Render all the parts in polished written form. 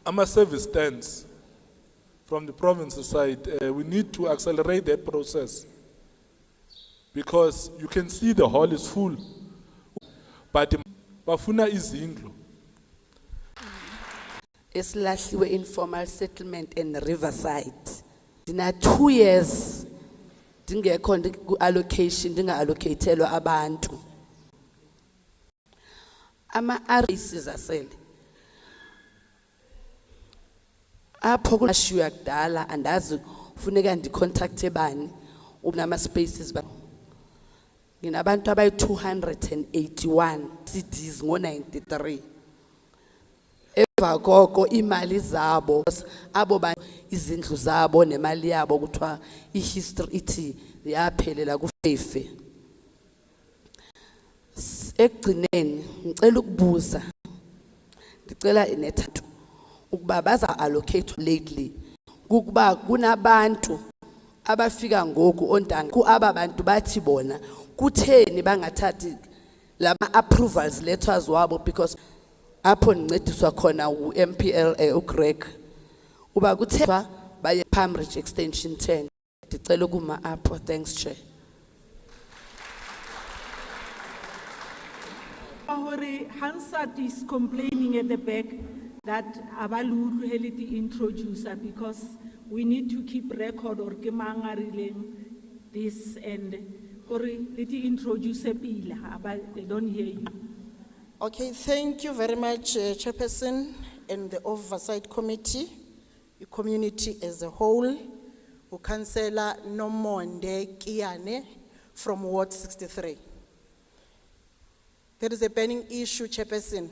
ama-service stands from the province side, we need to accelerate that process because you can see the hall is full, but bafuna izindlu. Esilahliwe informal settlement in Riverside. Dina 2 years dingekho allocation dinga-allocatelwa abantu. Ama-RACs asele. Apho kunashiwa kudala andazi ufuneka ndicontacte bani unama spaces ba. Nginabantu abayi 281 CDs ngo-93. Eva koko imali zabo abo ba izindlu zabo nemali yabo kuthiwa ihistory ithi yaphelela kuFefe. Ekugcineni ngicela ukubuza, ndicela nethathu ukuba baza allocate lately ukuba kunabantu abafika ngoku ontanga ku aba bantu bathi bona kutheni bangathathi lama approvals letters wabo because apho ncediswa khona uMPLA uGreg uba kuthethwa baye Palm Ridge extension 10. Ndicela ukuma apho. Thanks Chair. Hore Hansat is complaining at the back that abalu reality introducer because we need to keep record or kemangarileng this and hore leti introduce pila they don't hear you. Okay, thank you very much, Chairperson and the Oversight Committee, the community as a whole, Councillor Nomonde Kiane from Ward 63. There is a burning issue, Chairperson,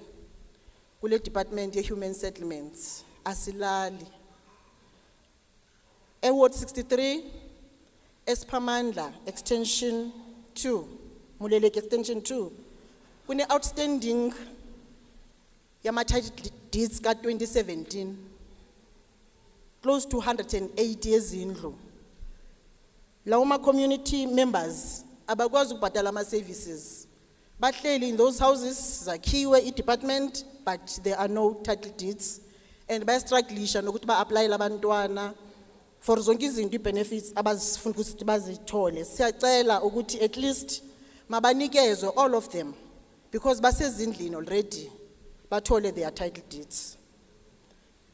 with the Department of Human Settlements, Asilali. Ward 63, Espamandla, Extension 2, Muleleke Extension 2, with the outstanding Yamatitle deeds ka 2017, close to 108 years in law. Lauma community members, abakwazi ukubhatala ama services. But in those houses, Zakiwe department, but there are no title deeds. And by struggling, no kutuba apply labantwana for zonke izinto benefits abazifuna ukuthi bazithole. Siyacela ukuthi at least mabanikezwe all of them because basezindlini already bathole their title deeds.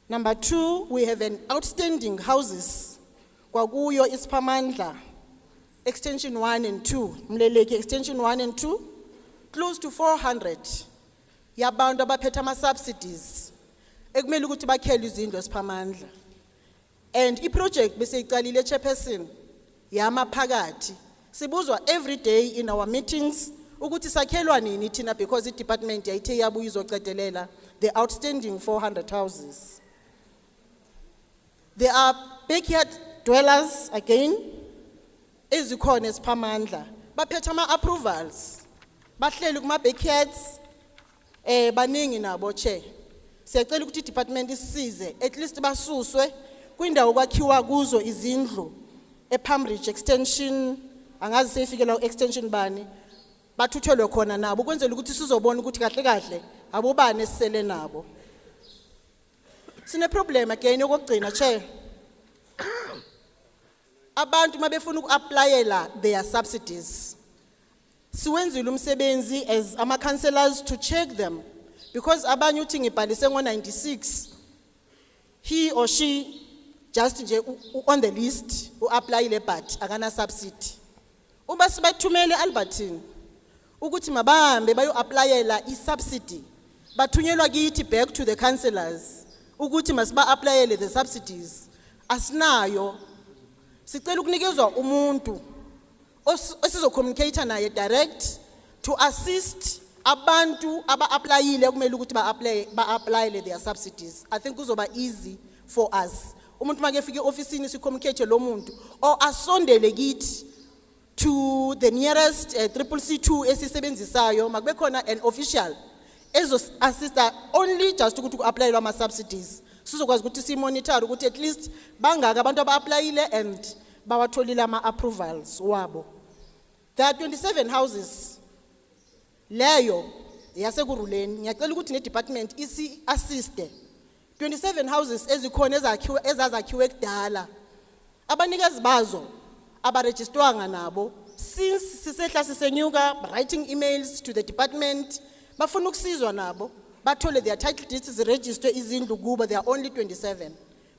Number 2, we have an outstanding houses kwakuyo Ispamandla extension 1 and 2, Mleleke extension 1 and 2. Close to 400 yabantu abaphethe ama subsidies ekumele ukuthi bakhele izindlu eSiphamandla, and iproject bese iqalile Chairperson yamaphakathi sibuzwa every day in our meetings ukuthi sakhelwa nini thina because the department yayithe yabuya izoqedelela the outstanding 400 houses. There are backyard dwellers again ezikhona eSiphamandla baphethe ama approvals bahleli kuma backyards baningi nabo Chair. Siyacela ukuthi department isize at least basuswe kwindawo kwakhiwa kuzo izindlu ePalm Ridge extension angazi seyifikela extension bani bathuthelwe khona nabo kwenzela ukuthi sizobona ukuthi kahle kahle abobani esisele nabo. Sine problem again yokugcina Chair. Abantu mabefuna ukuapplyela their subsidies siwenzile umsebenzi as ama councillors to check them because abanye uthi ngibhalise ngo96 he or she just nje on the list uapplyile but akana subsidy. Uba sibathumele Albertine ukuthi mabahambe bayoapplyela isubsidy bathunyelwa kithi back to the councillors ukuthi masiba applyele the subsidies asinayo. Sicela ukunikezwa umuntu osizo communicate naye direct to assist abantu aba-applyile kumele ukuthi ba-applyele their subsidies. I think kuzoba easy for us. Umuntu makefika e-ofisini si-communicate lo muntu or asondele kithi to the nearest CCC2 esisebenzisayo makube khona an official ezo-assista only just ukuthi ku-applyelwa ama-subsidies. Sizokwazi ukuthi si-monitor ukuthi at least bangaka abantu aba-applyile and bawatholile ama-approvals wabo. There are 27 houses. Leyo yasekuruleni ngiyacela ukuthi ne department isi assiste 27 houses ezikhona ezazakhiwe kudala. Abanikazi bazo abarejistwanga nabo since sisehla sisenyuka writing emails to the department bafuna ukusizwa nabo bathole their title deeds ziregister izindlu kuba there are only 27.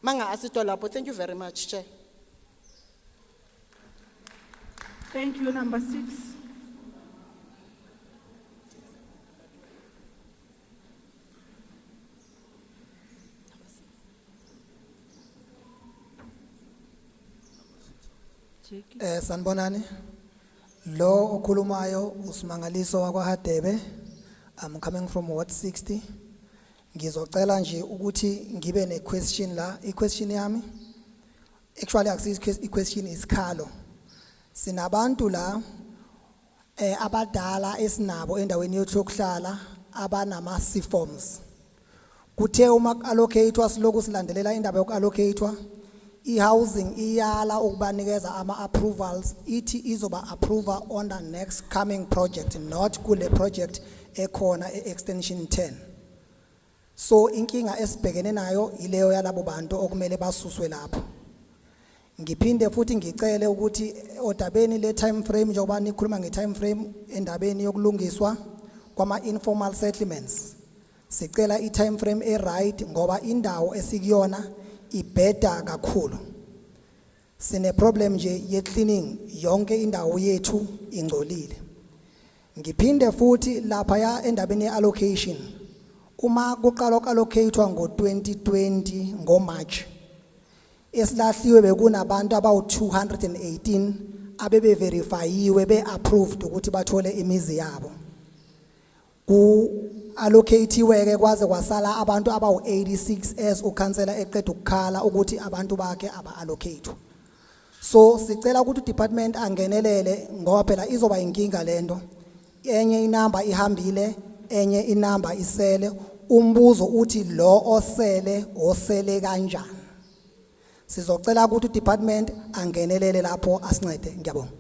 Manga asistwa lapho. Thank you very much, Chair. Thank you, number 6. Sanibonani. Lo okhulumayo uSimangaliso wakwaHadebe. I'm coming from Ward 60. Ngizocela nje ukuthi ngibe ne question la. I-question yami actually akusiyo i-question isikhalo. Sinabantu la abadala esinabo endaweni yethu yokuhlala abanama C-forms. Kuthe uma allocatewa siloku silandelela indaba yokuallocatewa i-housing iyala ukubanikeza ama-approvals ithi izoba approver on the next coming project, not kule project ekhona e-extension 10. So inkinga esibhekene nayo ileyo yalabo bantu okumele basuswe lapho. Ngiphinde futhi ngicele ukuthi odabeni le time frame njengoba nikhuluma nge-time frame endabeni yokulungiswa kwama-informal settlements. Sicela i-time frame e-right ngoba indawo esikuyona ibheda kakhulu. Sine problem nje ye-cleaning yonke indawo yethu ingcolile. Ngiphinde futhi lapha ya endabeni ye-allocation. Uma kuqala uku-allocatewa ngo-2020 ngo-March. Esilahliwe bekunabantu abawu-218 abebe-verifyiwe be-approved ukuthi bathole imizi yabo. Ku-allocatiwe-ke kwaze kwasala abantu abawu-86 as ukhansela eqeda ukukhala ukuthi abantu bakhe aba-allocate. So sicela ukuthi udepartment angenelele ngoba phela izoba inkinga lento. Enye inamba ihambile, enye inamba isele. Umbuzo uthi lo osele kanjani. Sizocela ukuthi udepartment angenelele lapho asincede. Ngiyabonga.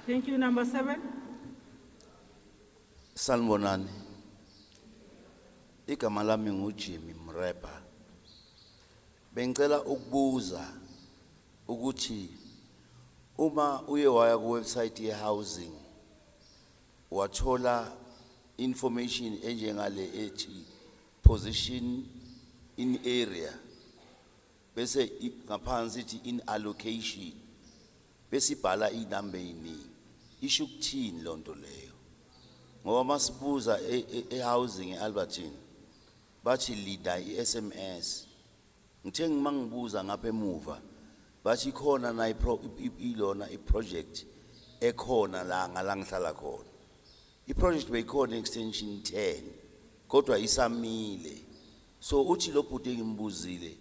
Thank you, number 7. Sanibonani. Igama lami nguJimmy Mreba. Bengicela ukubuza ukuthi uma uye waya ku website ye housing wathola information enjengale ethi position in area bese ngaphansi ithi in allocation bese ibhala inamba eyiningi isho ukuthini lonto leyo ngoba masibuza e-housing eAlbertine bathi leader i-SMS ngithe ngimangibuza ngapha emuva bathi khona na ilona iproject ekhona la ngalangihlala khona iproject beyikhona extension 10 kodwa isamile so uthi lo bhuti engimbuzile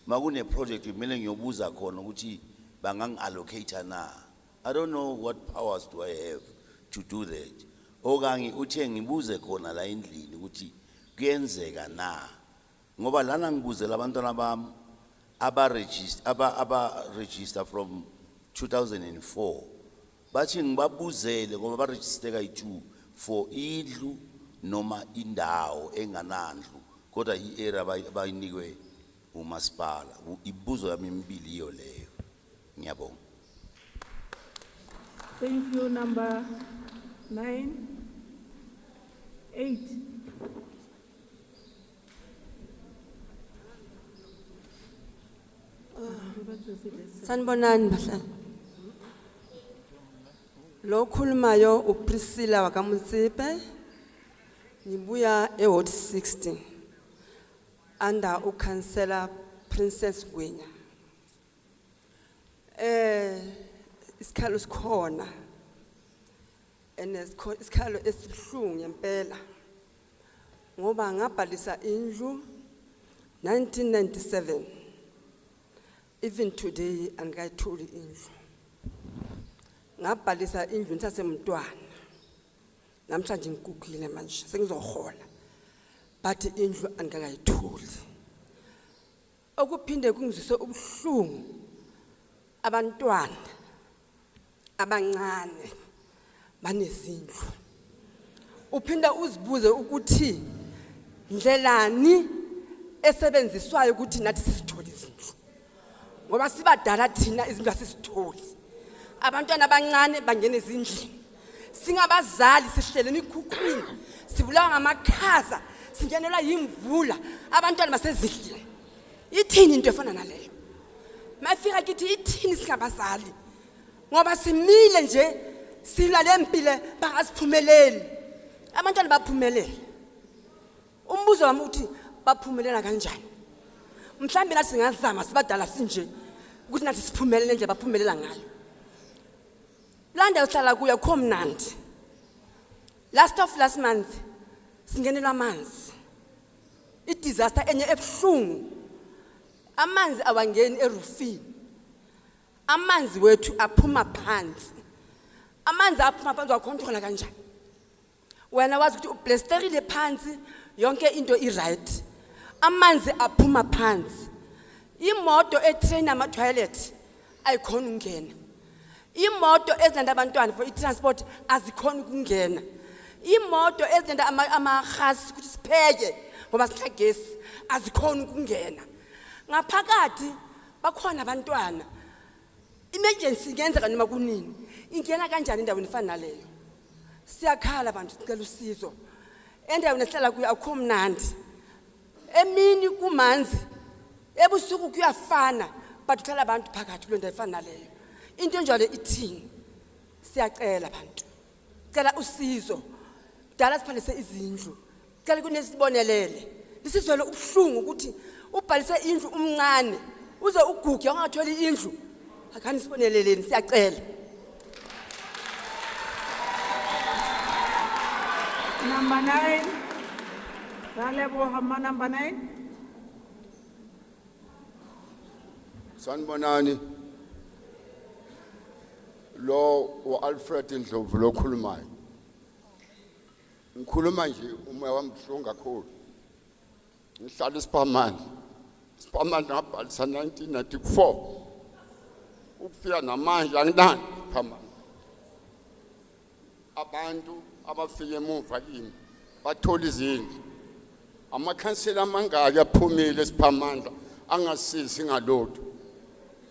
makune project kumele ngiyobuza khona ukuthi bangangi-allocate na. I don't know what powers do I have to do that. Okanye uthe ngibuze khona la endlini ukuthi kuyenzeka na ngoba lana ngibuzela abantwana bami aba-register from 2004 bathi ngibabuzele ngoba baregister kayi-2 for indlu noma indawo enganandlu kodwa i-area bayinikwe umasipala. Ibuzo yami imibili iyo leyo. Ngiyabonga. Thank you, number 9. 8. Sanibonani bahlali. Lo khulumayo uPriscilla wakaMutsipe. Ngibuya eWard 60 under uCouncillor Princess Gwenya. Isikhalo sikhona. Isikhalo esibhlungu ngempela. Ngoba ngabhalisa indlu 1997. Even today angikayitholi indlu. Ngabhalisa indlu ngisasemntwana. Namhlanje ngigugile manje sengizohola. But indlu angikayitholi. Okuphinde kungizise ubuhlungu abantwana abancane banezindlu. uphinda uzibuze ukuthi ndlelani esebenziswayo ukuthi nathi sisithole izindlu. Ngoba sibadala thina izindlu asisitholi. Abantwana abancane bangena ezindlini. Singabazali sihlele emikhukhwini, sibulawa ngamakhaza, singenelwa yimvula, abantwana basezindlini. Ithini into efana naleyo? Mafika kithi ithini singabazali? Ngoba simile nje silale empile bangasiphumeleli. Abantwana baphumelele. Umbuzo wami uthi baphumelela kanjani? Mhlambe nathi singazama sibadala sinje ukuthi nathi siphumelele nje baphumelela ngayo. Landa uhlala kuya khomnandi. Last month singenelwa amanzi. I-disaster enye ebuhlungu. Amanzi awangeni erufini. Amanzi wethu aphuma phansi. Amanzi aphuma phansi wakontrola kanjani? Wena wazi ukuthi ublasterile phansi yonke into i-right. Amanzi aphuma phansi. Imoto etrain ama toilet ayikhona ukungena. Imoto ezilanda abantwana for i-transport azikhona ukungena. Imoto ezilanda amahasi ukuthi sipheke ngoba sihlagesi azikhona ukungena. Ngaphakathi bakhona abantwana. Emergency ngenzeka noma kunini. Ingena kanjani endaweni efana naleyo? Siyakhala abantu sicela usizo. Endaweni esihlala kuyo akukho mnandi. Emini kumanzi. Ebusuku kuyafana, but ukhala abantu phakathi kule ndawo efana naleyo. Into enjalo ithini? Siyacela abantu. Cela usizo. Dala siphalise izindlu. Cela kunesibonelele. Lisizwele ubuhlungu ukuthi ubhalise indlu umncane uze uguge ungatholi indlu. Akani siboneleleni siyacela. Number 9. Raleboha number 9. Sanibonani. Lo uAlfred Ndlovu lo khulumayo. Ngikhuluma nje umoya wami ubuhlungu kakhulu. Ngihlala eSpamani. Spamani ngabhalisa 1994. Ukufika namanje angidani Spamani. Abantu abafike emuva kimi bathola izindlu. Amakhansela amangaki aphumile eSpamandla angasisi ngalotho.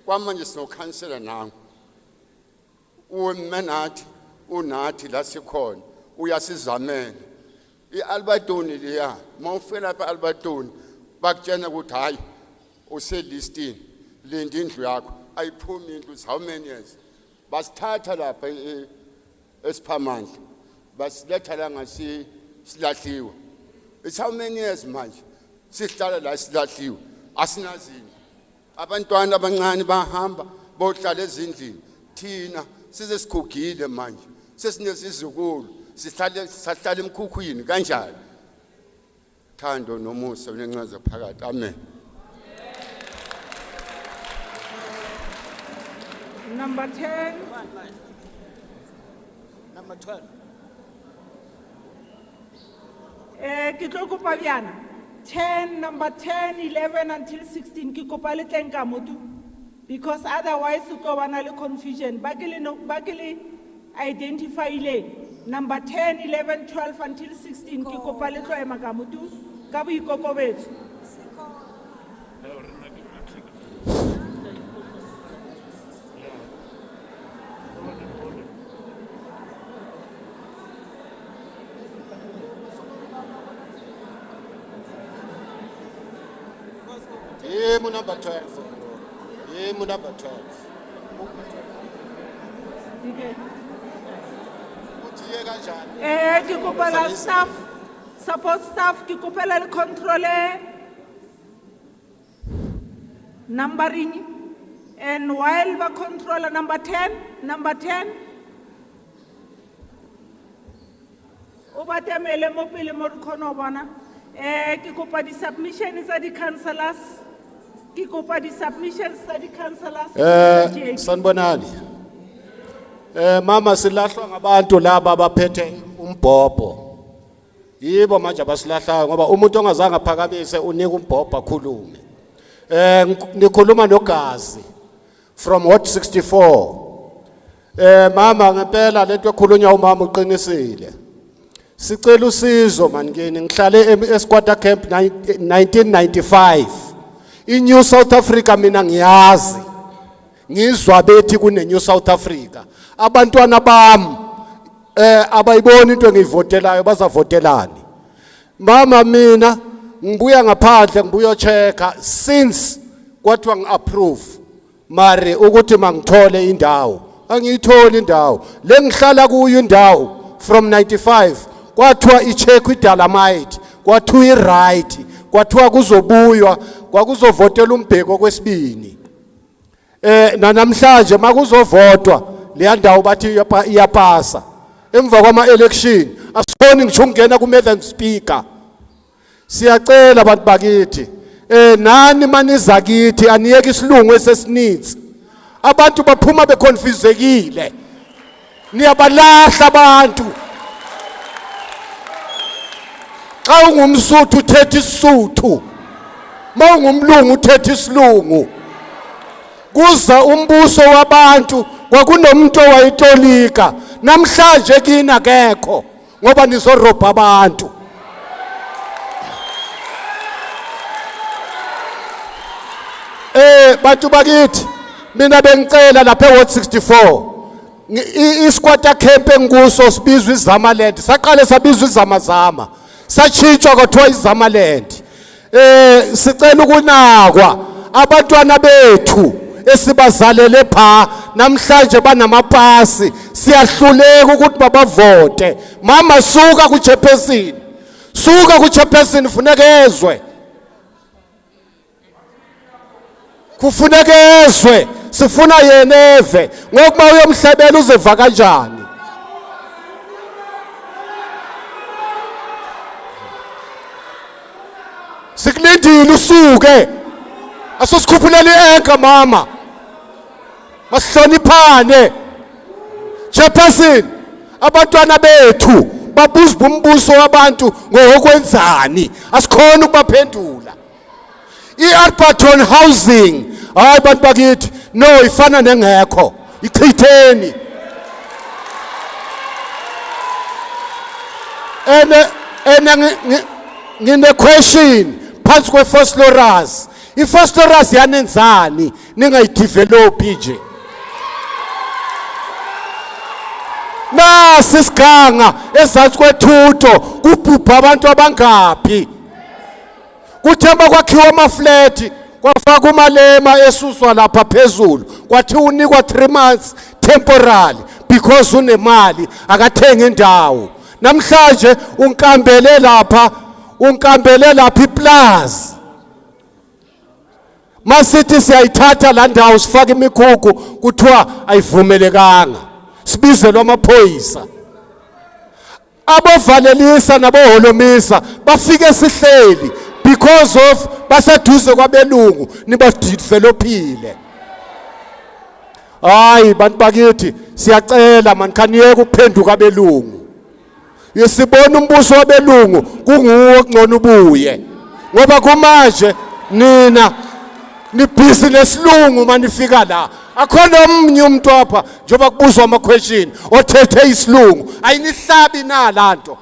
Kwamanje sinokhansela nawo. Umenathi unathi la sikhona uyasizamela. iAlbertoni leya mawufela lapha eAlbertoni bakutshena ukuthi hayi uselistini linda indlu yakho ayiphumi indlu how many years basithatha lapha eSphamandla basiletha la ngasi silahliwe. It's how many years manje sihlala la silahliwe asinazini. Abantwana abancane bahamba bohlala ezindlini. Thina size sikhugile manje sesinesizukulu sihlala emkhukhwini kanjani. Thando nomusa unencazelo phakathi. Amen. Number 10. Number 12. Ke tlo kopa bjana. 10, number 10, 11 until 16 ke kopa le tleng ka motu, because otherwise o tlo bana le confusion. Ba ke le identify ile number 10, 11, 12 until 16 ke kopa le tlo ema ka motu ka boikokobetso. Number 12. Number 12. Okay. Uthi kanjani? Ke kopa la staff, support staff ke kopa le controller numbering, and while ba controller number 10 o ba temele mo pele mo re khona bona. Ke kopa di submissions tsa di councillors. Ke kopa di submissions tsa di councillors. Sanibonani. Mama silahlwa ngabantu laba abaphethe umbhobho. Yibo manje abasilahlayo ngoba umuntu ongazange aphakamise unika umbhobho akhulume. Nikhuluma noGazi from Ward 64. Mama ngempela lento ekhulunywa umama uqinisile. Sicela usizo man kini ngihlale eSquatter Camp 1995. INew South Africa mina ngiyazi. Ngizwa bethi kune New South Africa. Abantwana bami abayiboni into engiyivotelayo bazavotelani. Mama mina ngibuya ngaphandle ngibuyo checka since kwathiwa ngiapprove mari ukuthi mangithole indawo angiyitholi indawo le ngihlala kuyo indawo from 95 kwathiwa icheck iDalamite kwathiwa iright kwathiwa kuzobuywa kwakuzovotela umbheko kwesibini namhlanje makuzovotwa le ndawo bathi iyapasa emva kwama election asifoni ngisho ungena ku Madam Speaker. Siyacela abantu bakithi nani maniza kithi aniyeke isilungu esesinithi abantu baphuma beconfusekile niyabalahla abantu xa ungumsuthu uthetha isuthu mawungumlungu uthetha isilungu kuza umbuso wabantu kwakunomuntu owayitolika namhlanje kini akekho ngoba nizorobha abantu. Bantu bakithi mina bengicela lapha eWard 64 iSquatter Camp engikuso sibizwa iZamaland saqale sabizwa iZamazama sachitshwa kwathiwa iZamaland. Sicela ukunakwa abantwana bethu esibazalele pha namhlanje banamapasi siyahluleka ukuthi babavote. Mama suka kuchairperson funeka ezwe kufuneka ezwe sifuna yeneve ngokuba uyomhlabela uzeva kanjani. Sikulindile usuke asosikhuphuleli enka mama masihloniphane. Chairperson abantwana bethu babuza umbuso wabantu ngokwenzani asikhona ukubaphendula. I-Alberton housing hayi bantu bakithi no ifana nengekho ichitheni ngine question phansi kwe-first floorers. I-first floorers yanenzani ningayidevelop nje nasi siganga ezantsi kwethutho kubhubha abantu abangaphi kuthemba kwakhiwa amafleti kwafaka umalema esuswa lapha phezulu kwathi unikwa 3 months temporary because unemali akathenga indawo. Namhlanje unkambele lapha iplaza masithi siyayithatha la ndawo sifaka imikhukhu kuthiwa ayivumelekanga sibizelwa amaphoyisa abovalelisa naboholomisa bafike sihleli because of baseduze kwabelungu nibadevelophile. Hayi bantu bakithi siyacela man khaniyeke ukuphenduka abelungu yesibona umbuso wabelungu kunguwo ngcono ubuye ngoba kumanje nina nibhizi nesilungu manifika la akhona omnye umuntu apha njengoba kubuzwa ama question othethe isilungu ayinihlabi na lanto.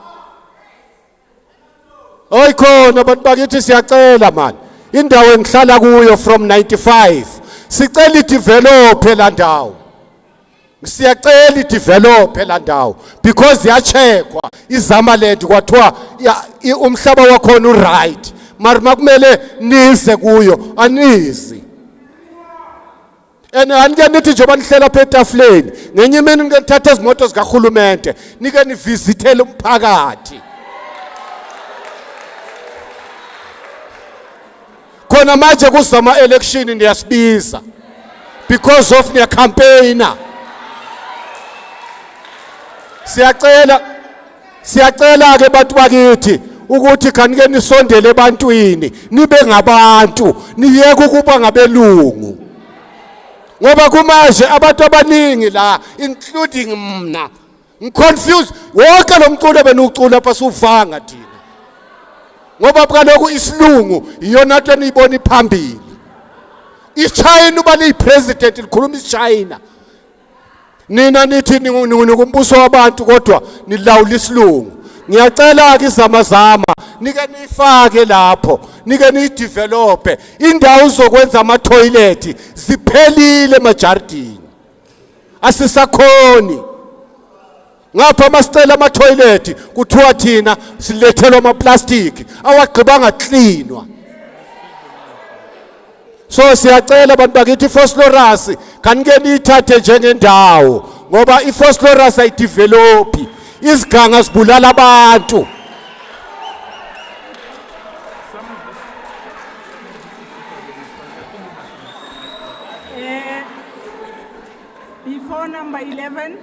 Hoy khona abantu bakithi siyacela man indawo engihlala kuyo from 95 sicela idevelop la ndawo siyacela idevelop la ndawo because yachekwa iZamaland kwathiwa umhlaba wakhona uright mari makumele nize kuyo anizi anike nithi njengoba nihlela phe etafuleni ngenye imini nithatha izimoto zikahulumente nike nivisithele umphakathi khona manje kuzama election ndiyasibiza because of their campaigner. Siyacela ke bantu bakithi ukuthi kanike nisondele ebantwini nibe ngabantu niyeke ukuba ngabelungu ngoba kumanje abantu abaningi la including mina ngiconfused wonke lo mculo benucula pha suvanga thina ngoba kaloku isilungu iyona nto eniyibona phambili. iChina uba liyipresident likhuluma iChina nina nithi ningukumbuso wabantu kodwa nilawula isilungu ngiyacela ke izamazama nike nifake lapho nike nidevelope indawo zokwenza ama toilet ziphelile emajardini asisakhoni ngapha masicela ama toilet kuthiwa thina silethelwa ama plastic awagqibanga cleanwa. So siyacela abantu bakithi Phosphorus kanike nithathe njengendawo ngoba iPhosphorus ayidevelop iziganga zibulala abantu. Before number 11,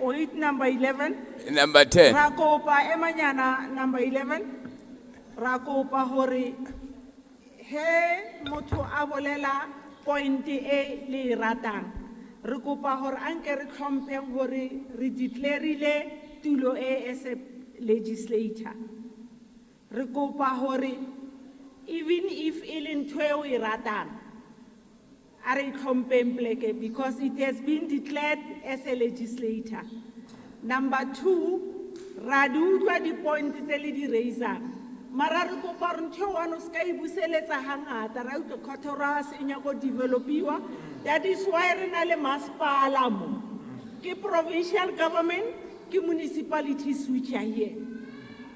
wait, number 11. Number 10. Rakopa emanyana number 11. Rakopa hore he motho a bolela point e le ratang. Re kopa hore anke re tlhompheng hore re declareile tulo e as a legislator. Re kopa hore even if e le ntho eo e ratang, a re tlhompheng pleke because it has been declared as a legislator. Number 2, ra di utlwa di-point tse le di raisang. Mara re kopa hore ntho wano ska e buseletsa hangata, ra utlwa Kotora se nyako developiwa. That is why re na le masepala mo. Ke provincial government, ke municipalities which are here.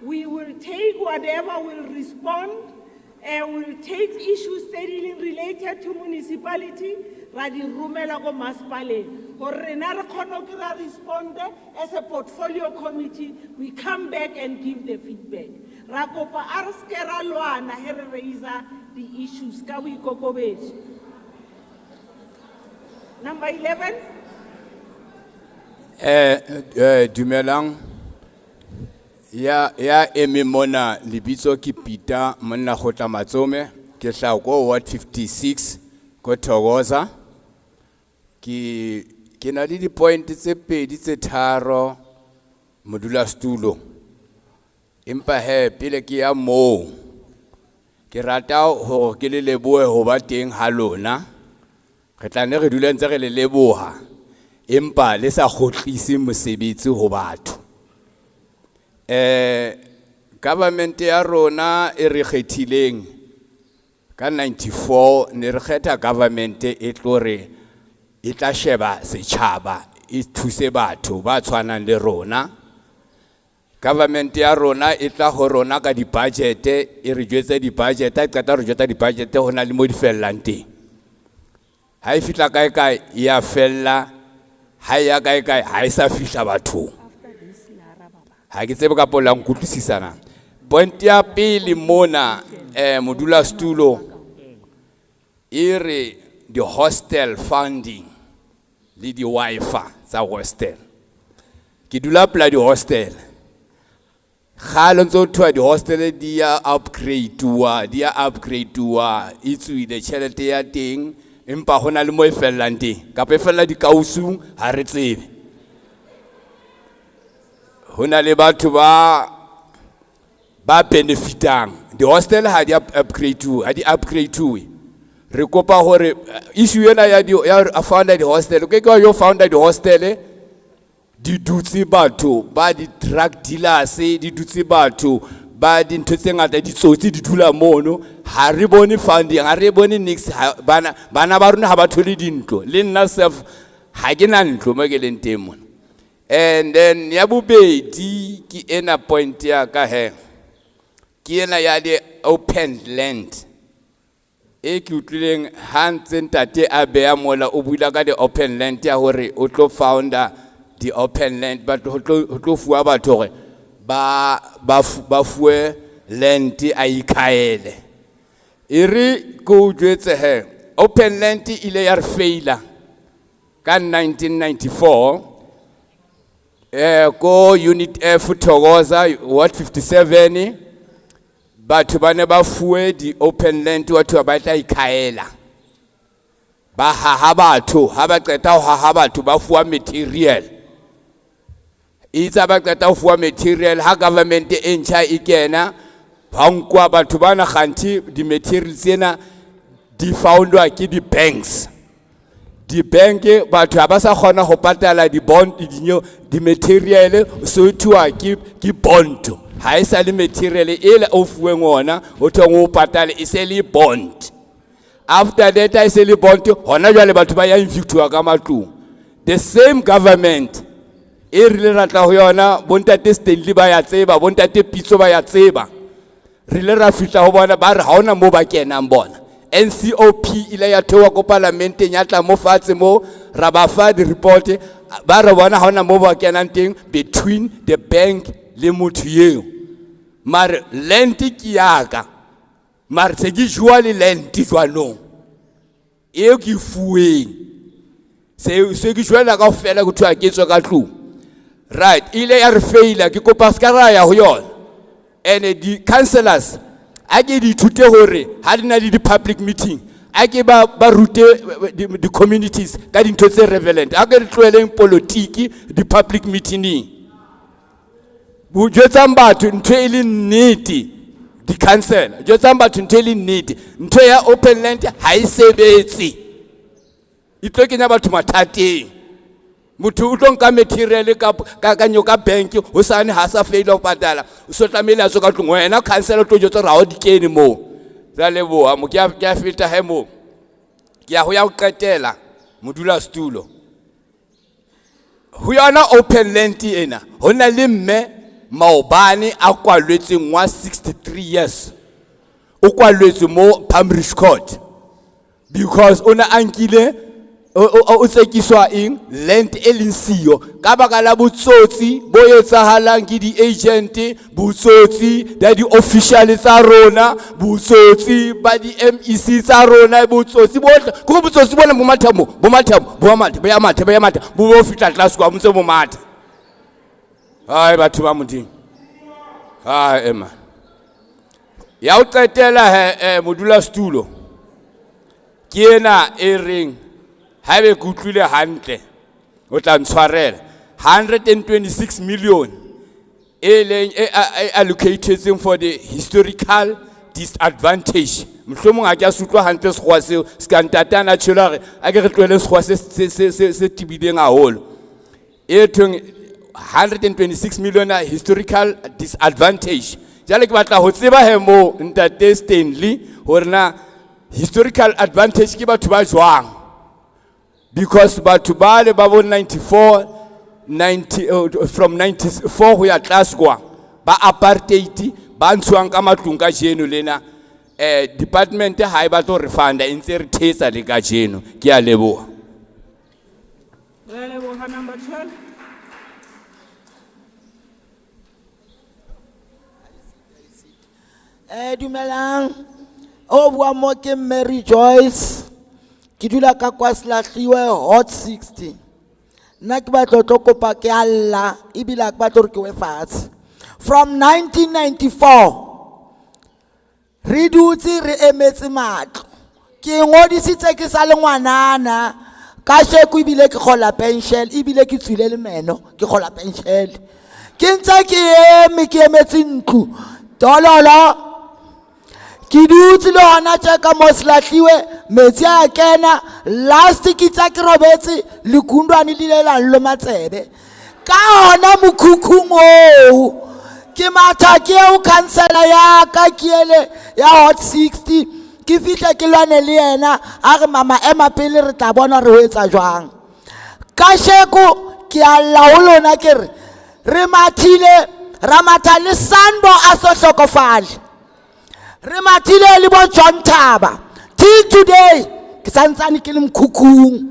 We will take whatever will respond, and will take issues steadily related to municipality, ra di rumela ko masepaleng. Hore rena re kgone ke ra respond as a portfolio committee, we come back and give the feedback. Ra kopa a re ske ra lwana he re raisa the issues ka boikokobetso. Number 11. Dumelang. Ya eme mona libitso ki Peter monna Khotla Matsome ke hla ko Ward 56 ko Thokoza. Ke na le di point tse pedi tse tharo modula stulo. Empa he pele ke ya mo ke rata ho ke le lebohe ho ba teng ha lona. Re tla ne re dula ntse re le leboha empa le sa khotlise mosebetsi ho batho. Government ya rona e re kgethileng ka 94 ne re kgetha government e tlore e tla sheba setjhaba e thuse batho ba tshwanang le rona. Government ya rona e tla ho rona ka di budget e re jwetse di budget a qeta re jwetsa di budget hona le mo di fellang teng. Ha e fitla kae ya fella ha ya kae ha e sa fihla batho. Ha ke tsebe ka pola nkutlisisana. Point ya pele mona modula stulo ire the hostel funding le di Wi-Fi tsa hostel. Ke dula pla di hostel. Khalo ntso thwa di hostel di ya upgrade wa itsuile tšhelete ya teng empa hona le mo e fellang teng ka pe fella di kausung ha re tsebe. Hona le batho ba benefitang the hostel ha di upgrade re kopa hore issue ena ya founder di hostel ke yo founder di hostel di dutse batho ba di drug dealers di dutse batho ba di ntho tse ngata di tsotsi di dula mono ha re bone funding ha re bone nix bana ba rona ha ba thole dintlo le nna self ha ke na ntlo mo ke leng teng mona. And then ya bobedi ki ena point ya ka he ki ena ya the open land e ki utlileng hantse ntate a beya mola o buila ka the open land ya hore o tlo founder the open land but ho tlo fuwa batho hore ba fuwe land a ikhaele iri go jwetse he open land ile ya re faila ka 1994 ko unit F Thokoza Ward 57 batho ba ne ba fuwe di open land batho ba tla ikhaela ba ha batho ha ba qeta ho ha batho ba fuwa material itsa ba qeta ho fuwa material ha government e ntjha e kena ba nkwa batho bana kganthi di materials tsena di foundwa ke di banks di bank batho ha ba sa kgona ho patala di bond di material so thuwa ki bond ha e sa le material ele o fuweng ona o thong o patale e se le bond. After that I se le bond hona jwale batho ba ya infectwa ka matlung. The same government e rile ratla ho yona bontate Stanley ba ya tseba bontate Pitso ba ya tseba rile ra fihla ho bona ba re ha ona mo ba kenang bona. NCOP ile ya thewa ko parlamenteng ya tla mo fatshe mo ra ba fa di report ba re bona ha ona mo ba kenang teng between the bank le motho yeo. Mar land ki yaka mar se ke jwa le land jwanong eo ke fuweng se ke jwela ka ofela go thwa ke tswa ka tlu right ile ya re faila ke kopa skara ya ho yona and the councillors a ke di thute hore ha dina di public meeting a ke ba rute the communities ka dintho tse relevant a ke re tlweleng politiki di public meeting bu jwetsang batho ntho e le nnete di council jwetsang batho ntho e le nnete ntho ya open land ha e sebetse e tlo kenya batho mathateng motho o tlo nka material ka nyoka bank ho sane ha sa fail of patala o so tlamela tso ka tlong wena council o tlo jwetsa ra o dikene mo tsa leboa mo ke a filter he mo ke ya ho ya o qetela modula stulo ho yona open land ena hona le mme Maobane a kwaletseng wa 63 years o kwaletse mo Pamrish Court because ona ankile o tsekiswa in land elinsiyo ka baka la botsotsi bo etsahalang ke di agent botsotsi da di official tsa rona botsotsi ba di MEC tsa rona botsotsi bohle go botsotsi bona bo mathamo ba ya matha bo fitla class kwa motse bo matha. Hai batho ba modimo hai ema ya o qetela modula stulo ke ena e ring ha be ke utlwile hantle o tla ntshwarela 126 million e leng allocated for the historical disadvantage mohlomong a ke a sutlwa hantle sekgwa seo se ka ntatana tshela a ke re tlwele sekgwa se tibileng haholo e thong 126 million historical disadvantage jale ke batla ho tseba he mo ntate Stanley hore na historical advantage ke batho ba jwang because batho ba le ba bo 94 90 from 94 ho ya class kwa ba apartheid ba ntshwang ka matlung ka jeno lena department ha e ba tlo refunda ntse re thetsa le ka jeno ke a leboha. Number 12. Dumelang o bua mo ke Mary Joyce ke dula ka kwa Selahliwe hot 60 nna ke batla tlo kopa ke alla e bila ke batla re ke we fatshe from 1994 re dutse re emetse matlo ke ngodisitse ke sa le ngwanana ka sheko e bile ke khola pension e bile ke tswile le meno ke khola pension ke ntse ke emetse ntlu dololo ki dutse le hona tje ka mo Selahliwe metsi a kena last ke tsa ke robetse lekundwane le la lo matsebe ka hona mokhukhung o ke matha ke o councillor ya ka ke ele ya hot 60 ke fihla ke lwane le yena a re mama ema pele re tla bona re ho etsa jwang ka sheko ke a laolona ke re mathile ramatha le sanbo a so hlokofale re mathile le bo John Thaba till today ke santsane ke le mkhukhung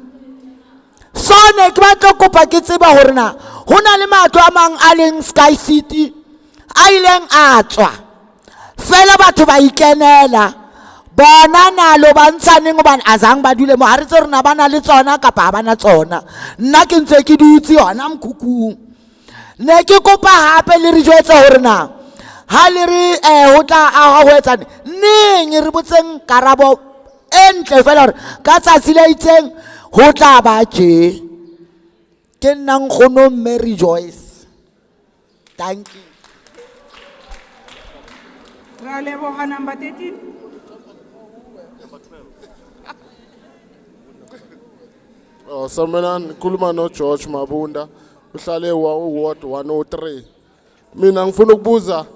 so ne ke batla kopa ke tseba hore na hona le matlo a mang a leng Sky City a ileng a tswa fela batho ba ikenela bona nalo ba ntsaneng hobane azang ba dule mo ha re tse rena bana le tsona kapa bana tsona nna ke ntse ke dutse hona mkhukhung ne ke kopa hape le re jwetsa hore na ha le re ho tla a ho etsa neng re botseng karabo entle fela hore ka tsatsi le itseng ho tla ba tje ke nna nkgono Mary Joyce. Thank you. Ra leboga number 13. Sanibonani, ngikhuluma no George Mabunda, uhlale Ward 103. Mina ngifuna ukubuza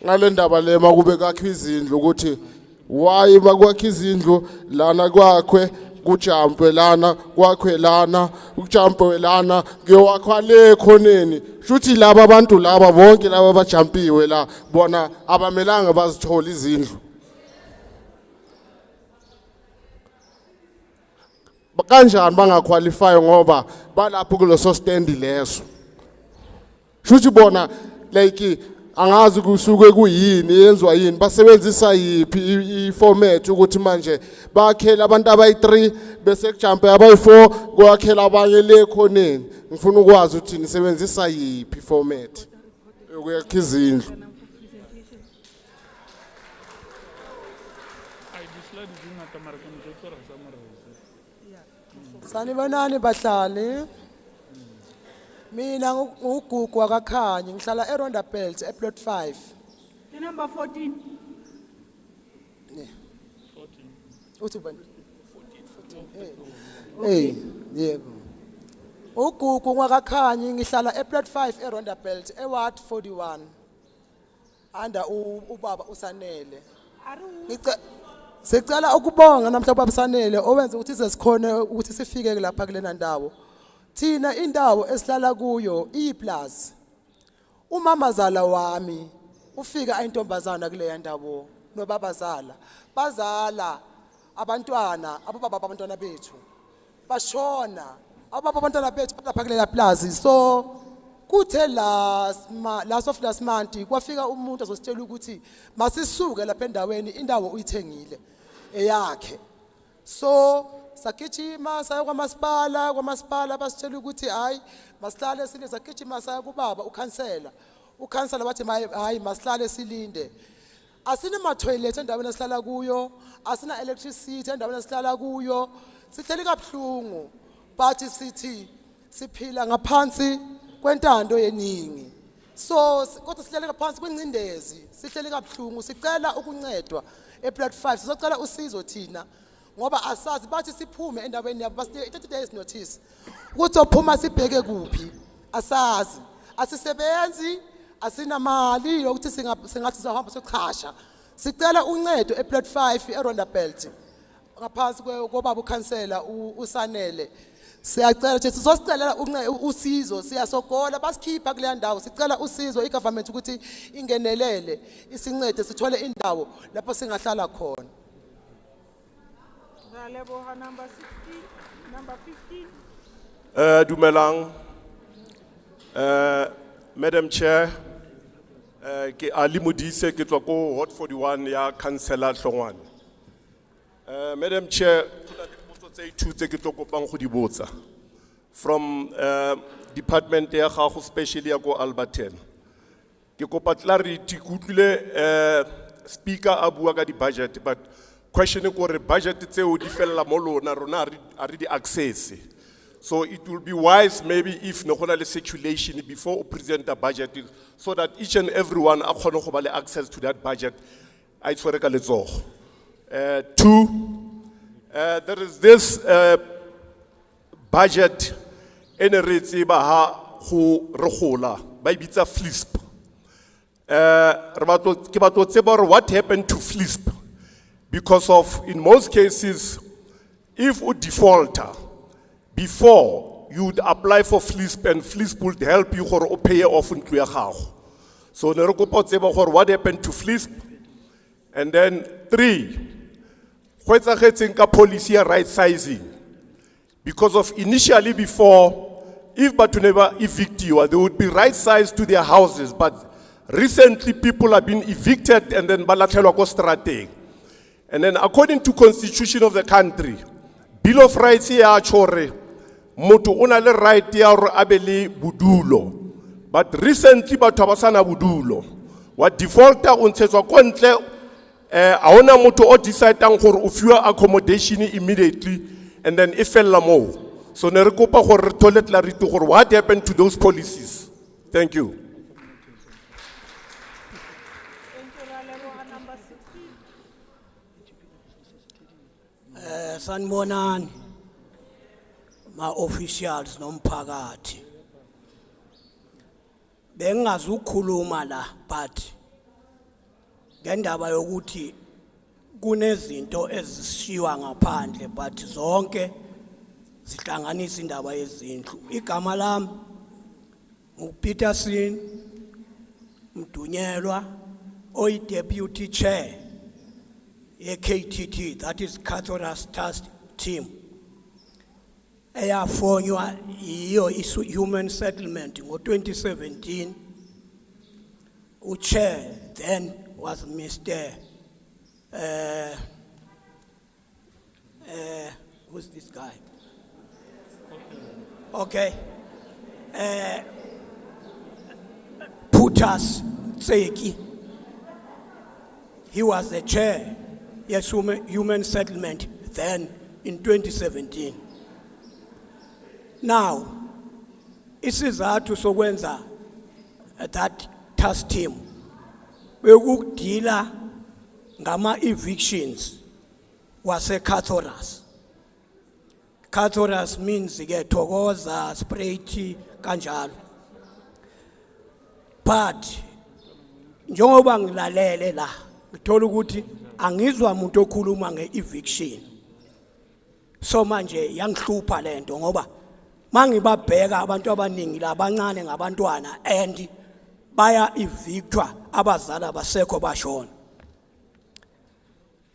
ngale ndaba le makube kwakhiwa izindlu ukuthi why makwakhiwa izindlu lana kwakhwe kujampe lana kwakhwe lana kujampe lana kuyowakhwa le khoneni. Shuthi laba abantu laba bonke laba abajampiwe la bona abamelanga bazithola izindlu. Kanjani bangaqualify ngoba balapho kuleso stand leso. Shuthi bona like angazi kusuke kuyini yenzwa yini basebenzisa yipi format ukuthi manje bakhela abantu abayi3 bese kujampe abayi4 kwakhela abanye le khoneni. Ngifuna ukwazi ukuthi nisebenzisa yipi format ukuyakha izindlu. Sanibonani bahlali. Mina ngugugu wakakhanyi ngihlala eRonda Belt eplot 5. The number 14. Uthi bani? 14. Yebo. Ugugu wakakhanyi ngihlala eplot 5 eRonda Belt eWard 41. Anda ubaba usanele. Sicela ukubonga namhla ubaba Sanele owenza ukuthi sesikhone ukuthi sifike lapha kulena ndawo. Thina indawo esihlala kuyo iplaza. Umamazala wami ufika ayintombazana kule ndawo nobabazala. Bazala abantwana abobaba abantwana bethu. Bashona abobaba abantwana bethu lapha kule plaza. So kuthe last month kwafika umuntu azositshela ukuthi masisuke lapha endaweni indawo uyithengile eyakhe. So sakijima saya kwamasipala basitshela ukuthi hayi masihlale silinde. Sakijima saya kubaba ukhansela wathi hayi masihlale silinde. Asina ma toilet endaweni esihlala kuyo, asina electricity endaweni esihlala kuyo. Sihleli kabuhlungu but sithi siphila ngaphansi kwentando yeningi. So kodwa sihleli ngaphansi kwencindezi, sihleli kabuhlungu sicela ukuncedwa eplot 5. Sizocela usizo thina ngoba asazi bathi siphume endaweni yabo basinike 30 days notice ukuthi ophuma sibheke kuphi. Asazi asisebenzi asinamali yokuthi singathi sihamba sochasha. Sicela uncedo eplot 5 eRonda Belt ngaphansi kobaba ukhansela usanele. Siyacela nje sizocelela usizo, siyasogola basikhipha kule ndawo. Sicela usizo igovernment ukuthi ingenelele isincede sithole indawo lapho singahlala khona. Number 16, number 15. Dumelang. Madam Chair, ke Ali Modise ke tswa ko Ward 41 ya Councillor Hlongwane. Madam Chair, from department ya gago especially ya ko Alberton. Ke kopa clarity kutlile speaker a bua ka di budget but question ko re budget tseo di fella mo lona rona a re di access. So it will be wise maybe if no gona le circulation before present a budget so that each and everyone a kgone go ba le access to that budget. I tshwere ka letsogo. There is this budget in a rate ba go re gola ba bitsa FLISP. What happened to FLISP? Because of in most cases, if you defaulter before you would apply for FLISP and FLISP would help you or pay off in gago. So what happened to FLISP? And then 3. What's a policy right sizing? Because of initially before, if but to never evict you, they would be right sized to their houses. But recently people have been evicted and then balathelwa ko strateng. And then according to constitution of the country, Bill of Rights ya chore, moto una le right ya hore abele budulo. But recently batho ba sana budulo. Wa defaulter o ntshetswa ko ntle a ona moto o decidang gore o fiwa accommodation immediately and then if fella mo. So ne re kopa gore re thole clarity gore what happened to those policies. Thank you. Number 16. Sanibonani. ma-officials nomphakathi. Bengazukhuluma la but ngendaba yokuthi kunezinto ezishiwa ngaphandle but zonke zihlanganisa indaba yezindlu. Igama lami nguPeterson Mdunyelwa, oyi-deputy chair ye-KTT, that is Cathoras Task Team. Eyafonywa yiyo Human Settlement ngo-2017. Chair then was Mr. Who's this guy? Okay. Putas Tseki. He was the chair, yes, Human Settlement then in 2017. Now, isizathu sokwenza that task team bekudila ngama evictions wase Cathoras. Cathoras means ke thokoza, sprayt kanjalo. But njengoba ngilalele la ngithola ukuthi angizwa umuntu okhuluma nge-eviction. So manje yangihlupha lento ngoba mangibabheka abantu abaningi labancane ngabantwana and baya evictwa abazali abasekho bashona.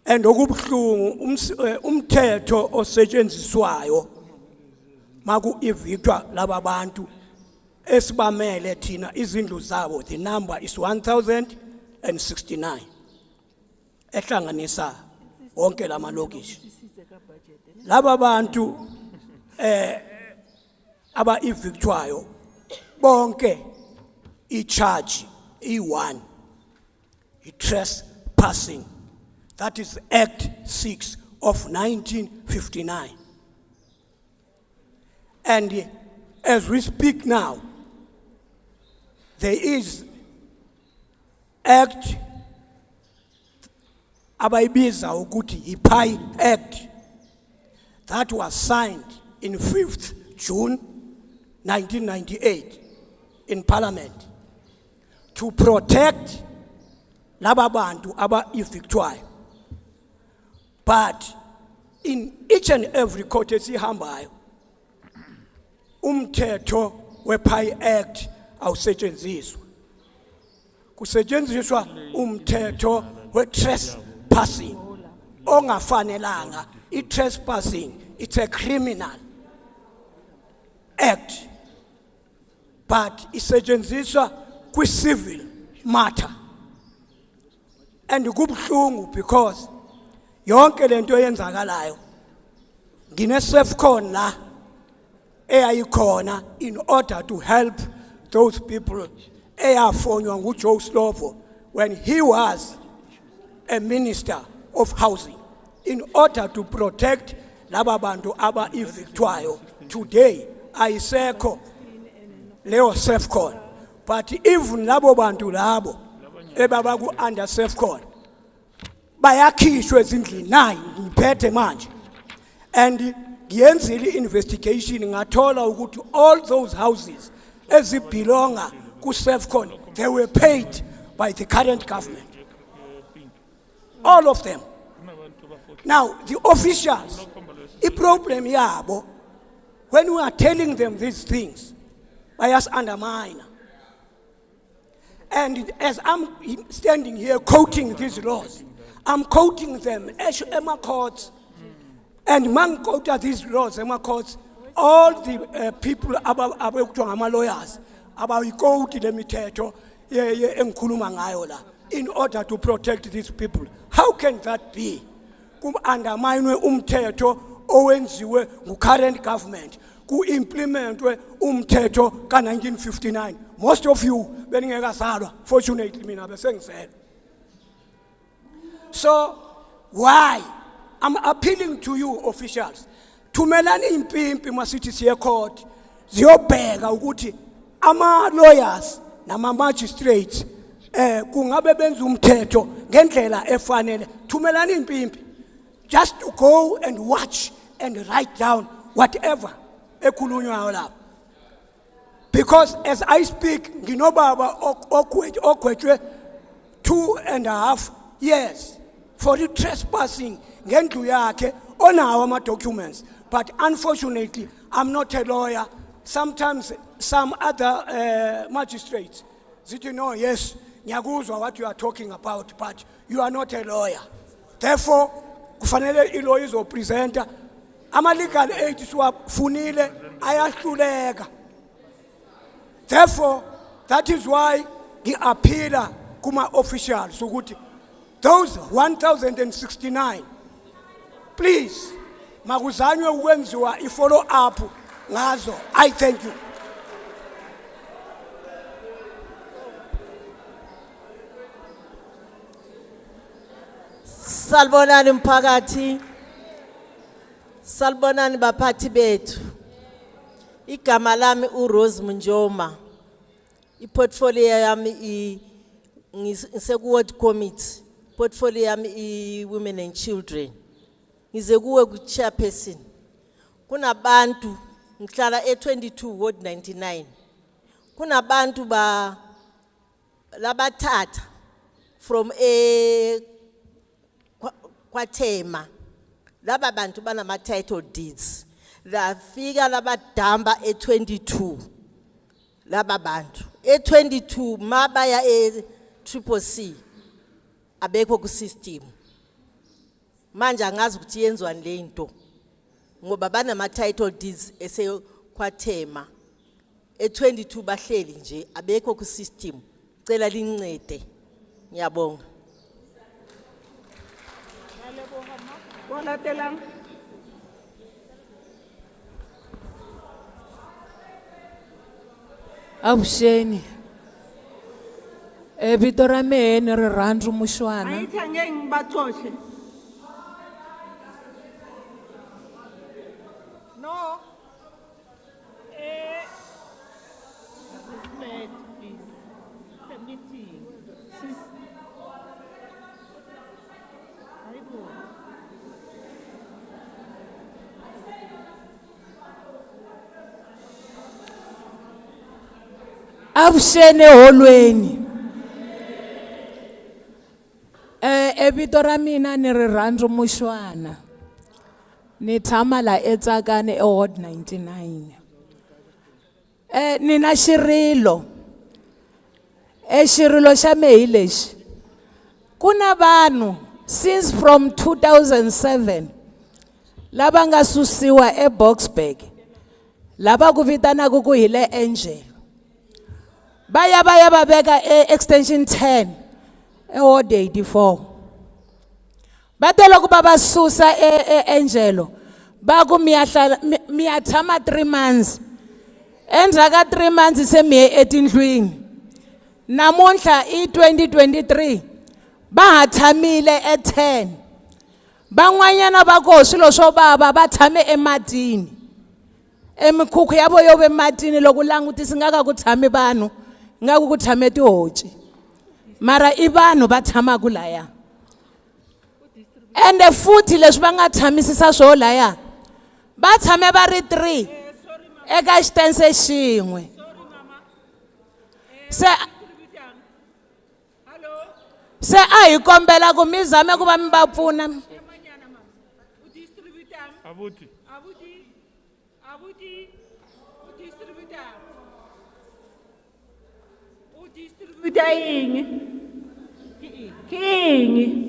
And okubhlungu umthetho osetshenziswayo maku evictwa laba bantu esibamele thina izindlu zabo, the number is 1069 ehlanganisa wonke lamalokishi. Laba bantu aba evictwayo bonke i-charge i-1 i-trespassing, that is Act 6 of 1959. And as we speak now, there is Act abayibiza ukuthi i-Pi Act that was signed in 5th June 1998 in Parliament to protect laba bantu aba evictwayo. But in each and every court esihambayo umthetho we-Pi Act awusetshenziswa. Kusetshenziswa umthetho we-trespassing ongafanelanga. I-trespassing, it's a criminal act, but isetshenziswa kwi-civil matter. And kubhlungu because yonke lento yenzakalayo ngine-SAFCON la eyayikhona in order to help those people eyafonywa nguJoe Slovo when he was a minister of housing in order to protect laba bantu aba evictwayo. Today ayisekho leyo SAFCON, but even labo bantu labo ebaba ku under SAFCON bayakhishwa ezindlini nayi ngiphethe manje. And ngiyenzile investigation ngathola ukuthi all those houses ezibelonga ku SAFCON, they were paid by the current government, all of them. Now the officials, the problem yabo, when we are telling them these things, bayas undermine. And as I'm standing here quoting these laws, I'm quoting them as Emma courts, and man quote these laws, Emma courts, all the people about lawyers, about quote the miteto, in order to protect these people. How can that be? Kum undermine umthetho owenziwe current government, ku implementwe umthetho ka 1959. Most of you beningekazalwa, fortunately mina besengizelwe. So why? I'm appealing to you officials. Thumelani impimpi masithi siye court ziyobheka ukuthi ama lawyers nama magistrates kungabe benza umthetho ngendlela efanele. Thumelani impimpi just to go and watch and write down whatever ekhulunywayo lapha. Because as I speak, nginobaba ogwetshwe 2.5 years for the trespassing ngendlu yakhe onawo ama documents. But unfortunately, I'm not a lawyer. Sometimes some other magistrates said, you know, yes, ngiyakuzwa what you are talking about, but you are not a lawyer. Therefore, kufanele ilawyer izopresenta ama legal aid siwafunile ayahluleka. Therefore, that is why the appeal kuma officials ukuthi those 1069, please makuzanywe ukwenziwa i-follow up ngazo. I thank you. Salbonani mphakathi. Salbonani baphathi bethu. Igama lami uRose Munjoma. Iportfolio yami ngiseku ward committee. Portfolio yami women and children. Ngize kuwe ku chairperson. Kunabantu ngihlala e22 ward 99. Kunabantu labathatha from kwaThema. Laba bantu banama title deeds. Lafika labadamba e22. Laba bantu e22 mabaya e-CCC abekho ku system. Manje angazi ukuthi yenzwani le into ngoba banama title deeds kwaThema e22 bahleli nje abekho ku system. Cela lincede. Ngiyabonga. Walatelang. Avuxeni. Vito ra mehe ni Rirhandzu Mushwana. Ayithangeng baxoxe. No. Respect, please. The meeting. Sis. Hayibo. Avuxeni eholweni. Vito ra mina ni Rirhandzu Mushwana. Ni tshama la eTsakane eWard 99. Nina xirilo. Xirilo xa mehe lexi. Kuna vanhu since from 2007 lava nga susiwa eBoksburg. Lava ku vitanaka ku hile Angel. Baya veka extension 10 eWard 84. Batelo ku baba susa Angelo. Ba ku miya tshama 3 months. Endzhaku 3 months se miye etindlwini. Namuntlha i 2023 ba ha tshamile e10. Van'wanyana va koho swilo swo bava va tshame ematini. Emikhukhu ya vo yo ve matini loko langutisi nga ka ku tshame vanhu nga ku tshame tihoci. Mara i vanhu va tshamaku laya. Ende futhi leswi va nga tshamisisa swo laya va tshame va ri 3 eka xitense xin'we. Se a hi kombela ku mi zame ku va mi va pfuna. Abuti. Udistributor eng? Ke eng?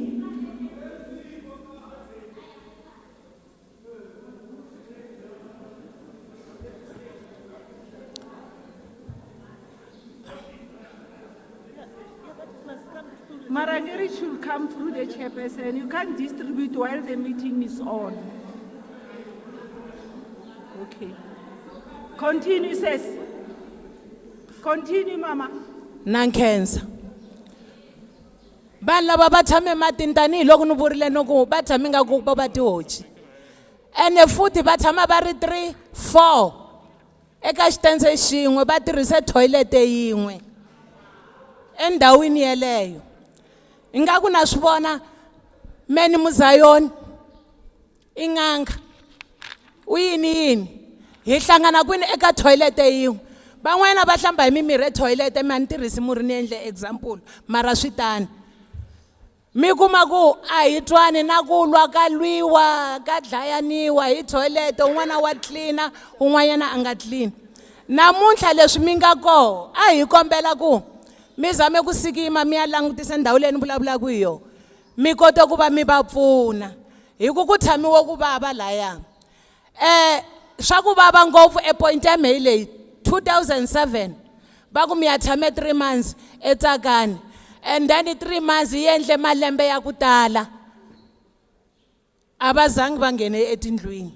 Marangeri should come through the chairperson. You can't distribute while the meeting is on. Okay. Continue, sis. Continue, Mama. Nankhensa. Vanhu lava va tshame matini tanihi loko ni vurile no ku va tshame nga ku va tihoci. Ene futhi va tshama va ri 3, 4 eka xitense xin'we va tirhise toilet yin'we endhawini yeleyo. Ingaku na swi vona meni Muzayoni Inganga uyini hi hlangana kwini eka toilet yin'we van'wana va hlamba hi mimirhi etoilet mi a ni tirhisi murhi ni endle example mara swi tani mi kuma ku a hi twani na ku lwa ka lwiwa ka dlayaniwa hi toilet un'wana wa tlilina un'wanyana a nga tlilini namuntlha leswi mi nga koho a hi kombela ku mi zame ku sikima mi ya langutisa ndhawu leyi ni vulavulaka hi yona mi kota ku va mi va pfuna hi ku tshamiwa ku vava laya swa ku vava ngopfu epoint ya meyi leyi 2007 va ku mi ya tshame 3 months eTsakani and then 3 months yi endle malembe ya ku tala a va zangi va nghene etindlwini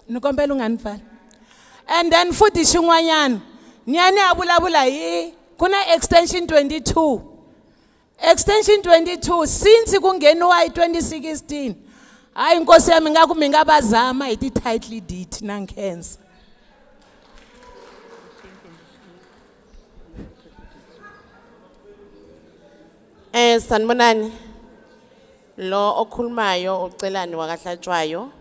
ni kombela u nga ni pfali and then futhi xin'wanyana ni ya ni ya vulavula hi ku na extension 22 extension 22 since ku ngheniwa hi 2016 hayi nkosi ya mi nga ku mi nga va zama hi ti-title deed na nkhensa Sanibonani. Lo okhulumayo ucelani wakahlatshwayo.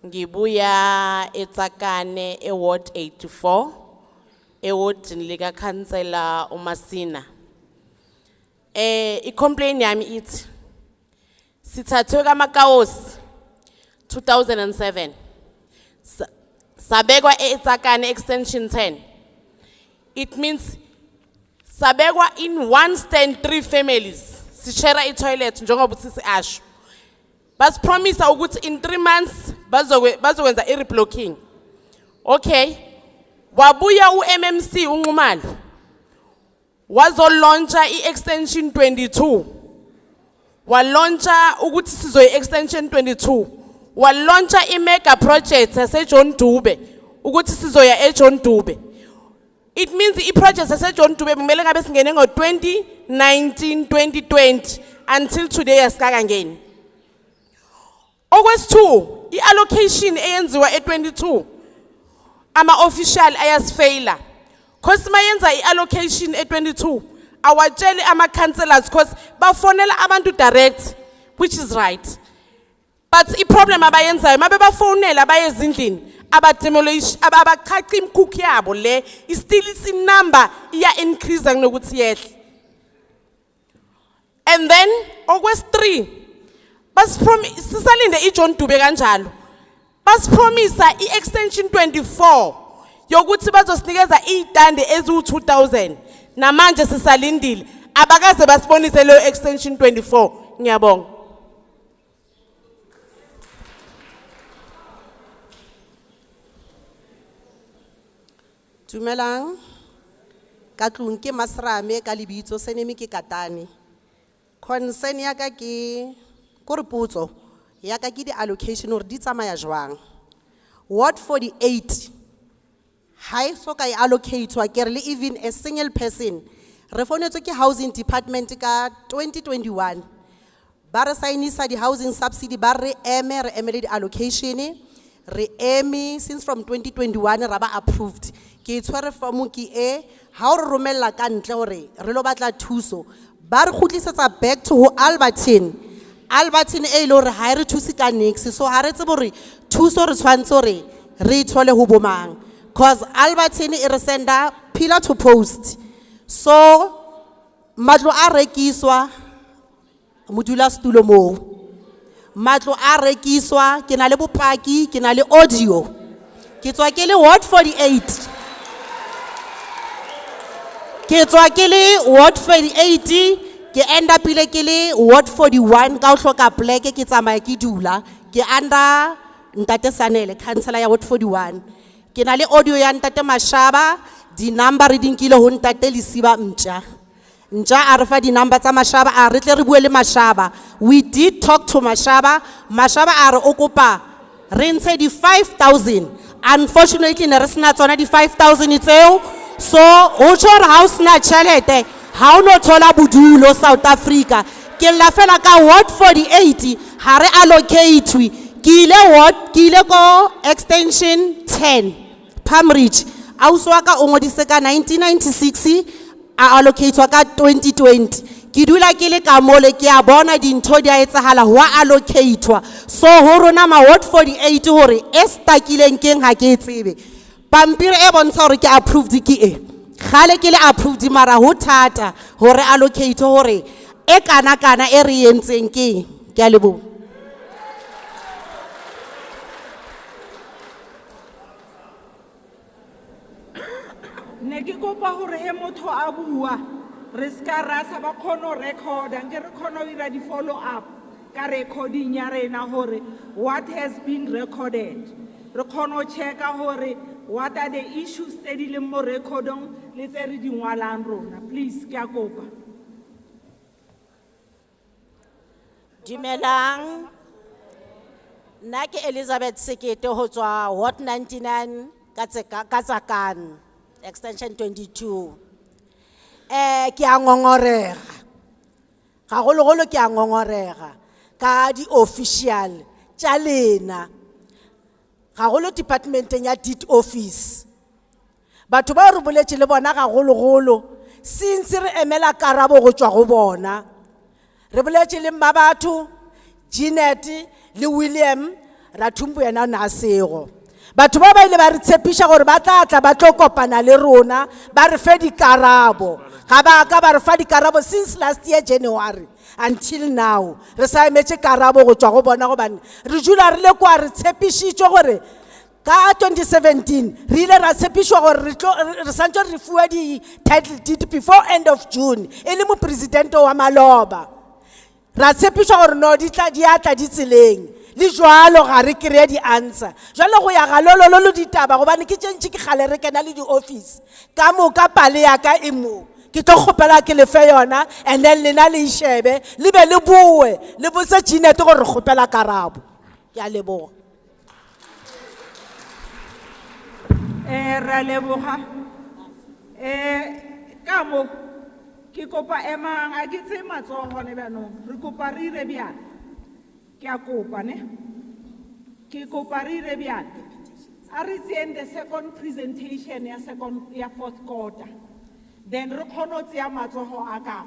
Ngibuya eTsakane eWard 84. Eward lika Councillor uMasina. I-complaint yami ithi sithathwe kaMakaosi 2007. Sabekwa eTsakane extension 10. It means sabekwa in 1 stand 3 families. Sishare i-toilet njengoba uthisi asho. Bas promise ukuthi in 3 months bazokwenza i-reblocking. Okay. Wabuya uMMC uNqumalo. Wazo launcha i-extension 22. Wa launcha ukuthi sizoyi extension 22. Wa launcha i-mega project yaseJohn Dube ukuthi sizoya eJohn Dube. It means i-project yaseJohn Dube kumele ngabe singene ngo-2019 2020 until today yasikaka ngeni. Okwesi-2 i-allocation eyenziwa e-22 ama-official ayasifeyila. Cause mayenza i-allocation e-22 awatsheli ama-councillors cause bafonela abantu direct which is right. But i-problem abayenzayo mabe bafonela baye ezindlini aba-demolish abachacha imkhukhu yabo le still number iya increase kunokuthi yehle. And then okwesi-3 sisalinde iJohn Dube kanjalo. Basipromisa i-extension 24 yokuthi bazosinikeza izitande eziwu-2000 namanje sisalindile abakaze basibonise leyo extension 24. Ngiyabonga. Dumelang. Ka tlung ke Masrame ka lebitso senemi ke Katane. Concern ya ka ke gore potso ya ka ke di-allocation hore di tsamaya jwang. Ward 48 ha so ka allocate-wa ke re le even a single person re fonetswe ke housing department ka 2021 ba re signisa di-housing subsidy ba re emele di-allocation re eme since from 2021 ra ba approved ke tshwere form ke ha o re romella ka ntle hore re lo batla thuso ba re khutlisetsa back to Albertine e ile hore ha re thusi ka next so ha re tsebe hore thuso re tshwantse hore re ithole ho bomang cause Albertine e re senda pillar to post so matlo a rekiswa modula stulo mo matlo a rekiswa ke na le bopaki ke na le audio ke tswa ke le Ward 48 ke tswa ke le Ward 48 ke enda pile ke le Ward 41 ka o hloka black ke tsamaya ke dula ke under Ntate Sanele councillor ya Ward 41 ke na le audio ya Ntate Mashaba di number re dinkile ho Ntate Lesiba Nja a re fa di number tsa Mashaba a re tle re bue le Mashaba. We did talk to Mashaba a re o kopa re ntshe di 5000 unfortunately ne re sena tsona di 5000 tseo so o tshore house na chelete ha o no thola bodulo South Africa ke la fela ka Ward 48 ha re allocate ke ile ko extension 10 Pamridge a uswa ka o ngodise ka 1996 a allocate ka 2020 Ki dula ke le ka mole ke a bona dintho di a etsahala ho a allocate-wa. So ho rona ma ward 48 hore e stakileng keng ha ke e tsebe. Pampiri e bontsha hore ke approved ke e. Khale ke le approved mara ho thata hore allocate hore e kana kana e re entseng ke. Ke a leboha. Ne ke kopa hore he motho a bua re ska ra sa ba khono record nke re khono ira di follow up ka recording ya rena hore what has been recorded re khono checka hore what are the issues tse di leng mo recordong le tse re di ngwalang rona please ke a kopa. Dumelang. Nna ke Elizabeth Sekete ho tswa Ward 99 Katsakan extension 22. Ke a ngongorega. Gagologolo ke a ngongorega ka di official tša lena. Gagolo departmenteng ya deed office. Batho ba re boletše le bona gagologolo since re emela karabo go tšwa go bona. Re boletše le mma batho Jeanette le William Rathumbu yena na sego. Batho ba ba ile ba re tshepisha gore ba tla tla ba tlo kopana le rona ba re fe dikarabo. Ga ba ka ba re fa dikarabo since last year January until now. Re sa emetse karabo go tswa go bona go bana. Re jula re le kwa re tshepisitse gore ka 2017 re ile ra tshepishwa gore re santse re fuwa di title deed before end of June. E le mo president wa Maloba. Ra tshepishwa gore no di tla di atla di tseleng. Le jwalo ga re kry di answer. Jwalo go ya ga lololo ditaba gobane ke tšentše ke gale re kena le di office. Ka moka pale ya ka e mo. Ke tlo kgopela ke le fe yona and then lena le ishebe le be le bue le botse Jeanette gore re kgopela karabo. Ke a leboga. Ra leboga. Ka mo ke kopa emang a ke tse matsogo ne banong re kopa re ire bjang. Ke a kopa ne ke kopa re ire bjang. A re tseng the second presentation ya fourth quarter. Then re khono tsia matsogo a ka.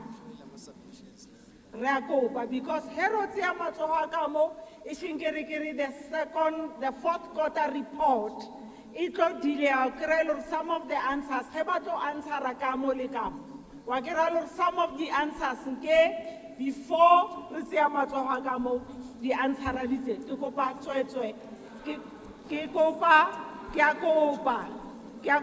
Re a kopa because hero tsia matsogo a ka mo e shinkere kere the fourth quarter report. It will delay some of the answers. Hebato answer ka mo le ka. Wa kera some of the answers nke before re tsia matsogo a ka mo the answer a ditse. Ke kopa tswetswe. Ke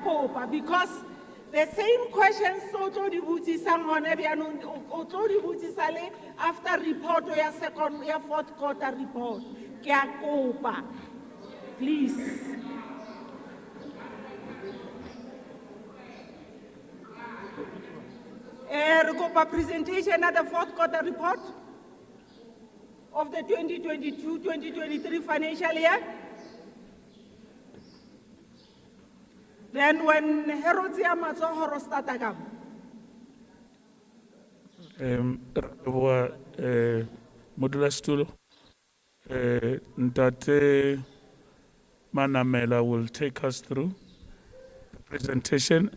kopa because the same questions so to the butisang hone bianong o tlo di butisa le after report ya second ya fourth quarter report. Ke a kopa please. Re kopa presentation at the fourth quarter report of the 2022-2023 financial year. Then when Herodzia Matsohoro started up. Modula Stulo, Ntate Manamela will take us through the presentation.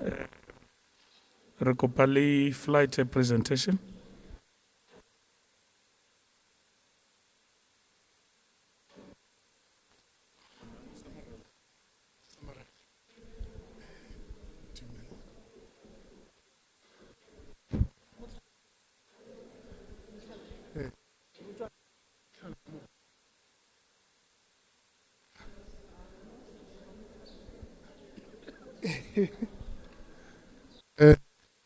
Rekopali flight presentation.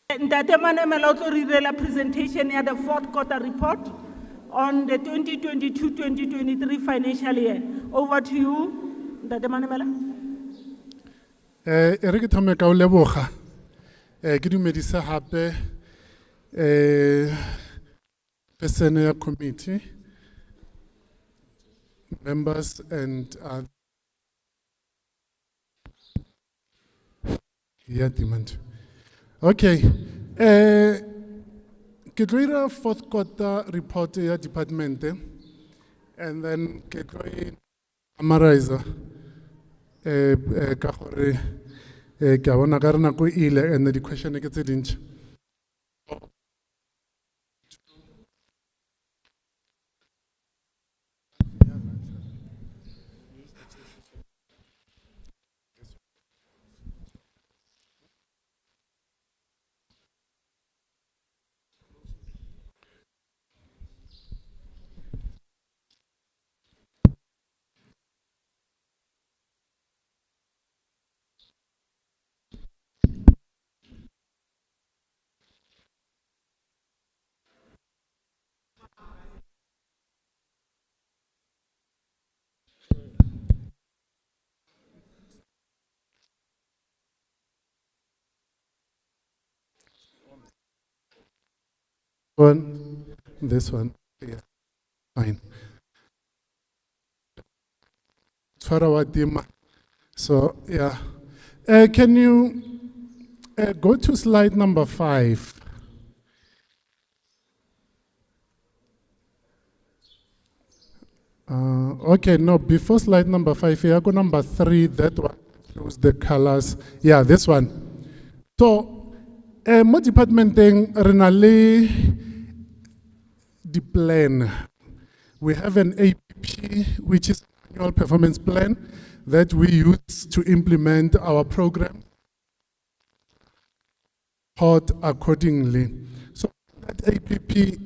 Ntate Manamela o tlo re direla presentation ya the fourth quarter report on the 2022-2023 financial year. Over to you, Ntate Manamela. Re ke thome ka o leboga. Ke dumedisa hape personnel committee members and yeah, demand. Okay. Ke tlo ira fourth quarter report ya department and then ke tlo summarize ka gore ke a bona ka re nako ile and the question ke tse dintsi This one, yeah, fine. So, yeah. Can you go to slide number 5? Okay, no, before slide number 5, here, go number 3, that one shows the colors. Yeah, this one. So, mo departmenteng re na le the plan. We have an APP, which is annual performance plan, that we use to implement our program accordingly. So that APP,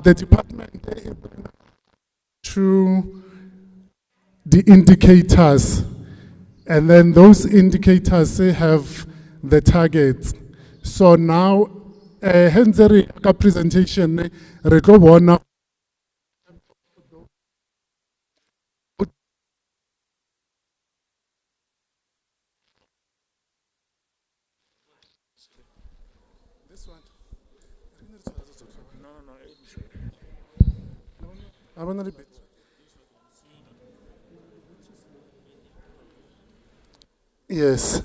the department through the indicators, and then those indicators they have the targets. So now, hence the presentation, re tlo bona I want to repeat. Yes.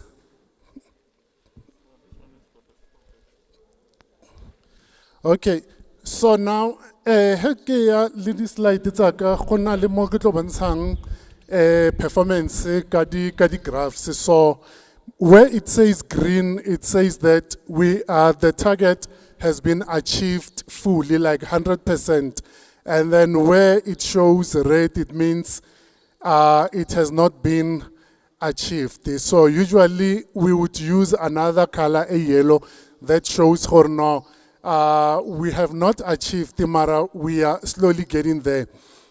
Okay, so now, healthcare lead slide it's a kona le mo ke tlo bontshang performance ka di graphs. So where it says green, it says that the target has been achieved fully, like 100%. And then where it shows red, it means it has not been achieved. So usually we would use another color, a yellow, that shows or no, we have not achieved the Mara, we are slowly getting there.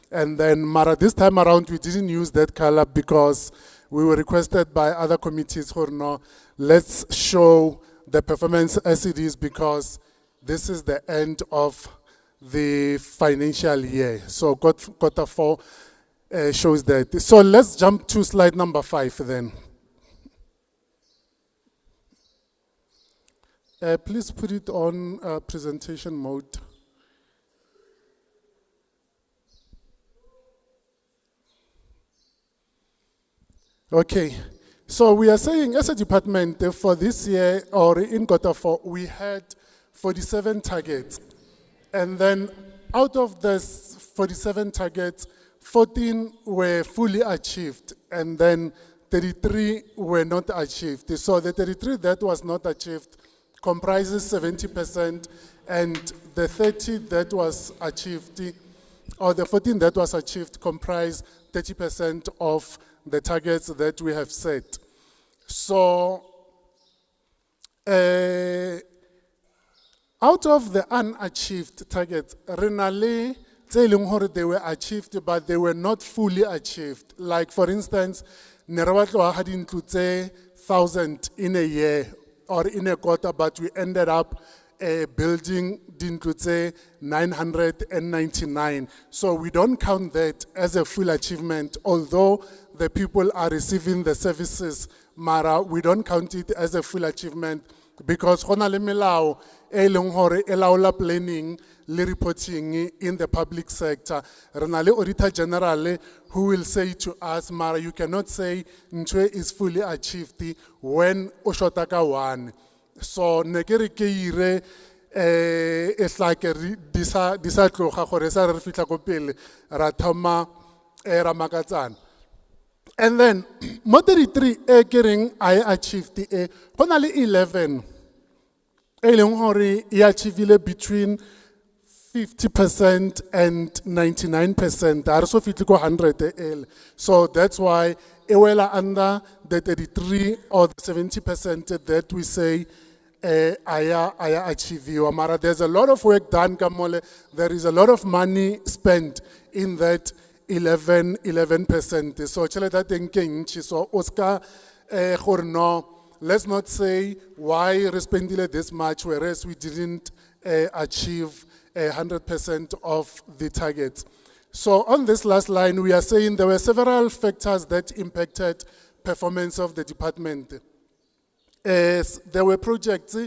And then Mara, this time around, we didn't use that color because we were requested by other committees or no, let's show the performance as it is because this is the end of the financial year. So quarter 4 shows that. So let's jump to slide number 5 then. Please put it on presentation mode. Okay, so we are saying as a department for this year or in quarter 4, we had 47 targets. And then out of the 47 targets, 14 were fully achieved, and then 33 were not achieved. So the 33 that was not achieved comprises 70%, and the 30 that was achieved, or the 14 that was achieved comprise 30% of the targets that we have set. So, out of the unachieved targets, Renale, they were achieved, but they were not fully achieved. Like, for instance, Nerawatloa had included 1,000 in a year or in a quarter, but we ended up building include 999. So we don't count that as a full achievement, although the people are receiving the services, Mara, we don't count it as a full achievement because hona le melao e leng hore e laola planning le reporting in the public sector. Re na le Auditor General who will say to us, Mara, you cannot say Ntwe is fully achieved when o shota ka one. So nekere ke ire it's like disa tloga gore sa re fitla ko pele ra thoma ra makatsana. And then mo 33 kering I achieved hona le 11 e leng hore e achievile between 50% and 99%. Are so fit go 100 So that's why e wela under the 33 or the 70% that we say I achieve you. Mara, there's a lot of work done, Kamole. There is a lot of money spent in that 11%. So chale that thinking, so Oscar no, let's not say why we spent this much, whereas we didn't achieve 100% of the targets. So on this last line, we are saying there were several factors that impacted performance of the department. There were projects,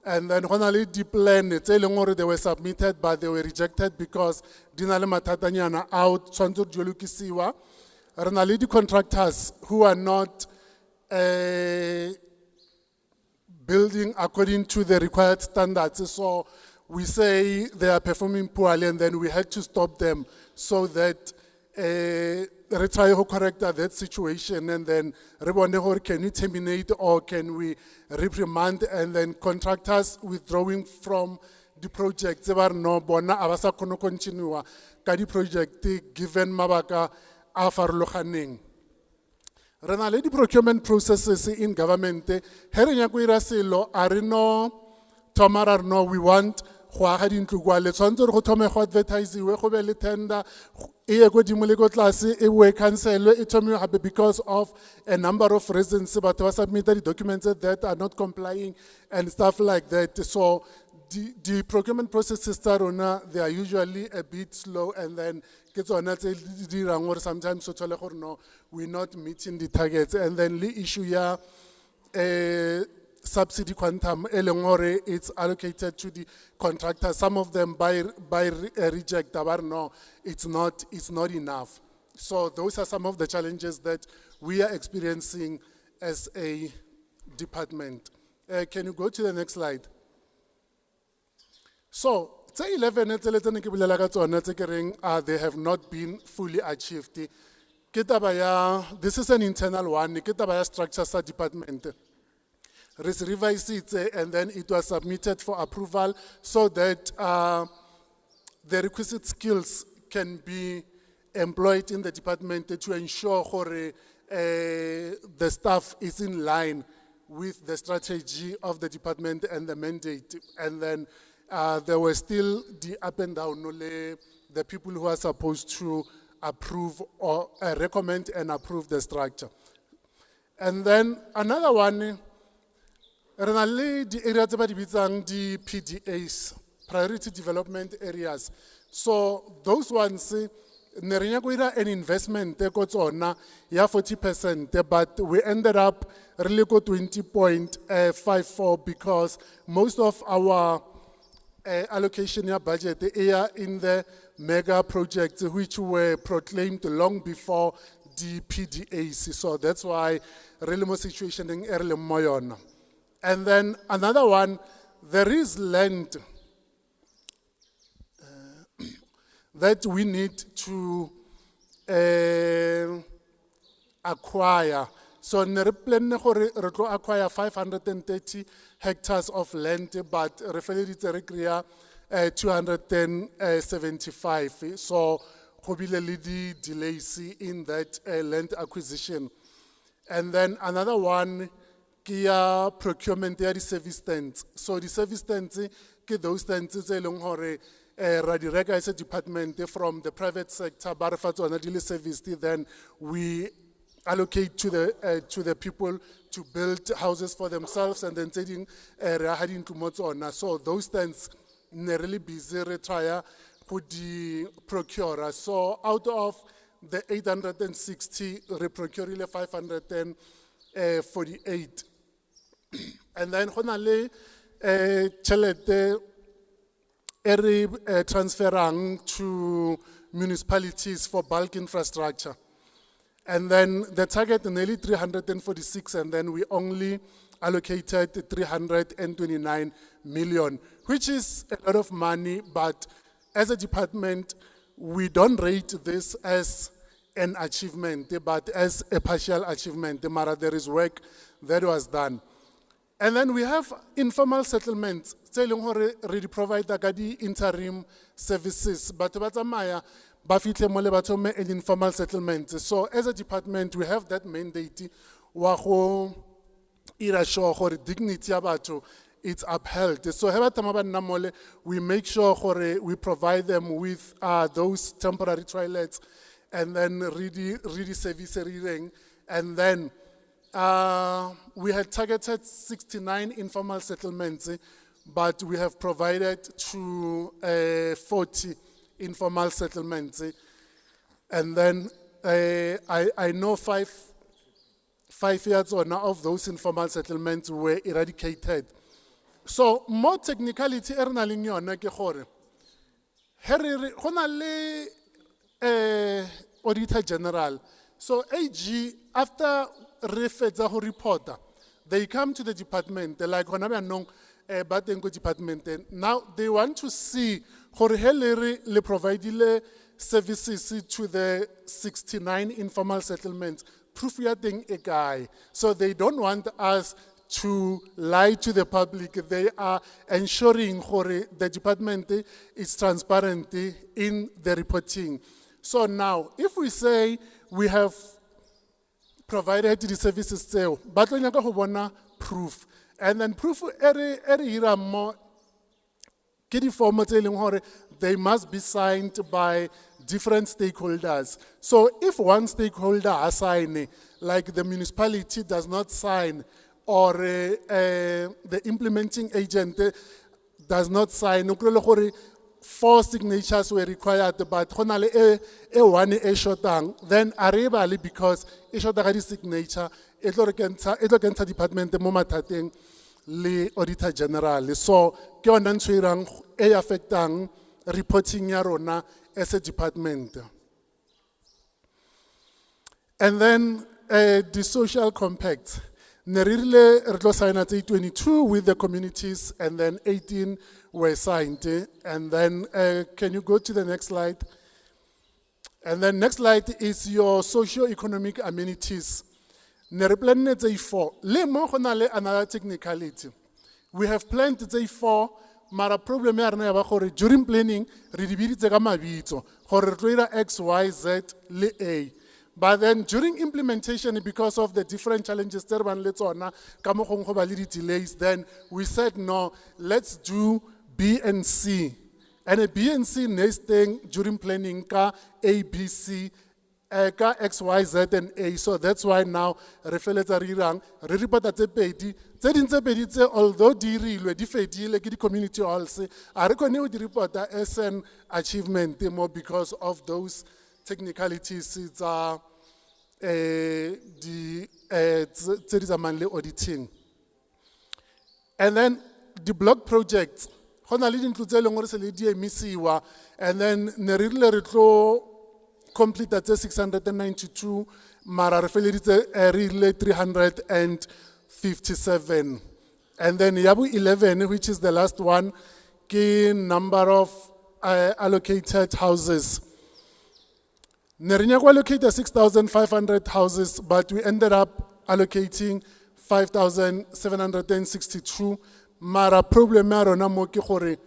And then when I the plan, it's they were submitted, but they were rejected because dinale matatanyana out, tshwanetse di lokisiwa. Re na le di contractors who are not building according to the required standards. So we say they are performing poorly, and then we had to stop them so that we try to correct that situation, and then re bone gore can we terminate or can we reprimand, and then contractors withdrawing from the project. They were no bona abasa kono continue ka di project given mabaka a farologaneng. Re na le di procurement processes in government. He re nyaka go ira selo a re no thoma ra re no we want go aga dintlo kwa le tshwanetse re go thome go advertise-iwe go be le tender e ye ko dimo le ko tlase e boe cancel e thome gape because of a number of reasons batho ba submita di documents that are not complying and stuff like that. So the procurement processes tsa rona, they are usually a bit slow, and then ke tsona tse di dirang gore sometimes so thole gore no we're not meeting the targets. And then the issue ya subsidy quantum e leng gore it's allocated to the contractors. Some of them by reject but no, it's not enough. So those are some of the challenges that we are experiencing as a department. Can you go to the next slide? So, tse 11 tse le tsene ke bolela ka tsona tse ke reng they have not been fully achieved. Ke taba ya, this is an internal one, ke taba ya structure sa department. Re se revise it, and then it was submitted for approval so that the requisite skills can be employed in the department to ensure gore the staff is in line with the strategy of the department and the mandate. And then there were still the up and down, the people who are supposed to approve or recommend and approve the structure. And then another one, re na le di area tse ba di bitsang di PDAs, priority development areas. So those ones, ne re nyaka go ira an investment ko tsona ya 40%, but we ended up really go 20.54 because most of our allocation ya budget in the mega projects which were proclaimed long before the PDAs. So that's why really more situation in early moyon. And then another one, there is land that we need to acquire. So ne re plan gore re tlo acquire 530 hectares of land, but re feleditse re kry-a 275. So go bile le di delays in that land acquisition. And then another one ke ya procurement ya di service stands. So the service stands ke those stands tse leng gore ra di reka as a department from the private sector ba re fa tsona di le serviced, then we allocate to the people to build houses for themselves, and then taking so those stands ne really busy re try go di procure. So out of the 860 re procure 548. And then go na le tšhelete e re transferang to municipalities for bulk infrastructure. And then the target nearly 346, and then we only allocated 329 million, which is a lot of money, but as a department, we don't rate this as an achievement, but as a partial achievement. Mara, there is work that was done. And then we have informal settlements, telling hore re provide the interim services, but batsamaya ba fitlhe mo le batho me an informal settlement. So as a department, we have that mandate wa go ira sure gore dignity ya batho it's upheld. So he batho ba nna mole, we make sure gore we provide them with those temporary toilets, and then really service ring. And then we had targeted 69 informal settlements, but we have provided to 40 informal settlements. And then I know 5 years or now of those informal settlements were eradicated. So more technicality e re nang le yona ke gore go na le Auditor General. So AG, after re fetsa go reporter, they come to the department, like hona byanong ba teng ko department. Now they want to see gore he le providile services to the 69 informal settlements. Proof ya teng e kae. So they don't want us to lie to the public. They are ensuring gore the department is transparent in the reporting. So now, if we say we have provided the services tseo, ba tlo nyaka go bona proof. And then proof ere hira mo ke di form tse leng gore they must be signed by different stakeholders. So if one stakeholder has signed, like the municipality does not sign, or the implementing agent does not sign, o kry-le gore 4 signatures were required, but go na le e one e shortang, then a re bale because e shorta ga di signature, e tlo kentsha department mo mathateng le Auditor General. So ke yona ntho e rang e affectang reporting ya rona as a department. And then the social compact. Ne re rile re tlo signa tse 22 with the communities, and then 18 were signed. And then can you go to the next slide? And then next slide is your socio-economic amenities. Ne re planne tse 4. Le mo go na le another technicality. We have planned tse 4, mara problem ya rena ya ba gore during planning re di biditse ka mabitso gore re tlo ira X, Y, Z le A. But then during implementation, because of the different challenges there ban le tsona ka mo gongwe go ba le di delays, then we said no, let's do B and C. And a B and C next thing during planning ka A, B, C, ka X, Y, Z and A. So that's why now re feletsa re irang re reporta tse pedi tse although di rilwe di fedile ke di community halls, a re kgone go di reporta as an achievement more because of those technicalities tsa di tsamanle auditing. And then the block projects, go na le dintlo tse leng gore se le di emisiwa, and then ne re rile re tlo complete tse 692, mara re feleditse re ile 357. And then yabu 11, which is the last one, ke number of allocated houses. Nerinyako allocated 6,500 houses, but we ended up allocating 5,762. Mara problem ya rona mo ke gore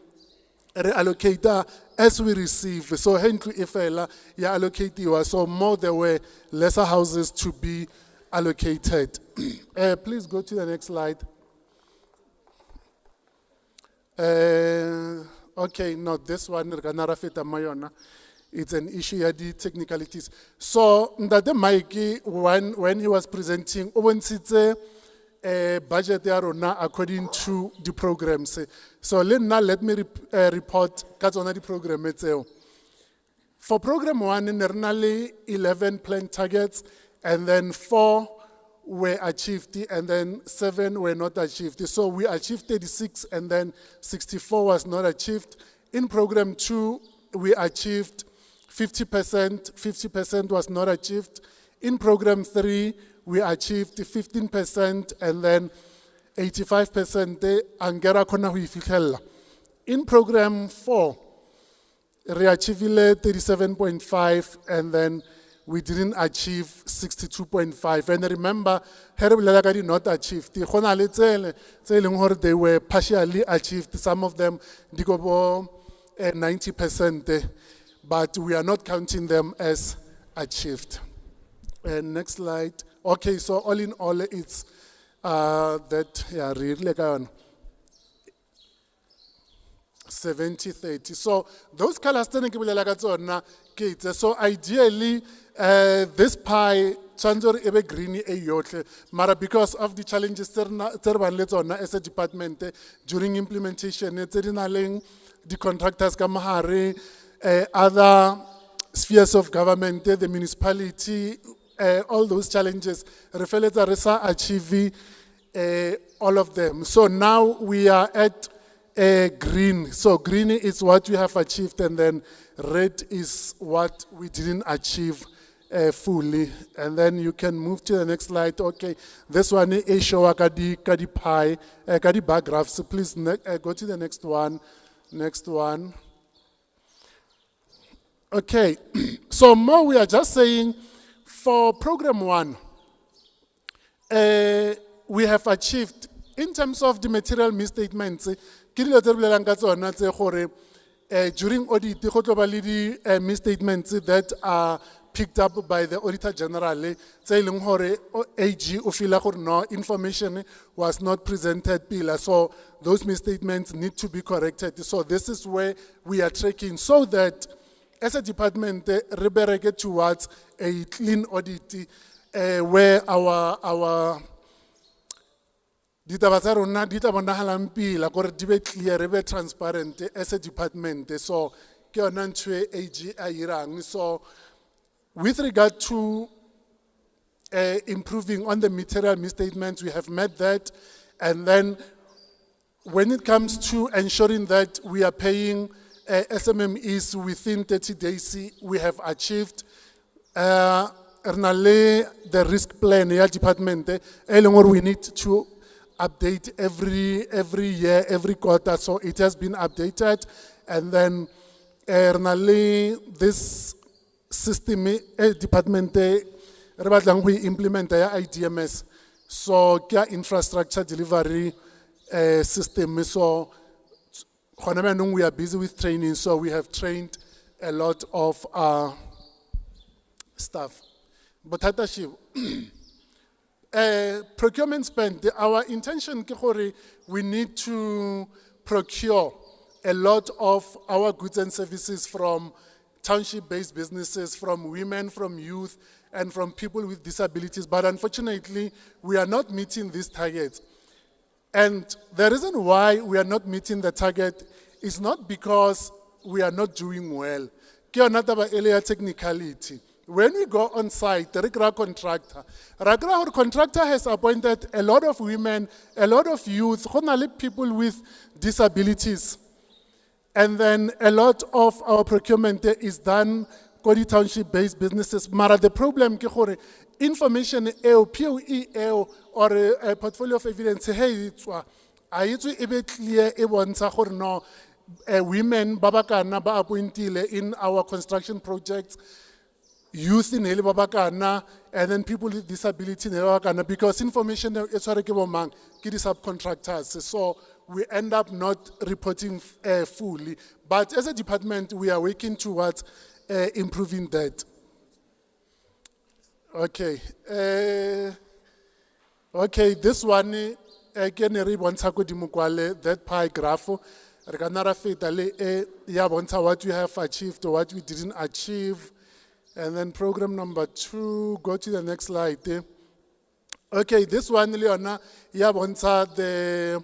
re allocate as we receive. So hentlu ifela ya allocatiwa, so more there were lesser houses to be allocated. Please go to the next slide. Okay, not this one. Rafita Mayona. It's an issue of the technicalities. So Ndade Mikey, when he was presenting, budget yarona according to the programs. So let me report the program. For program 1, there 11 planned targets, and then 4 were achieved, and then 7 were not achieved. So we achieved 36, and then 64 was not achieved. In program 2, we achieved 50% was not achieved. In program 3, we achieved 15%, and then 85% angera kona hui fikhella. In program 4, we achieved 37.5, and then we didn't achieve 62.5. And remember, Herabulagari not achieved. They were partially achieved. Some of them, 90%. But we are not counting them as achieved. Next slide. Okay, so all in all, it's that, yeah, really 70-30. So those colors, so ideally, this pie, Chandor ebe green e yotle, mara because of the challenges as a department during implementation, the contractors kamahare, other spheres of government, the municipality, all those challenges, Refeleta Resa achieve all of them. So now we are at green. So green is what we have achieved, and then red is what we didn't achieve fully. And then you can move to the next slide. Okay, this one is show kadi pie, kadi bar graphs. So please go to the next one. Next one. Okay, so more we are just saying for program 1, we have achieved in terms of the material misstatements. Ke dilo tse re bolelang ka tsona tse gore, during audit go tlo ba le di misstatements that are picked up by the Auditor General. Tse e leng gore AG o feel gore no information was not presented pila, so those misstatements need to be corrected. So this is where we are tracking so that as a department re bereke towards a clean audit where our ditaba tsa rona di tla bonagalang pila gore di be clear, re be transparent as a department. So ke yona ntho e AG a irang. So with regard to improving on the material misstatements, we have met that. And then when it comes to ensuring that we are paying SMMEs within 30 days, we have achieved the risk plan ya department. We need to update every year, every quarter, so it has been updated. And then this system department re batlang go implement ya IDMS, so ke infrastructure delivery system. So we are busy with training, so we have trained a lot of staff. But procurement spend, our intention ke gore we need to procure a lot of our goods and services from township-based businesses, from women, from youth, and from people with disabilities. But unfortunately, we are not meeting these targets. And the reason why we are not meeting the target is not because we are not doing well. Ke yona taba e le ya technicality. When we go on site, the contractor has appointed a lot of women, a lot of youth, people with disabilities. And then a lot of our procurement is done Kodi township-based businesses. Mara the problem ke gore information POE or a portfolio of evidence, hey, it's a clear no women babakana ba appointile in our construction projects, youth in Heli babakana, and then people with disability in babakana, because information is already given subcontractors. So we end up not reporting fully. But as a department, we are working towards improving that. Okay. Okay, this one, again, that pie graph. What we have achieved or what we didn't achieve. And then program number 2, go to the next slide. Okay, this one, Leona, the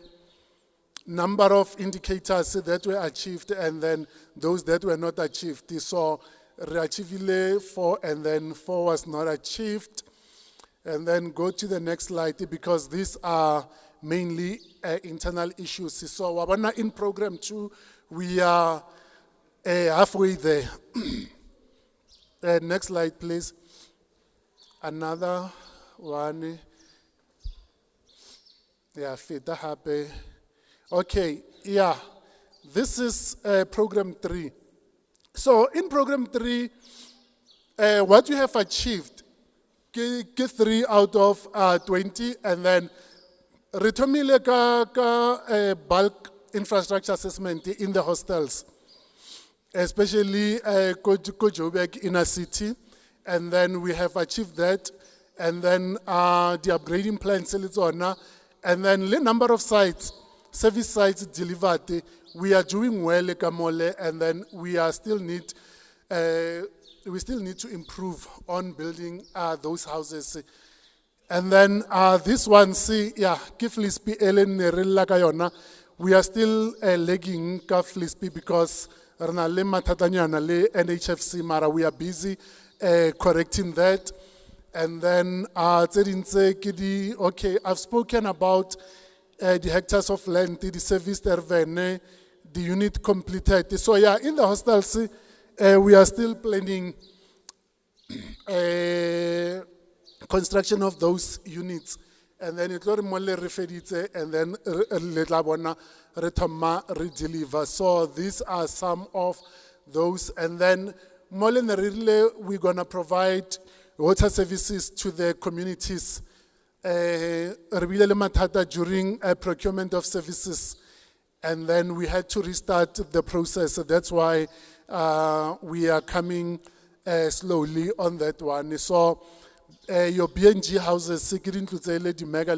number of indicators that were achieved and then those that were not achieved. So, achieved 4 and then 4 was not achieved. And then go to the next slide because these are mainly internal issues. So, in program 2, we are halfway there. Next slide, please. Another one. Yeah, Fita happy. Okay, yeah. This is program 3. So in program 3, what we have achieved, 3 out of 20, and then retomile ka bulk infrastructure assessment in the hostels, especially Joburg inner city, and then we have achieved that, and then the upgrading plan and then the number of sites, service sites delivered, we are doing well, Kamole, and then we still need to improve on building those houses. And then this one, see, yeah, Kiflispi Ellen Nerilla, we are still lagging Kiflispi because NHFC Mara, we are busy correcting that. And then, tse ding tse ke di- okay, I've spoken about the hectares of land, the service tervene, the unit completed. So yeah, in the hostels, we are still planning construction of those units. And then it will more refedite, and then let la bona re thoma re deliver. So these are some of those. And then more than really, we're gonna provide water services to the communities. Re bile le mathata during procurement of services, and then we had to restart the process. So that's why we are coming slowly on that one. So your BNG houses, security includes the mega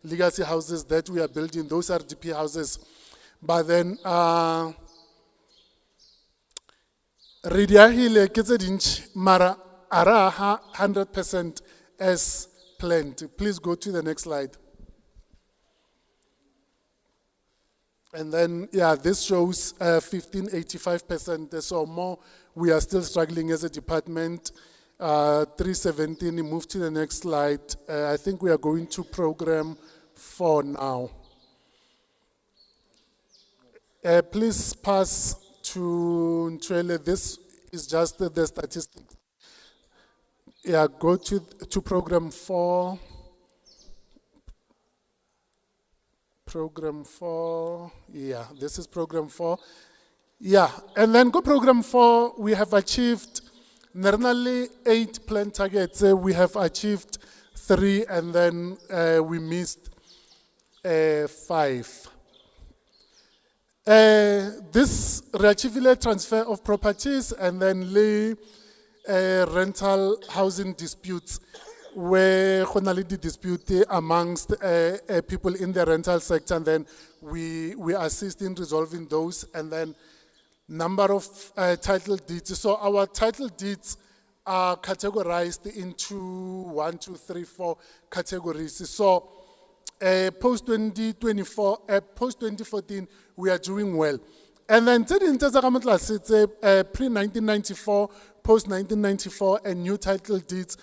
legacy houses that we are building, those are DP houses. But then Ridiahile Ketsedinch Mara Araha 100% as planned. Please go to the next slide. And then, yeah, this shows 1585%. So more, we are still struggling as a department. 317, move to the next slide. I think we are going to program 4 now. Please pass to Ntwele. This is just the statistics. Yeah, go to program 4. Program 4, yeah, this is program 4. Yeah, and then go program 4, we have achieved nearly 8 planned targets. We have achieved 3, and then we missed 5. This reachievable transfer of properties and then rental housing disputes, where the dispute amongst people in the rental sector, and then we assist in resolving those, and then number of title deeds. So our title deeds are categorized into 1, 2, 3, 4 categories. So post 2024, post 2014, we are doing well. And then pre 1994, post 1994, and new title deeds.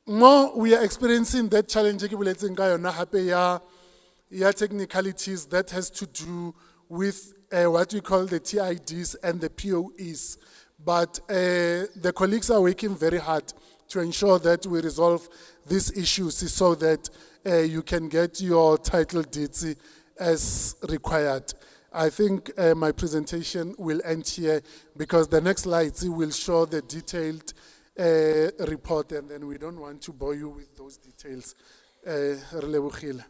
More we are experiencing that challenge technicalities that has to do with what we call the TIDs and the POEs. But the colleagues are working very hard to ensure that we resolve these issues so that you can get your title deeds as required. I think my presentation will end here because the next slides will show the detailed report, and then we don't want to bore you with those details. Relebogile.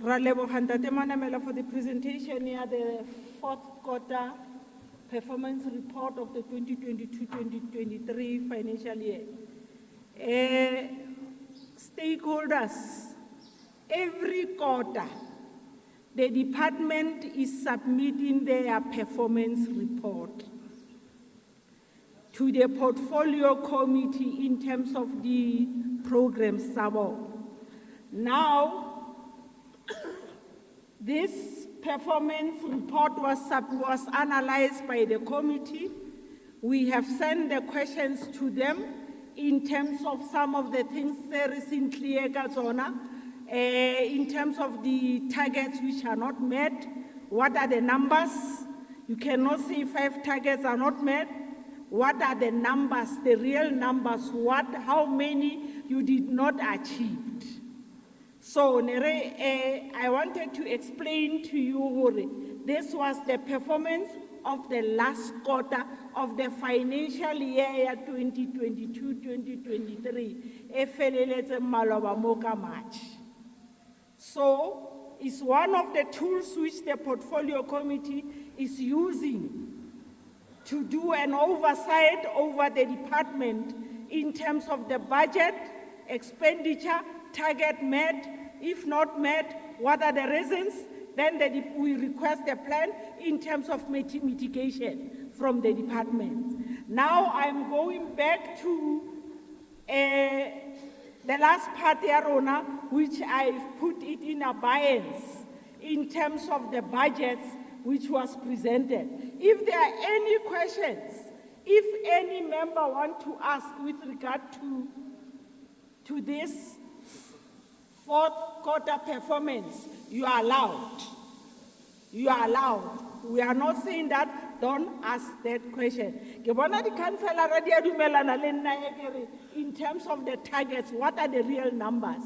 Raleboga Ntate Manamela for the presentation here, the fourth quarter performance report of the 2022-2023 financial year. Stakeholders, every quarter, the department is submitting their performance report to the portfolio committee in terms of the program sabo. Now, this performance report was analyzed by the committee. We have sent the questions to them in terms of some of the things recently, in terms of the targets which are not met. What are the numbers? You cannot say 5 targets are not met. What are the numbers, the real numbers? How many you did not achieve? So, I wanted to explain to you, this was the performance of the last quarter of the financial year 2022-2023, March. So, it's one of the tools which the portfolio committee is using to do an oversight over the department in terms of the budget, expenditure, target met, if not met, what are the reasons? Then we request a plan in terms of mitigation from the department. Now I'm going back to The last part ya rona, which I've put it in abeyance in terms of the budgets which was presented. If there are any questions, if any member want to ask with regard to this fourth quarter performance, you are allowed. You are allowed. We are not saying that, don't ask that question. Ke bona di councillor ra dia dumelana le nna e ke re, in terms of the targets, what are the real numbers?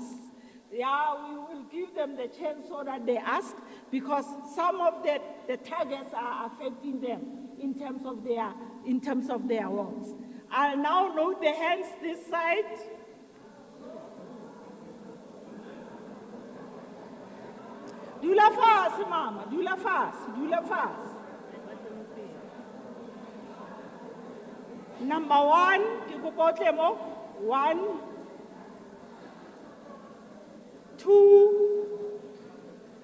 Yeah, we will give them the chance so that they ask, because some of the targets are affecting them in terms of their awards. I'll now note the hands this side. Dula fast, mama. Dula fast. Dula fast. Number one, Kikupotlemo. 1, 2.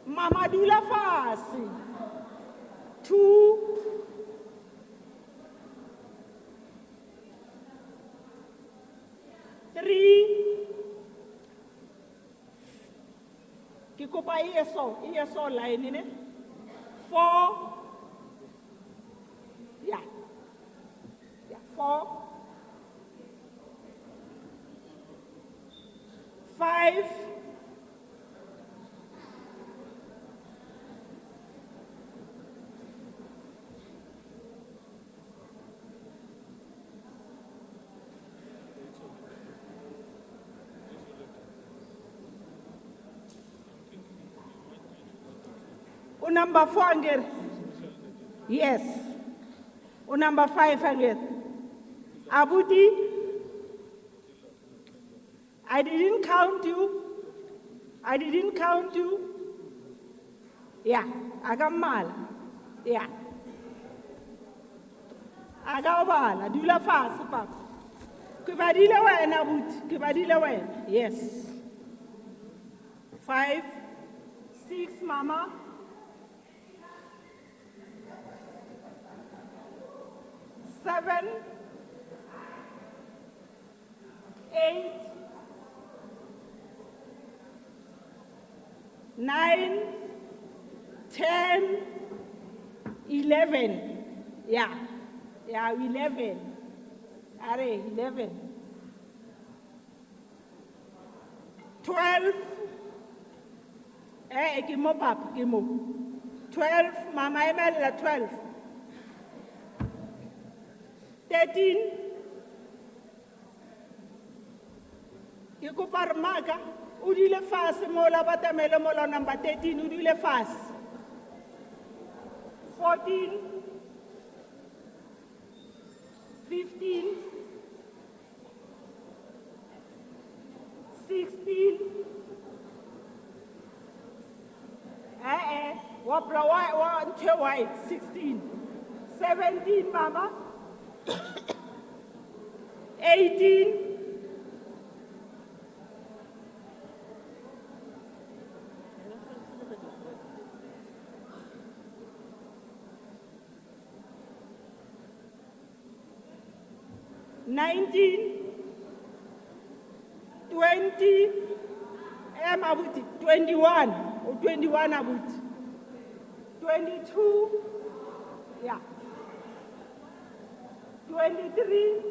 Mama Dula fast. 2. 3. Kikopa ESO line in it. 4. Yeah. 4. 5. 4 again. Yes. Number 5 again. Abuti, I didn't count you. Yeah, agamal. Yeah. Agawala, dula fast, papa. Kibadila wena, Abuti. Kibadila wena. Yes. 5, 6, mama. 7, 8, 9, 10, 11. Yeah, 11. Are 11. 12. Kimo papa, kimo. 12, mama Emela 12. 13. Ikupa Maka, udile fast mola batamelo mola number 13, udile fast. 14. 15. 16. Wapra white, 16. 17, mama. 18. 19, 20, Abuti, 21, or 21 Abuti, 22, yeah, 23,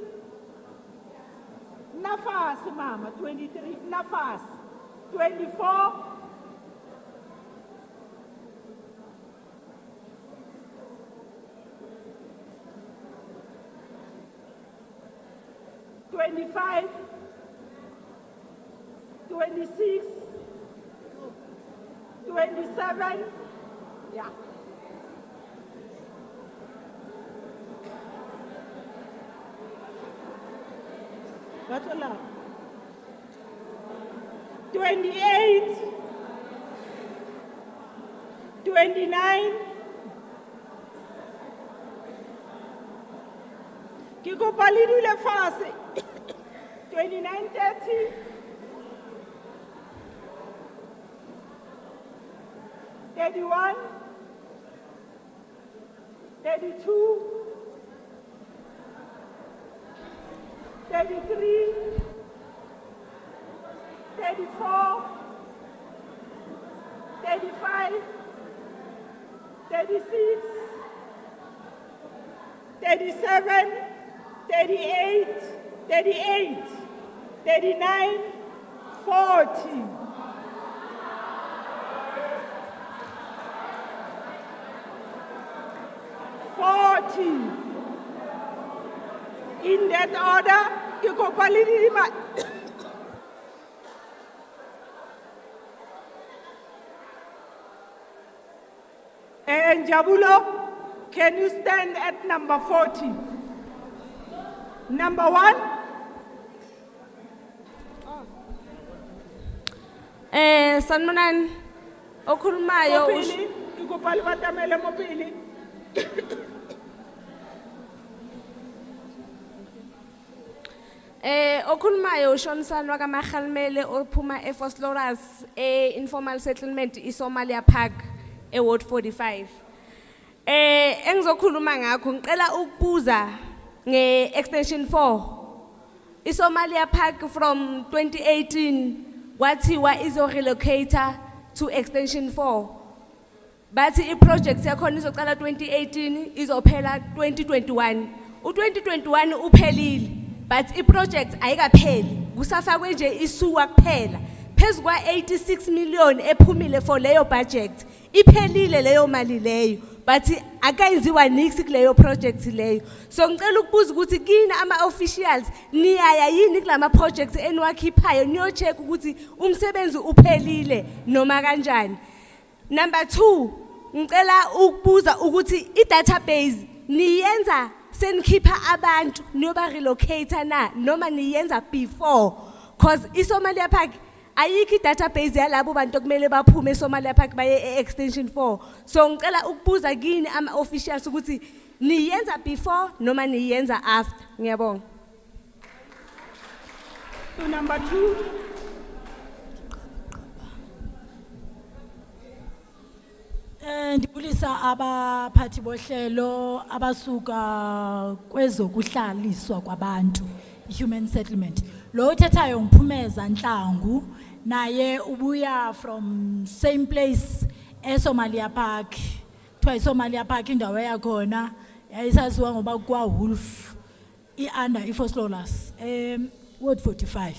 Nafas, mama, 23, Nafas, 24, 25, 26, 27, yeah. What's a lot? 28, 29, Kiko Palidu le fase. 29, 30, 31, 32, 33, 34, 35, 36, 37, 38, 38, 39, 40. 40. In that order, ke kopa le di- And Jabulo, can you stand at number 40? Number 1? Sanibonani. Okhulumayo Mopili, ke kopa le batamele mopili. Okhulumayo uShonsani wakaMagalmele ophuma eFosloras informal settlement iSomalia Park eWard 45. Engizokhuluma ngakho ngicela ukubuza ngeextension 4. iSomalia Park from 2018 kwathiwa izo-relocator to extension 4. Bathi iproject yakhona izoqala 2018 izophela 2021. U2021 uphelile but iproject ayikapheli. Kusafakwe nje isuka kuphela. Phezu kwa 86 million ephumile for leyo budget. Iphelile leyo mali leyo. But akayenziwa nix kuleyo project leyo. So ngicela ukubuza ukuthi kini ama officials niyaya yini kulama projects eniwakhiphayo niyo check ukuthi umsebenzi uphelile noma kanjani. Number 2, ngicela ukubuza ukuthi i-database niyenza senikhipha abantu niyoba relocator na noma niyenza before, cause iSomalia Park ayikho i-database yalabo bantu okumele baphume eSomalia Park baye extension 4. So ngicela ukubuza kini ama officials ukuthi niyenza before noma niyenza after. Ngiyabonga. To number 2. Ndibulisa abaphathi bohlelo abasuka kwezokuhlaliswa kwabantu, human settlement. Lo uthethayo nguPhumeza Nhlangu, naye ubuya from same place eSomalia Park. Kuthiwa iSomalia Park indawo yakhona yayisaziwa ngoba kwa Wolf under iFosloras Ward 45.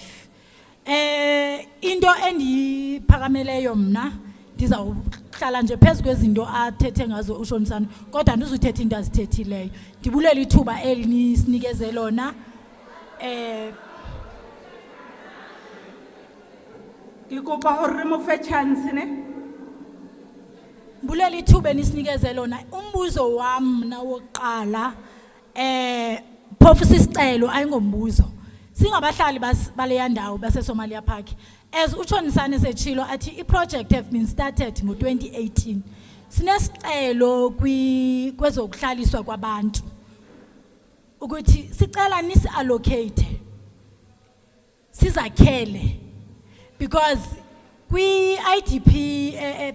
Into endiphakameleyo mna ndizawuhlala nje phezu kwezinto athethe ngazo uShonsani kodwa ndizuthetha into azithethileyo. Ndibulela ithuba elininikeze lona. Ke kopa hore mo fe chance ne. Mbulela ithuba enisinikeze lona. Umbuzo wami na wokuqala phofu sisicelo ayingombuzo. Singabahlali baleya ndawo baseSomalia Park. As uShonsani setshilo athi iproject have been started ngo-2018. Sinesicelo kwezokuhlaliswa kwabantu ukuthi sicela nisi-allocate sizakhele, because kwi-IDP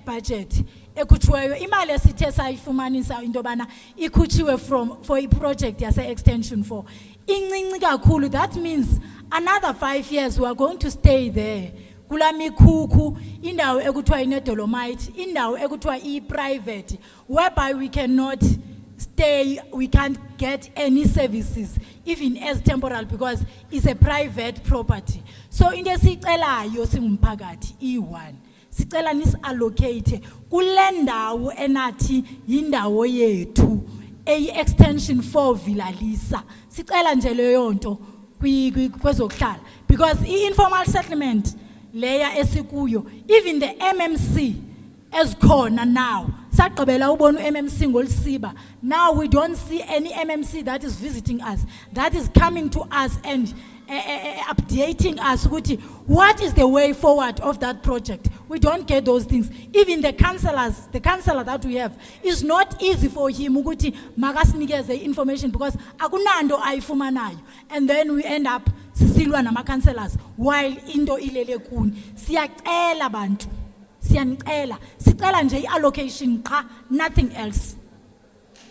budget ekhutshiweyo imali esithe sayifumanisa into yobana ikhutshiwe for iproject yase-extension 4 incinci kakhulu. That means another 5 years we are going to stay there. Kula mikhukhu, indawo ekuthiwa ine-dolomite, indawo ekuthiwa i-private, whereby we cannot stay, we can't get any services, even as temporal, because it's a private property. So into esicelayo singumphakathi i1, sicela nis-allocate kule ndawo enathi yindawo yethu extension 4 Villa Lisa. Sicela nje leyo nto kwezokuhlala, because i-informal settlement leya esikuyo, even the MMC ezikhona now sagqibela ubona uMMC ngolisiba. Now we don't see any MMC that is visiting us, that is coming to us and updating us ukuthi what is the way forward of that project. We don't get those things. Even the councillor that we have, is not easy for him ukuthi makasinikeze information because akunando ayifumanayo, and then we end up sisilwa nama councillors while into ilele kuni. Siyacela bantu, siyanicela, sicela nje i-allocation qha, nothing else.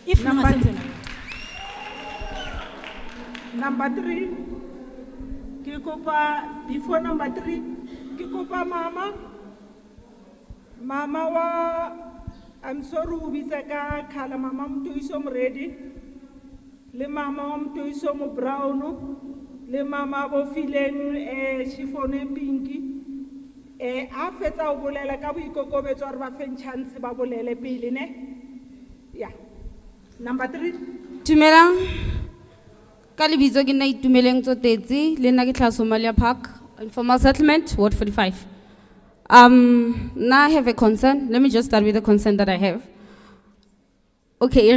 If ningasenzela. Number 3, ke kopa before number 3, ke kopa mama wa, I'm sorry ubitsa ka khala mama Mtuiso Mredi, le mama Mtuiso Brown, le mama bo fileng chiffone pinky. A fetsa o bolela ka boikokobetso hore ba feng chance ba bolele pele ne. Yeah. Number 3. Dumelang. Ka lebitso ke nna Itumeleng Tsotetsi le nna ke tlha Somalia Park informal settlement Ward 45. Now I have a concern. Let me just start with the concern that I have. Okay,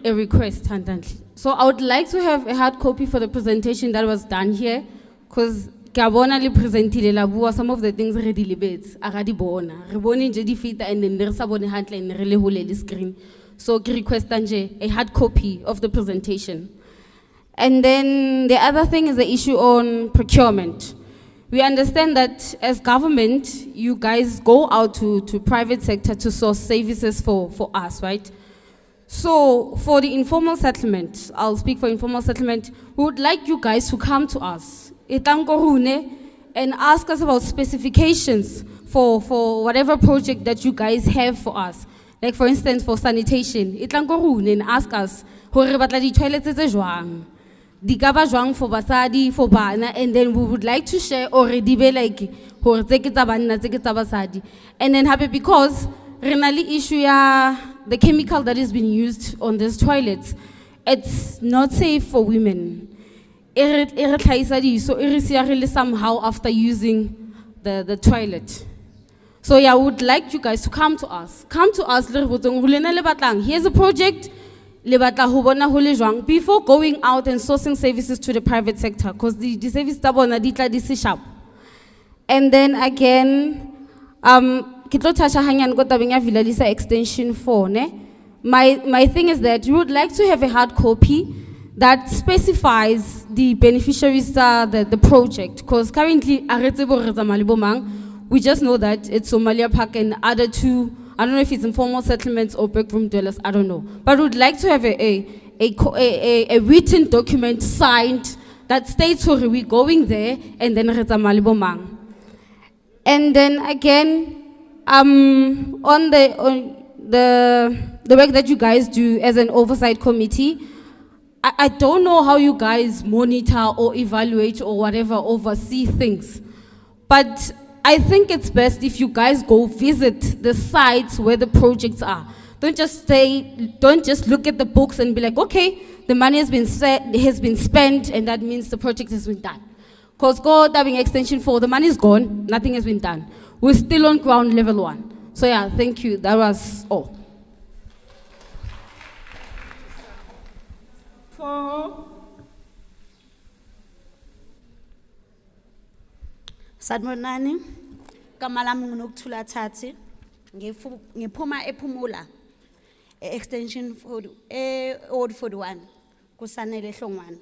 a request, Handantli. So I would like to have a hard copy for the presentation that was done here, because Gabona li presentile la bua some of the things re di lebetse a ga di bona re bone nje di fita and then re sa bone hantle and re le hole le screen, so ke request nje a hard copy of the presentation. And then the other thing is the issue on procurement. We understand that as government, you guys go out to private sector to source services for us, right? So for the informal settlement, I'll speak for informal settlement, we would like you guys to come to us and ask us about specifications for whatever project that you guys have for us. Like for instance, for sanitation, and ask us, hore batla di toilets tse jwang, di ka ba jwang for basadi, for bana, and then we would like to share already be like, hore tse ke tsa banna, tse ke tsa basadi. And then happy because renali issue ya the chemical that is being used on these toilets, it's not safe for women. So somehow after using the toilet. So yeah, I would like you guys to come to us. Come to us. Here's a project. Before going out and sourcing services to the private sector, because the service is sharp. And then again, extension 4. My thing is that we would like to have a hard copy that specifies the beneficiaries, the project. Because currently, we just know that it's Somalia Park and other two, I don't know if it's informal settlements or backroom dwellers, I don't know. But we would like to have a written document signed that states where we're going there and then Malibomang. And then again, on the work that you guys do as an oversight committee, I don't know how you guys monitor or evaluate or whatever, oversee things. But I think it's best if you guys go visit the sites where the projects are. Don't just look at the books and be like, okay, the money has been spent and that means the project has been done. Because God having extension 4, the money is gone, nothing has been done. We're still on ground level 1. So yeah, thank you, that was all. Sadmonani, kamalami ngunokuthula Thathi, ngiphuma ePhumula, extension 40, Ward 41, kuSanele Hlongwane.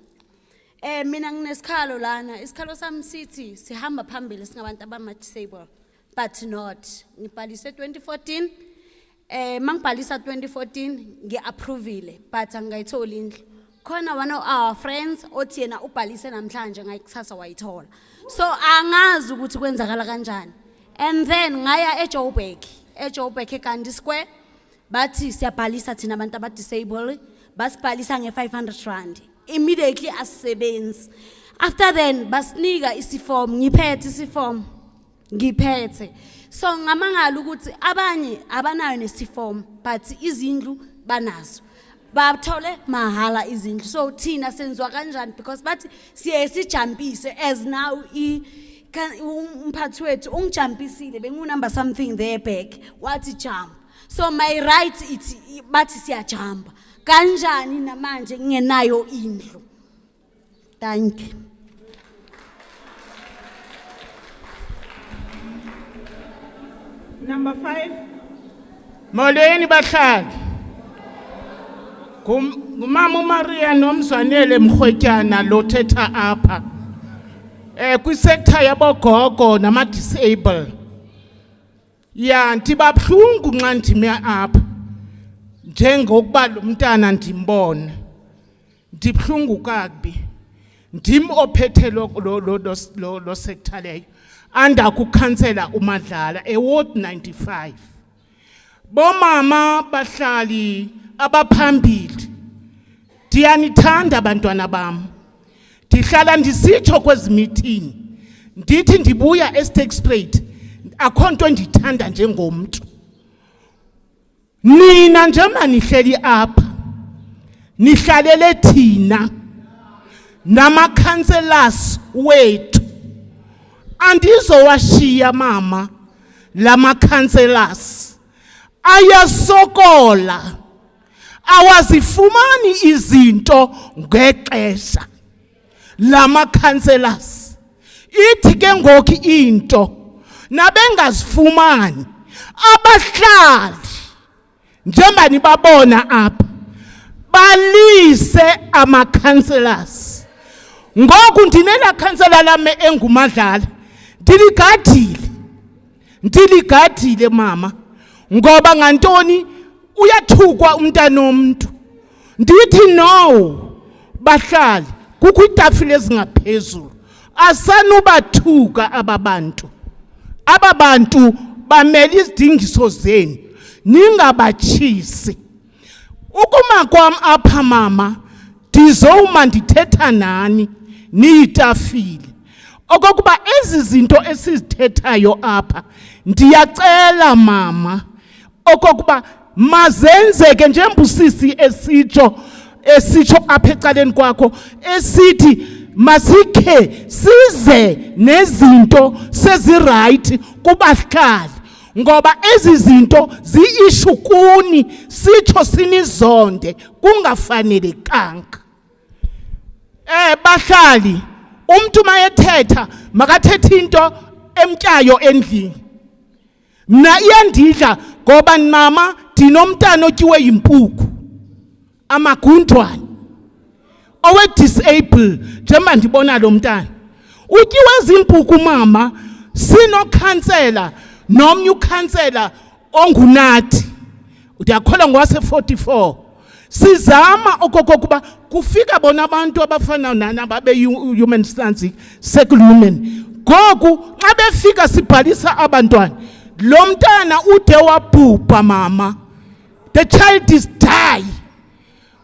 Mina nginesikhalo lana, isikhalo sami sithi sihamba phambili singabantu abama-disabled, but not. Ngibhalise 2014, mangibhalisa 2014 ngi-approvile, but angayitholi indlu. Khona one of our friends othi yena ubhalise namhlanje ngayikusasa wayithola. So angazi ukuthi kwenzakala kanjani. And then ngaya eJoburg eGandhi Square, bathi siyabhalisa thina abantu aba-disabled, basibhalisa nge-500 rand. Immediately asisebenzi. After then basinika isiform, ngiphethe isiform, ngiphethe. So ngamangala ukuthi abanye abanayo nesiform, but izindlu banazo. Bathole mahala izindlu. So thina senziwa kanjani because bathi siye sijampise as now umphathi wethu ungijampisile bengunumber something there back wathi jump. So my right ithi bathi siyajumpa. Kanjani namanje ngenayo indlu. Thank you. Number 5. Molweni bahlali. Ngumama Maria nomzwanele Mkhwetyana lothetha apha. Kwisector yabogogo nama disable. Ya ndibabhlungu nxa ndime apha. Njengokuba lo mntana ndimbona. Ndibhlungu kabi. Ndim ophethe lo sector leyo. under kukhansela uMadlala eWard 95. Bomama bahlali abaphambili, ndiyanithanda bantwana bam. Ndihlala ndisitsho kwezi meeting, ndithi ndibuya eStakespruit, akho nto ndithanda njengomntu. Nina njengoba nihleli apha, nihlalele thina namakhanselas wethu. Andizowashiya mama lamakhanselas. Ayasokola, awazifumani izinto ngexesha lamakhanselas. Ithi ke ngoku into nabengazifumani abahlali njengoba nibabona apha balise amakhanselas. Ngoku ndinela khansela lami enguMadlala, ndiligadile mama, ngoba ngantoni uyathukwa umntana womntu. Ndithi no, bahlali kukho itafile ezingaphezulu, asanubathuka ababantu. Ababantu bamele izidingiso zenu, ningabachisi. Ukuma kwam apha mama, ndizowuma ndithetha nani niyitafile. Okokuba ezi zinto esizithethayo apha, ndiyacela mama okokuba mazenzeke njembusisi esitsho apha ecaleni kwakho esithi masikhe size nezinto sezirayithi kubahlali, ngoba ezi zinto zi-issue kuni, sitsho sinizonde kungafanelekanga. Bahlali, umntu mayethetha makathethe into emtyayo endlini. Mna iyandidla ngoba mama ndinomntana otyiwe yimpuku, amagundwane, owe-disable njengoba ndibona lo mntana. Utyiwe zimpuku mama, sinokhansela nomnye ukhansela ongunathi, ndiyakholwa ngowase-44. Sizama okokokuba kufika bona abantu abafana nana babe human science circle women. Ngoku xa befika sibhalisa abantwana, lo mntana ude wabhubha mama. The child is die.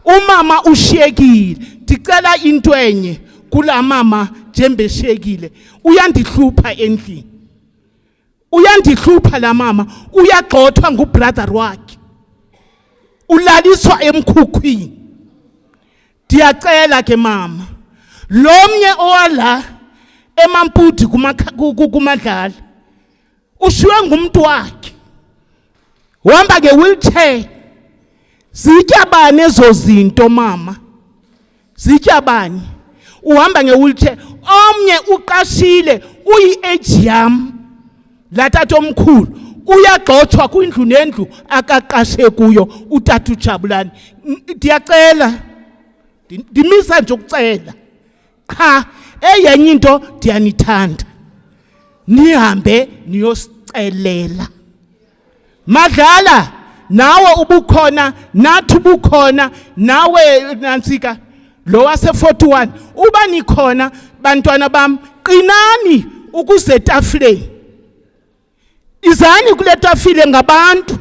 Umama ushiyekile. Ndicela into enye kula mama njembe shiyekile. Uyandihlupha endlini. Uyandihlupha la mama, uyagxothwa ngubrother wakhe. Ulaliswa emkhukhwini. Ndiyacela ke mama, lomnye owala emampudi kuMadlala ushiywe ngumuntu wakhe, uhamba nge-wheelchair. Zitya bani ezo zinto mama? Zitya bani? Uhamba nge-wheelchair. Omnye uqashile uyi-age yam, la tata omkhulu uyagxothwa kwindlu nendlu akaqashe kuyo utata uJabulani. Ndiyacela, ndimisa nje ukucela, cha eyenye into ndiyanithanda, nihambe niyosicelela. Madlala, nawe ubukhona, nathi ubukhona, nawe Nantsika lo wase-41, uba nikhona bantwana bam, qinani ukuzetafileni. Izani kule tafile ngabantu,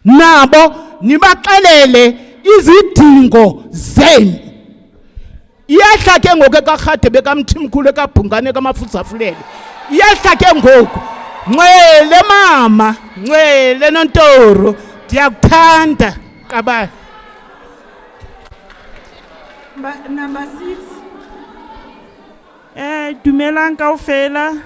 nabo nibaxelele izidingo zenu. Iyahla ke ngoku ekarhade bekamthimkhulu ekabhungane kamafuzafulele. Iyahla ke ngoku. Ncwele mama, ncwele Nontoro, ndiyakuthanda kabani. Number 6. Dumelang kaofela.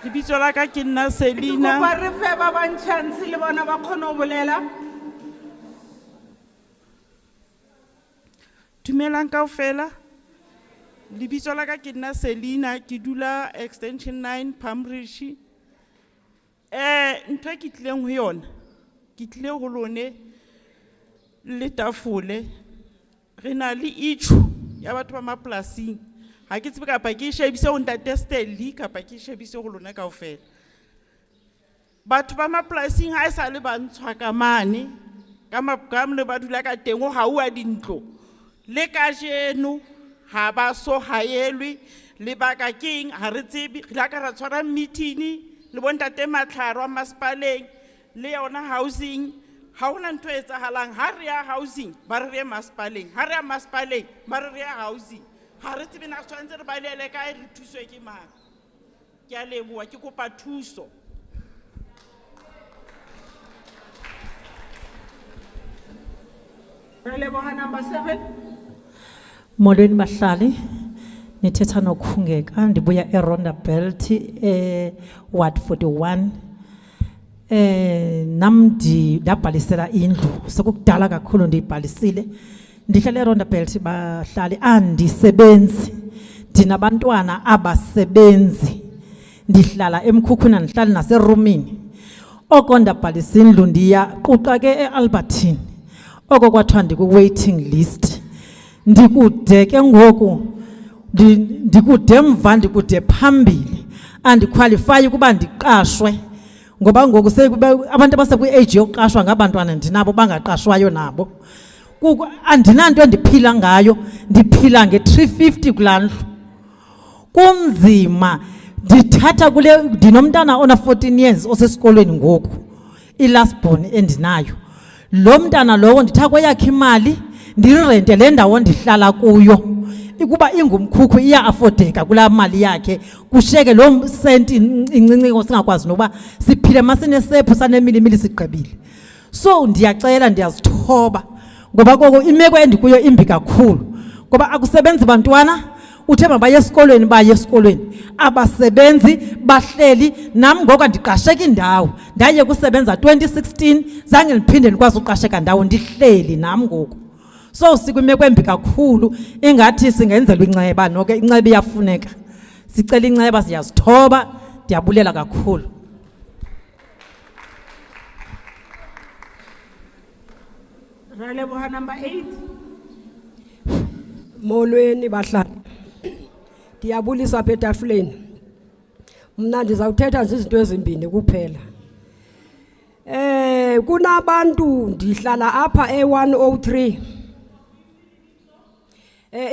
Lebitso la ka ke nna Selina. Kopa re fe ba bang chance le bona ba kgone ho bolela. Dumelang kaofela. Lebitso la ka ke nna Selina, ke dula extension 9 Pamrishi. Ntho e ke tlileng ho yona, ke tlile ho lone le tafole. Re na le issue ya batho ba mapolasing. Ha ke tsebe kapa ke shebise ho Ntate Stanley kapa ke shebise ho lona kaofela. Batho ba mapolasing ha e sa le ba ntshwa ka mane ka mapkamle ba dula ka teng ho haua dintlo. Le kajeno ha ba so haelwe, lebaka keng ha re tsebe re la ka ra tshwara meeting le bontate Matlharo wa masepaleng le yona housing ha hona ntho e etsahalang ha re ya housing ba re ya masepaleng ha re ya masepaleng ba re ya housing ha re tsebe na tshwantse re balele kae re thuswe ke mang ke a leboha ke kopa thuso. Re leboha number 7. Molweni bahlali nithetha nokhungeka ndibuya eRonda Belt Ward 41 nam ndabhalisela indlu sekukudala kakhulu ndiyibhalisile ndihlala eRonda Belt bahlali andisebenzi ndinabantwana abasebenzi ndihlala emkhukhwini ndihlala naserumini oko ndabhalisa indlu ndiyaquqa ke eAlbertine oko kwathiwa ndiku-waiting list ndikude ke ngoku ndikude mva ndikude phambili andiqualify ukuba ndiqashwe ngoba ngoku abantu abasekwi-age yokuqashwa ngabantwana ndinabo bangaqashwayo nabo andinanto endiphila ngayo ndiphila nge-350 kulaa ndlu kunzima ndithatha ndinomntana ona-14 years osesikolweni ngoku i-last born endinayo lo mntana lowo ndithatha kweyakhe imali ndirente le ndawo ndihlala kuyo ikuba ingumkhukhu iya-afodeka kulaa mali yakhe kushiyeke loo senti incinci singakwazi nokuba siphile masinesephu sanemilimili sigqibile. So ndiyacela ndiyazithoba ngoba koko imeko endikuyo imbi kakhulu ngoba akusebenzi bantwana uthe mabaye esikolweni baye esikolweni abasebenzi bahleli nam ngoku ndiqasheka indawo ndaye kusebenza 2016 zange ndiphinde ndikwazi uqasheka ndawo ndihleli nam ngoku. So sikwimeko embi kakhulu ingathi singenzelwa inceba noke inceba iyafuneka sicela inceba siyazithoba ndiyabulela kakhulu. Re leboha number 8. Molweni bahlali. Ndiyabulisa apha etafuleni. Mna ndizawuthetha nje izinto ezimbini kuphela. Kunabantu ndihlala apha e103.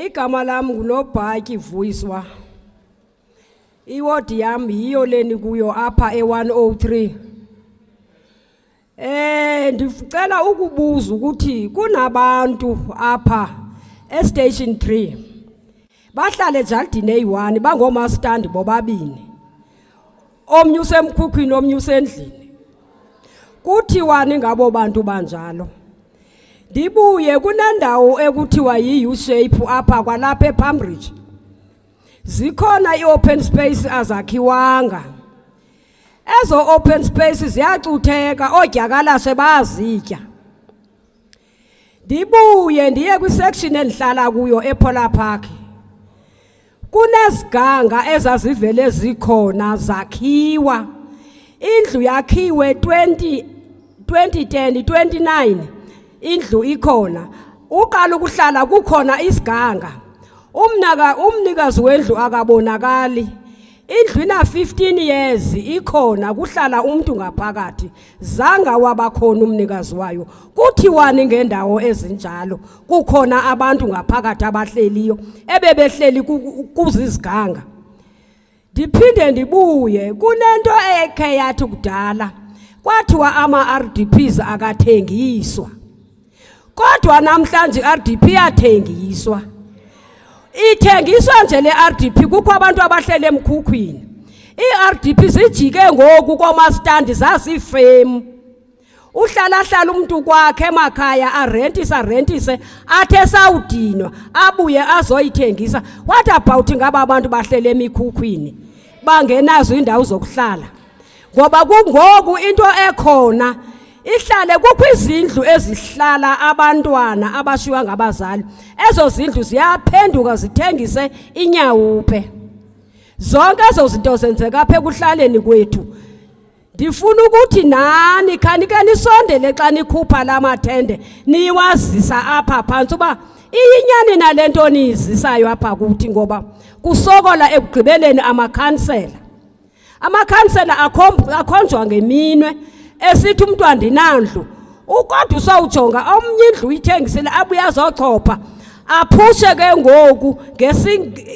Igama lami nguNobhatyi Vuyiswa. Iwodi yami yiyo leni kuyo apha e103. Ndicela ukubuza ukuthi kunabantu apha estation 3 bahlala eJardini A1 bangomastandi bobabini omnye usemkhukhwini omnye usendlini kuthiwa ningabo bantu banjalo ndibuye kunendawo ekuthiwa yi-U shape apha kwalapha ePalmbridge zikhona i-open space azakhiwanga ezo open space ziyacutheka odyakalashe bazitya ndibuye ndiye kwisection endihlala kuyo ePolar Park kuneziganga ezazivele zikhona zakhiwa indlu yakhiwe 2010 29 indlu ikhona uqala ukuhlala kukhona isiganga umnikazi wendlu akabonakali indlu ina 15 years ikhona kuhlala umuntu ngaphakathi zanga wabakhona umnikazi wayo kuthiwani ngendawo ezinjalo kukhona abantu ngaphakathi abahleliyo ebebehleli kuziziganga ndiphinde ndibuye kunento ekhe yathi kudala kwathiwa ama-RDPs akathengiswa kodwa namhlanje i-RDP yathengiswa ithengiswa nje le-RDP kukho abantu abahlele emkhukhwini i-RDP zijike ngoku komastandi zasifemu uhlala umuntu kwakhe emakhaya arentise athe esawudinwa abuye azoyithengisa. What about ngaba abantu bahlele emikhukhwini bangenazo indawo zokuhlala ngoba kungoku into ekhona ihlale kukho izindlu ezihlala abantwana abashiywa ngabazali ezo zindlu ziyaphenduka zithengise inyawuphe zonke ezo zinto zenzeka apha ekuhlaleni kwethu. Ndifuna ukuthi nani khanike nisondele xa nikhupha la mathende niwazisa apha phantsi uba iyinyani nalento niyizisayo apha kuthi ngoba kusokola ekugqibeleni amakhansela akhonjwa ngeminwe esithi umuntu andinandlu ukodwa usawujonga omnye indlu uyithengisile abuye azochopha aphushe ke ngoku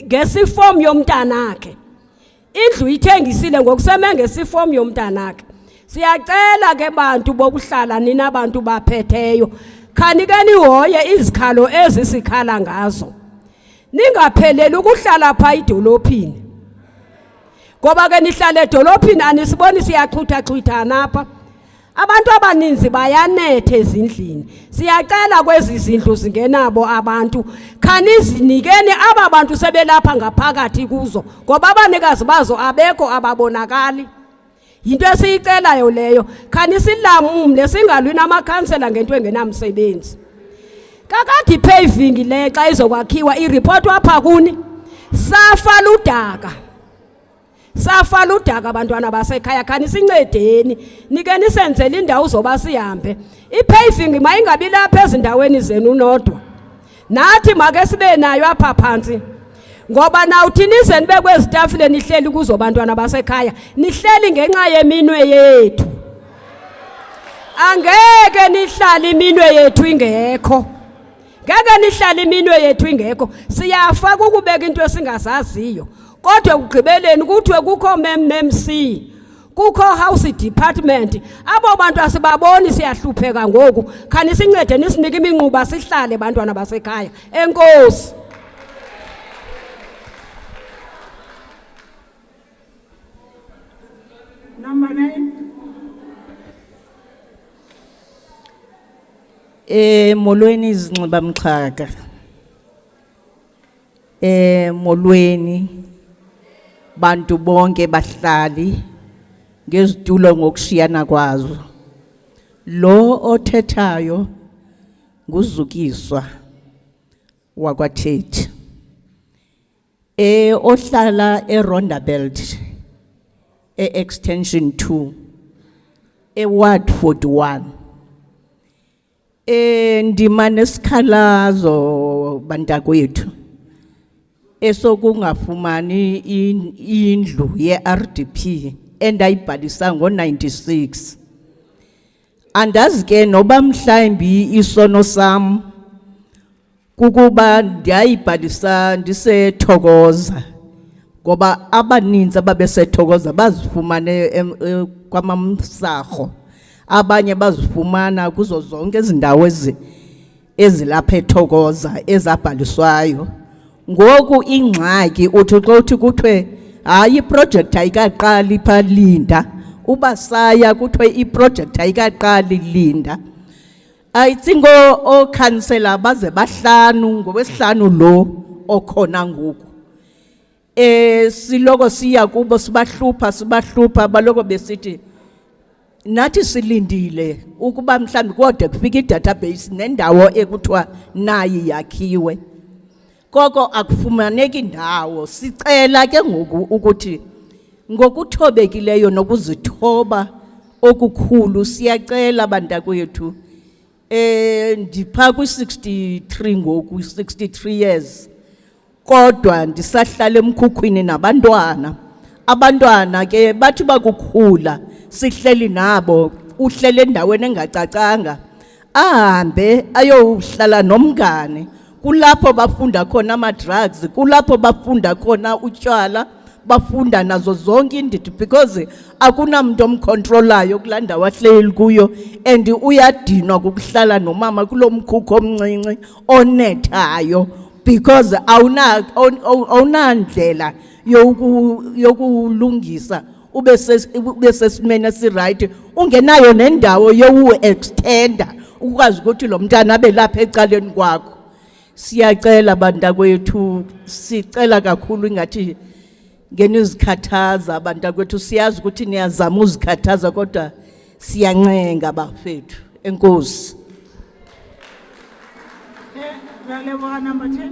ngesiform yomntanakhe. Indlu ithengisile ngokuseme ngesiform yomntanakhe. Siyacela ke bantu bokuhlala nina abantu baphetheyo, khanike nihoye izikhalo ezisikhala ngazo. Ningapheleli ukuhlala pha idolophini. Ngoba ke nihlala edolophini anisiboni siyaxhutha napha. Abantu abaninzi bayanethe ezindlini. Siyacela kwezi zindlu zingenabo abantu, khanizinikeni aba bantu sebelapha ngaphakathi kuzo, ngoba abanikazi bazo abekho ababonakali. Yinto esiyicelayo leyo, khanisilamumle singalwi namakhansela ngento engenamsebenzi. Kakade paving le xa izokwakhiwa ireport apha kuni safa ludaka abantwana basekhaya, khanisincedeni nike nisenzele indawo zoba sihambe. Ipaving mayingabi lapha ezindaweni zenu nodwa, nathi make sibe nayo apha phansi. Ngoba nawuthi nize nibe kwezitafile nihleli kuzo bantwana basekhaya, nihleli ngenxa yeminwe yethu. Angeke nihlale iminwe yethu ingekho. Ngeke nihlale iminwe yethu ingekho. Siyafa ukubeka into esingazaziyo. Kodwa ugqibeleni kuthiwe kukho MC, kukho house department. Abo bantu asibaboni siyahlupheka ngoku. Khanisincede nisinike iminquba sihlale bantwana basekhaya. Enkosi. Number 9. Molweni izinxiba mxhaka. Molweni bantu bonke bahlali ngezitulo ngokushiyana kwazo. Lo othethayo nguzukiswa wakwaThethi. Ohlala eRondabelt extension 2 Ward 41. Ndima nesikhalazo bantakwethu esokungafumani indlu ye-RDP endayibhalisa ngo-96. Andazi ke noba mhlawumbi isono sam kukuba ndiyayibhalisa ndiseThokoza, ngoba abaninzi ababeseThokoza bazifumane kwamaMsarho, abanye bazifumana kuzo zonke izindawo ezilapha eThokoza ezabhaliswayo. Ngoku ingxaki uthi xa uthi kuthiwe hayi iprojekthi ayikaqali pha Linda, uba saya kuthiwe iprojekthi ayikaqali Linda. I think okhansela baze bahlanu ngowesihlanu lo okhona ngoku. Siloko siya kubo sibahlupha baloko besithi nathi silindile ukuba mhlambi kodwa kufika i-database nendawo ekuthiwa nayi yakhiwe. Koko akufumaneki indawo. Sicela ke ngoku ukuthi ngokuthobekileyo nokuzithoba okukhulu siyacela bantakwethu, ndipha kwi-63 ngoku, 63 years, kodwa ndisahlala emkhukhwini nabantwana. Abantwana ke bathi bakukhula sihleli nabo, uhlele endaweni engacacanga, ahambe ayohlala nomngane. Kulapho bafunda khona ama-drugs, kulapho bafunda khona utywala, bafunda nazo zonke indidi, because akunamuntu omcontrolayo kulaa ndawo ahleli kuyo, and uyadinwa kukuhlala nomama kulo mkhukhu omncinci onethayo, because awunandlela yokulungisa ube sesimene esirayithi, ungenayo nendawo yoku-extenda ukwazi ukuthi lo mntana abe lapha ecaleni kwakho. Siyacela bantakwethu, sicela kakhulu ingathi ngenizikhathaza bantakwethu, siyazi ukuthi niyazama uzikhathaza kodwa siyancenga bafethu. Enkosi. Number 10.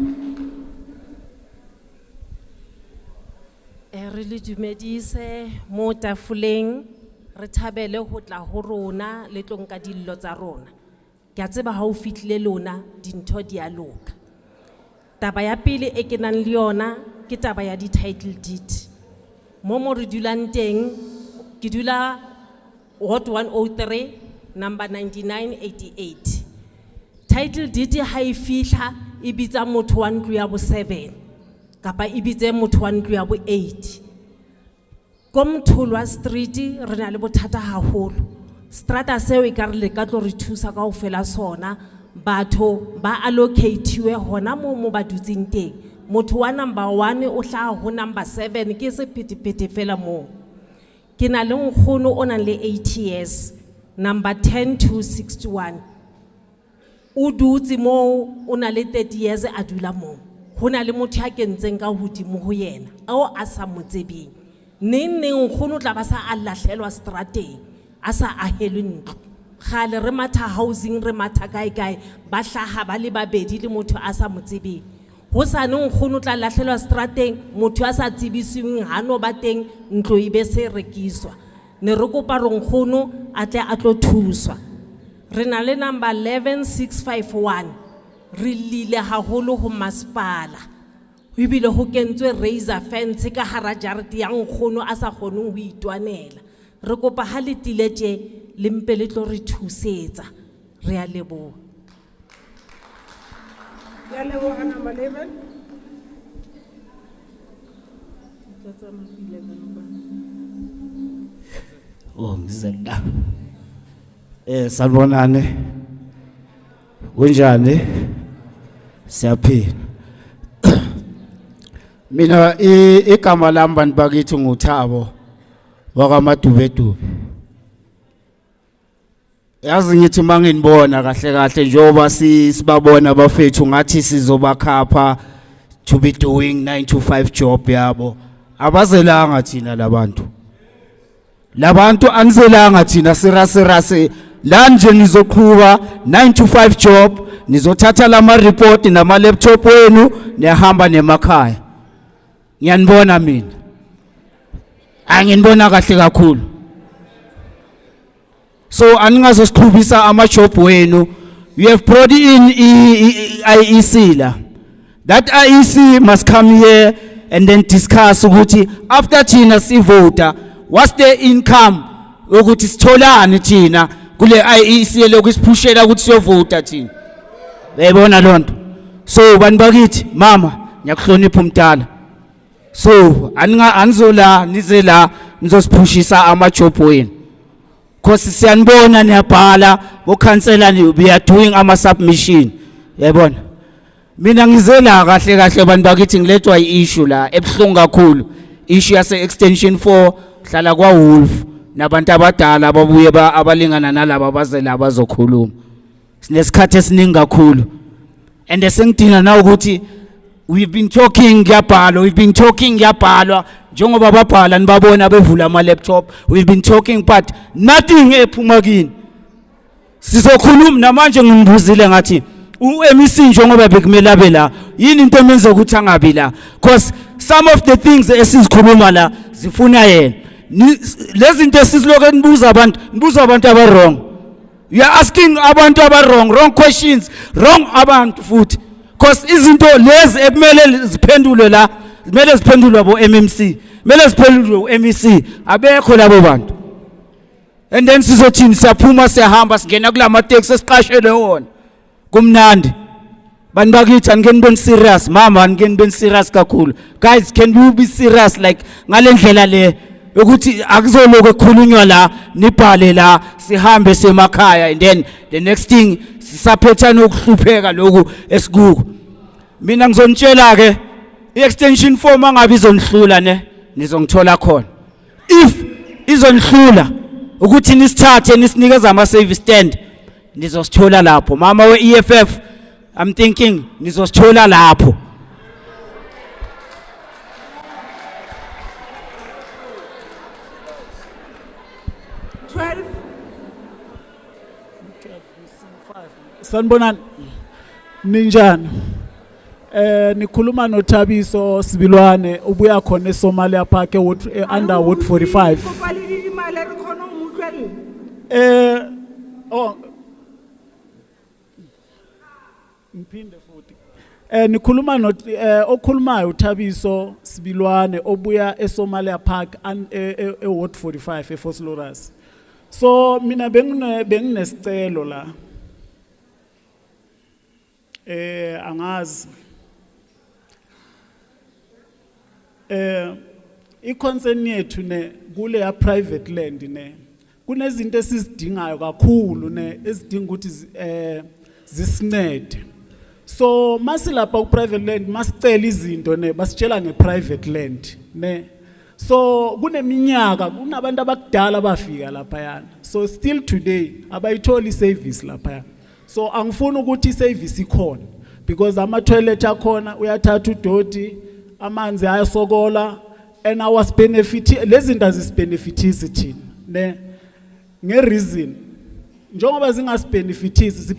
Re le dumedise mo tafoleng, re thabele ho tla ho rona le tlo nka dillo tsa rona. Ke a tseba ha o fihlile lona dintho di a loka. Taba ya pele e ke nang le yona ke taba ya di-title deed. Mo re dulang teng, ke dula Ward 103 number 9988. Title deed ha e fihla e bitsa motho wa ntlo ya bo 7 kapa e bitse motho wa ntlo ya bo 8. Ko Mthulwa Street re na le bothata haholo. Strata seo e ka re le ka tlo re thusa kaofela sona, batho ba allocate-iwe hona mo ba dutseng teng. Motho wa number 1 o hlaha ho number 7 ke sephethephethe fela moo. Ke na le nkgono o nang le 80 years, number 10 to 61. O dutse moo o na le 30 years a dula moo. Ho na le motho ya kentseng ka hodimo ho yena ao a sa mo tsebeng. Neng nkgono tla ba sa a lahlelwa strateng a sa ahelwe ntlo. Kgale re matha housing re matha kae ba hlaha ba le babedi le motho a sa mo tsebeng. Hosane nkgono tla lahlelwa strateng motho a sa tsebisiweng hano ba teng ntlo e be se rekiswa. Ne re kopa re nkgono a tle a tlo thuswa. Re na le number 11651 re lile haholo ho masepala. Ho bile ho kentswe razor fence ka hara jarete ya nkgono a sa kgoneng ho itwanela. Re kopa ha le tile tje le mpe le tlo re thusetsa. Re a leboha. Ya leboha number 11. Oh, ngizela. Sanibonani. Kunjani? Siyaphila. Mina igama lami bantu bakithi nguThabo wakwaMadubedube. Yazi ngithi manginibona kahle njengoba sibabona abafethu ngathi sizobakhapha to be doing 9 to 5 job yabo. Abazelanga thina labantu. Labantu anizelanga thina sirase la nje nizoqhuba 9 to 5 job, nizothatha lama report nama laptop wenu niyahamba nemakhaya. Ngiyanibona mina. Anginibona kahle kakhulu. So aningazosiqhubisa ama job wenu. We have brought in IEC la. That IEC must come here and then discuss ukuthi after thina si voter what's the income ukuthi sitholani thina kule IEC lokusiphushela ukuthi siyovota thina. Bayibona lonto. So bantu bakithi mama ngiyakuhlonipha umntana. So anizola nizela nizosiphushisa ama job wenu. Because siyanibona niyabhala bo councillor we are doing ama submission. Yabona. Mina ngizela kahle bantu bakithi ngilethwa iissue la ebhlungu kakhulu. Issue yase extension 4 hlala kwa Wolf nabantu abadala ababuye abalingana nalabo bazela abazokhuluma. Sinesikhathi esiningi kakhulu. And esengidina na ukuthi we've been talking ngiyabhalwa njengoba babhala nibabona bevula ama laptop. We've been talking but nothing ephuma kini. Sizokhuluma namanje ngimvuzile ngathi uMEC njengoba bekumele abe la yini into emenza ukuthi angabi la, because some of the things esizikhuluma la zifuna yena. Lezi zinto esiziloke nibuza abantu aba wrong. You are asking abantu aba wrong questions, wrong abantu futhi. Because izinto lezi ekumele ziphendulwe la, kumele ziphendulwe bo MMC, kumele ziphendulwe MEC, abekho labo bantu. And then sizothini siyaphuma siyahamba singena kulama taxi esiqashele wona. Kumnandi. Bantu bakithi angeke nibe serious, mama angeke nibe serious kakhulu. Guys, can you be serious like ngale ndlela le ukuthi akuzoloku ekhulunywa la nibhale la sihambe semakhaya and then the next thing sisaphethana ukuhlupheka lokhu esikuko. Mina ngizonitshela ke i-extension 4 mangabe izonihlula ne nizongithola khona. If izonihlula ukuthi nisithathe nisinikeza ama service stand nizosithola lapho. Mama we EFF I'm thinking nizosithola lapho. Sanibonani. Ninjani? Nikhuluma noThabiso Sibilwane ubuya khona eSomalia Park under Ward 45. Mphinde futhi. Nikhuluma okhulumayo uThabiso Sibilwane obuya eSomalia Park Ward 45 eFosloras. So mina benginesicelo la. Angazi. I-concern yethu ne kule ya private land ne kunezinto esizidingayo kakhulu ne ezidinga ukuthi zisincede. So masilapha ku private land masicela izinto ne basitshela nge-private land ne. So kuneminyaka kunabantu abakudala abafika lapha yana. So still today abayitholi service lapha yana. So angifuni ukuthi i-service ikhona because ama-toilet akhona uyathatha udoti amanzi ayasokola and our benefit lezi zinto azisibenefitisi thina ne nge-reason njengoba zingasibhenefithisi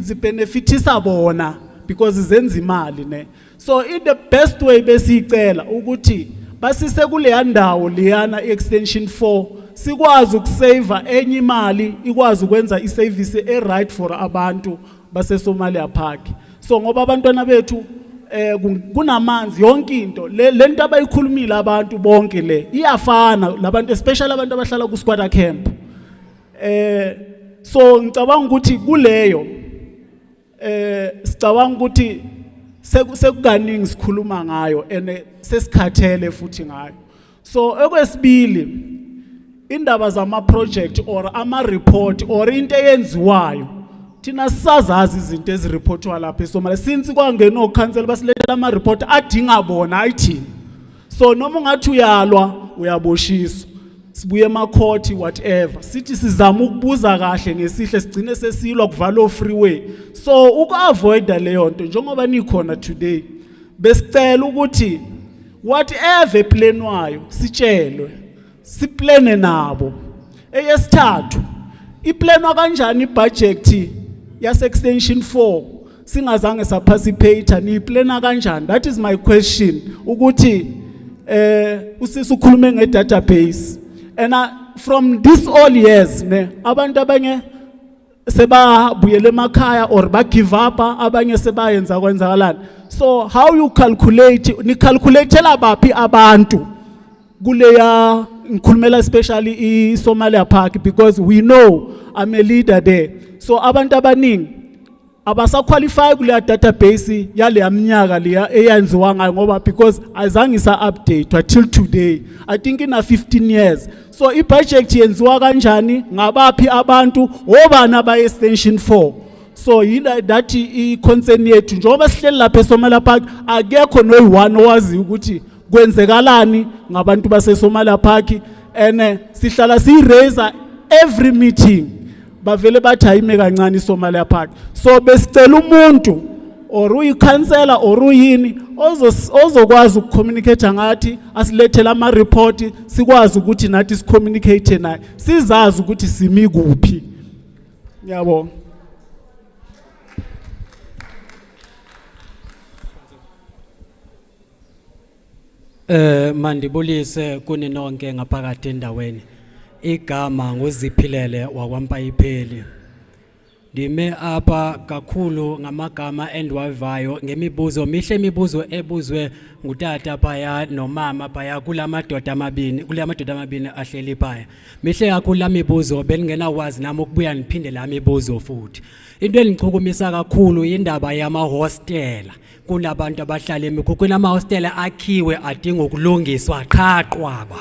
zibenefitisa bona because zenza imali ne. So in the best way besiyicela ukuthi basise kuleya ndawo liyana extension 4 sikwazi ukusave enye imali ikwazi ukwenza iservice right for abantu base Somalia Park. So ngoba abantwana bethu kunamanzi yonke into lento abayikhulumile abantu bonke le iyafana labantu especially abantu abahlala ku squatter camp. So ngicabanga ukuthi kuleyo sicabanga ukuthi sekukaningi sikhuluma ngayo ene sesikhathele futhi ngayo. So ekwesibili indaba zama project or ama report or into eyenziwayo thina sisazazi izinto ezireportwa lapha eSomalia since kwangena okhansela basilethela ama report adinga bona ayithini. So noma ungathi uyalwa uyaboshiswa sibuye emakhoti whatever sithi sizama ukubuza kahle ngesihle sigcine sesilwa kuvala freeway. So uku-avoid leyo nto njengoba nikhona today besicela ukuthi whatever eplanwayo sitshelwe siplane nabo. Eyesithathu iplanwa kanjani ibudget yase extension 4 singazange saparticipate ni plana kanjani? That is my question ukuthi usisi ukhulume ngedatabase and from this all years ne abantu abanye sebabuyele emakhaya or ba give up abanye sebayenza kwenzakalana. So how you calculate ni calculatela baphi abantu kuleya ngikhulumela especially I Somalia Park because we know I'm a leader there. So abantu abaningi abasa qualify kule database yale yaminyaka leya eyenziwa ngayo ngoba because azange sa update until today I think in 15 years. So I budget yenziwa kanjani ngabaphi abantu obana ba extension 4. So yila that I concern yethu njengoba sihleli lapha eSomalia Park akekho noyi1 owazi ukuthi kwenzekalani ngabantu base Somalia Park and sihlala si raise every meeting bavele bathi ayime kancane iSomalia Park. So besicela umuntu or uyikhansela or uyini ozokwazi ukucommunicate ngathi asilethele ama report sikwazi ukuthi nathi sicommunicate naye sizazi ukuthi simi kuphi. Ngiyabonga. Mandibulise kuninonke ngaphakathi endaweni. Igama nguZiphilele wakwaMpayipheli. Ndime apha kakhulu ngamagama endiwavayo ngemibuzo mihle imibuzo ebuzwe ngutata phaya nomama phaya kulamadoda amabini ahleli phaya. Mihle kakhulu lamibuzo beningenawazi nami ukubuya niphinde lamibuzo futhi. Into engichukumisa kakhulu indaba yama hostela. Kunabantu abahlala emikhukhwini ama-hostela akhiwe adinga ukulungiswa qhaqwaba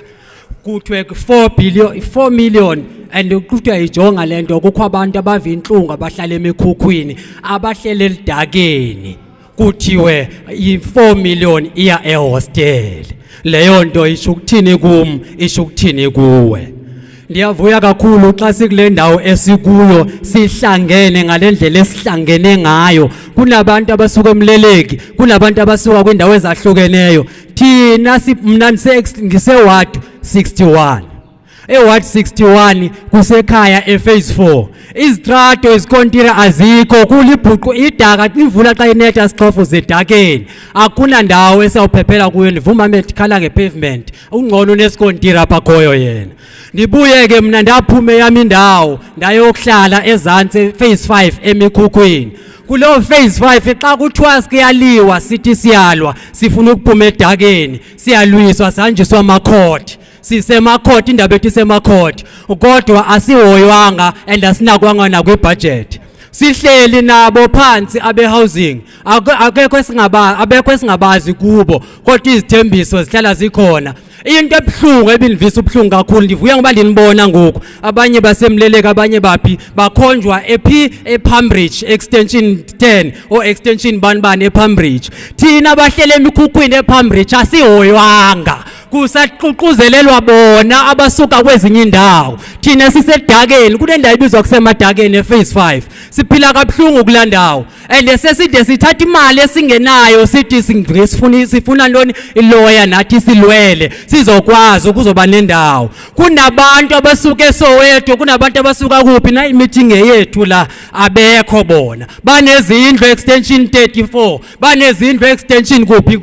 kuthiwe 4 million and kuthiwe ijonga lento kukho abantu abava inhlungu abahlala emikhukhwini abahlele elidakeni kuthiwe i4 million iya ehostel. Leyo nto isho ukuthini kum isho ukuthini kuwe. Ndiyavuya kakhulu xa sikule ndawo esikuyo sihlangene ngalendlela esihlangene ngayo. Kunabantu abasuka eMleleki, kunabantu abasuka kwindawo ezahlukeneyo. Thina mina ngiseward 61. Eward 61 kusekhaya ephase 4. Izitrato ezikontira azikho kulibhuqu idaka imvula xa inetha sixhofu zedakeni. Akuna ndawo esawuphephela kuyo ndivuma methikhala ngepavement. Ungcono nesikontira pakhoyo yena. Ndibuye ke mina ndaphume yami indawo ndayokuhlala ezantsi phase 5 emikhukhwini. Kulo phase 5 xa kuthiwa sikuyaliwa sithi siyalwa sifuna ukuphuma edakeni siyalwiswa sanjiswa amakhoti. Sisemakhoti indaba ethi semakhoti kodwa asihoywanga and asinakwanga nakwibudget. sihleli nabo phansi abe housing akekho esingabazi kubo kodwa izithembiso zihlala zikhona into ebhlungu ebinivisa ubhlungu kakhulu ndivuya ngoba ndinibona ngoku abanye basemleleka abanye baphi bakhonjwa ePambridge extension 10 or extension banibani ePambridge thina bahlele emikhukhwini ePambridge asihoywanga kusaququzelelwa bona abasuka kwezinye indawo thina sisedakeni kunendawo ibizwa kusemadakeni ephase 5 siphila kabuhlungu kulandawo and seside sithatha imali esingenayo sithi sifuna ntoni ilawyer nathi silwele sizokwazi ukuzoba nendawo kunabantu abasuka eSoweto kunabantu abasuka kuphi na meeting yethu la abekho bona banezindlu extension 34 banezindlu extension kuphi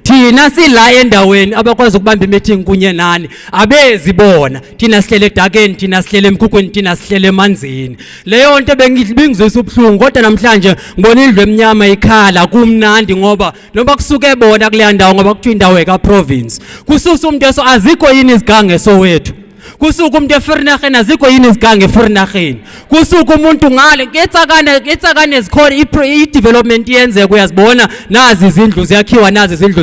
thina sila endaweni abakwazi ukubamba meeting kunye nani abezibona thina sihlele edakeni thina sihlele emkhukhweni thina sihlele emanzini leyo nto bengizwisa ubhlungu kodwa namhlanje ngibona indlu emnyama ikhala kumnandi ngoba noma kusuke bona kule ndawo ngoba kuthiwa indawo eka-province kususa umuntu eso azikho yini izigange eSoweto kusuka umuntu eVereeniging azikho yini izigange eVereeniging kusuka umuntu ngale ngetsakane zikhona i-development yenzeka uyazibona nazi izindlu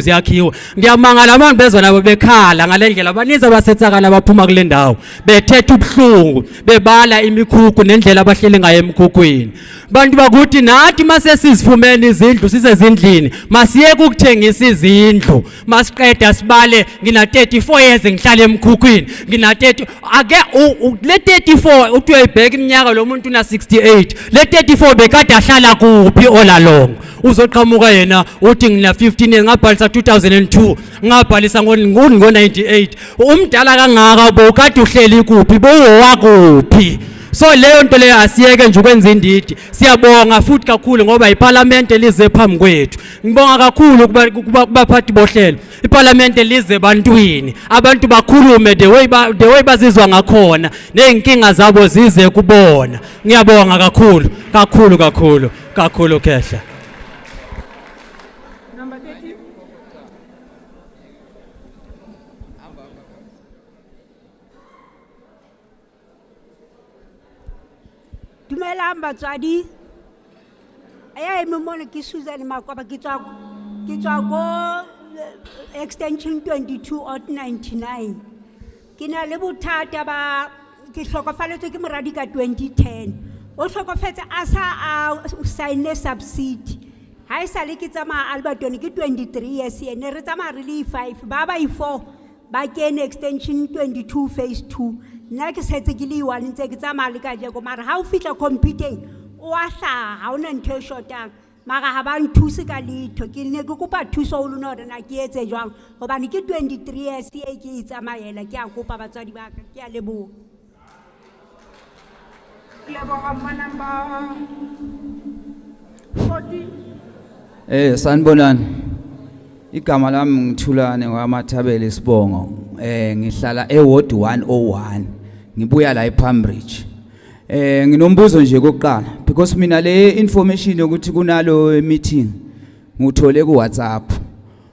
ziyakhiwa ngiyamangala abantu bezwa nabo bekhala ngale ndlela abaninzi abasetsakana abaphuma kule ndawo bethetha ubuhlungu bebala imikhukhu nendlela abahleli ngayo emkhukhwini bantu bakuthi nathi mase sizifumene izindlu sisezindlini masiyeke ukuthengisa izindlu masiqeda sibale ngina 34 years ngihlala emkhukhwini ngina 30 ake le 34 uthi uyibheka iminyaka lo muntu una 68 le 34 bekade ahlala kuphi all along uzoqhamuka yena uthi ngina 15 years ngabhalisa 2002 ngabhalisa ngo98 umdala kangaka bokade uhleli kuphi bowakuphi so leyo nto leyo asiyeke nje ukwenza indidi siyabonga futhi kakhulu ngoba iParliament elize phambi kwethu ngibonga kakhulu kubaphathi bohlelo iParliament elize ebantwini abantu bakhulume the way bazizwa ngakhona nezinkinga zabo zize kubona ngiyabonga kakhulu Khehla. Dumelang batswadi memone ke Susan Makwaba ke tswa go extension 22 or 99 ke na le bothata ba ke hlokofaletswe ke moradi ka 2010 o hlokofetse a sa a sign subsidy ha isa le ke tsama Alberton ke 23 years ene re tsama re le 5 ba 4 ba kene extension 22 phase 2 nna ke setse ke le one ntse ke tsamaya le ka jeko mara ha o fitla computing o a hlaha ha ona ntho e shotang mara ha ba nthuse ka letho ke ne ke kopa thuso ho lona hore na ke etse jwang hobane ke 23 years e ke itsamayela ke a kopa batswadi ba ka ke a leboha leboga manamba 40 sanibonani igama lami ngithulane kwaMathabele Sibongo ngihlala eWard 101 ngibuya la ePambridge nginombuzo nje kokuqala because mina le information ukuthi kunalo meeting ngithole ku WhatsApp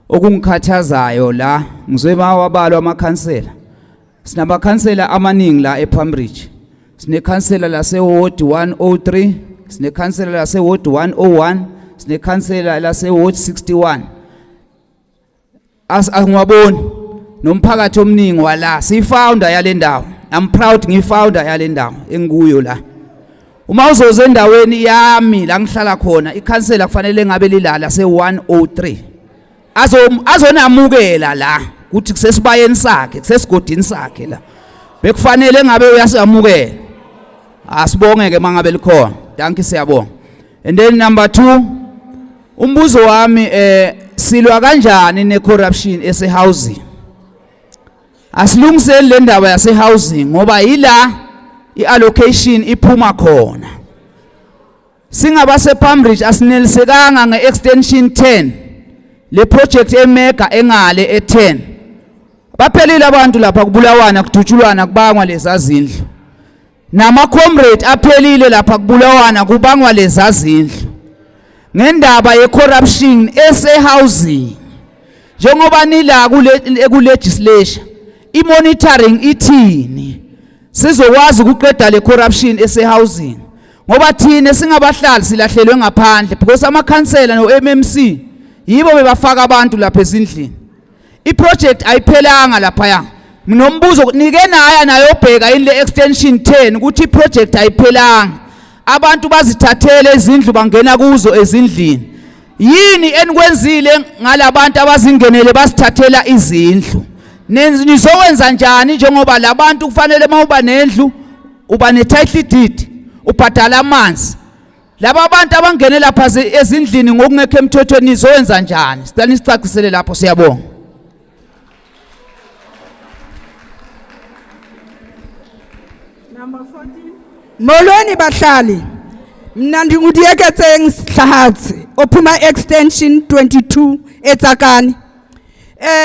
okungikhathazayo la ngizweba wabalwa amakhansela sinabakhansela amaningi la ePambridge sinekhansela la seWard 103 sinekhansela la seWard 101 sinekhansela la seWard 61 angwaboni nomphakathi omningi wala siyifounder yale ndawo I'm proud ngifounder yale ndawo engikuyo la uma uzoze endaweni yami la ngihlala khona ikhansela kufanele ngabe lilala se103 azonamukela la ukuthi kusesibayeni sakhe kusesigodini sakhe la bekufanele ngabe uyasamukela asibongeke mangabe likhona thank you siyabonga and then number 2 umbuzo wami silwa kanjani necorruption esehousing asilungisele le ndaba yasehousing ngoba yila iallocation iphuma khona singabase Pambridge asinelisekanga ngeextension 10 le project emega engale e10 baphelile abantu lapha kubulawana kudutshulwana kubangwa lezazindlu nama comrade aphelile lapha kubulawana kubangwa lezazindlu ngendaba yecorruption esehousing njengoba nila ku legislation imonitoring ithini sizokwazi ukuqeda le corruption esehousing ngoba thina singabahlali silahlelwe ngaphandle because amakhansela no-MMC yibo bebafaka abantu lapha ezindlini. I-project ayiphelanga laphaya. Nombuzo nike naye nayobheka in le extension 10 ukuthi i-project ayiphelanga. Abantu bazithathele izindlu bangena kuzo ezindlini. Yini enikwenzile ngalabantu abazingenele basithathela izindlu? Nizowenza njani njengoba labantu kufanele mawuba nendlu uba ne-title deed ubhadala amanzi? Laba abantu abangene lapha ezindlini ngokungekho emthethweni nizowenza njani? Sicela nisicacisele lapho, siyabonga. Number 14. Molweni bahlali. Mina ndingudiyeketseng Sihlahatsi ophuma extension 22 eTsakani.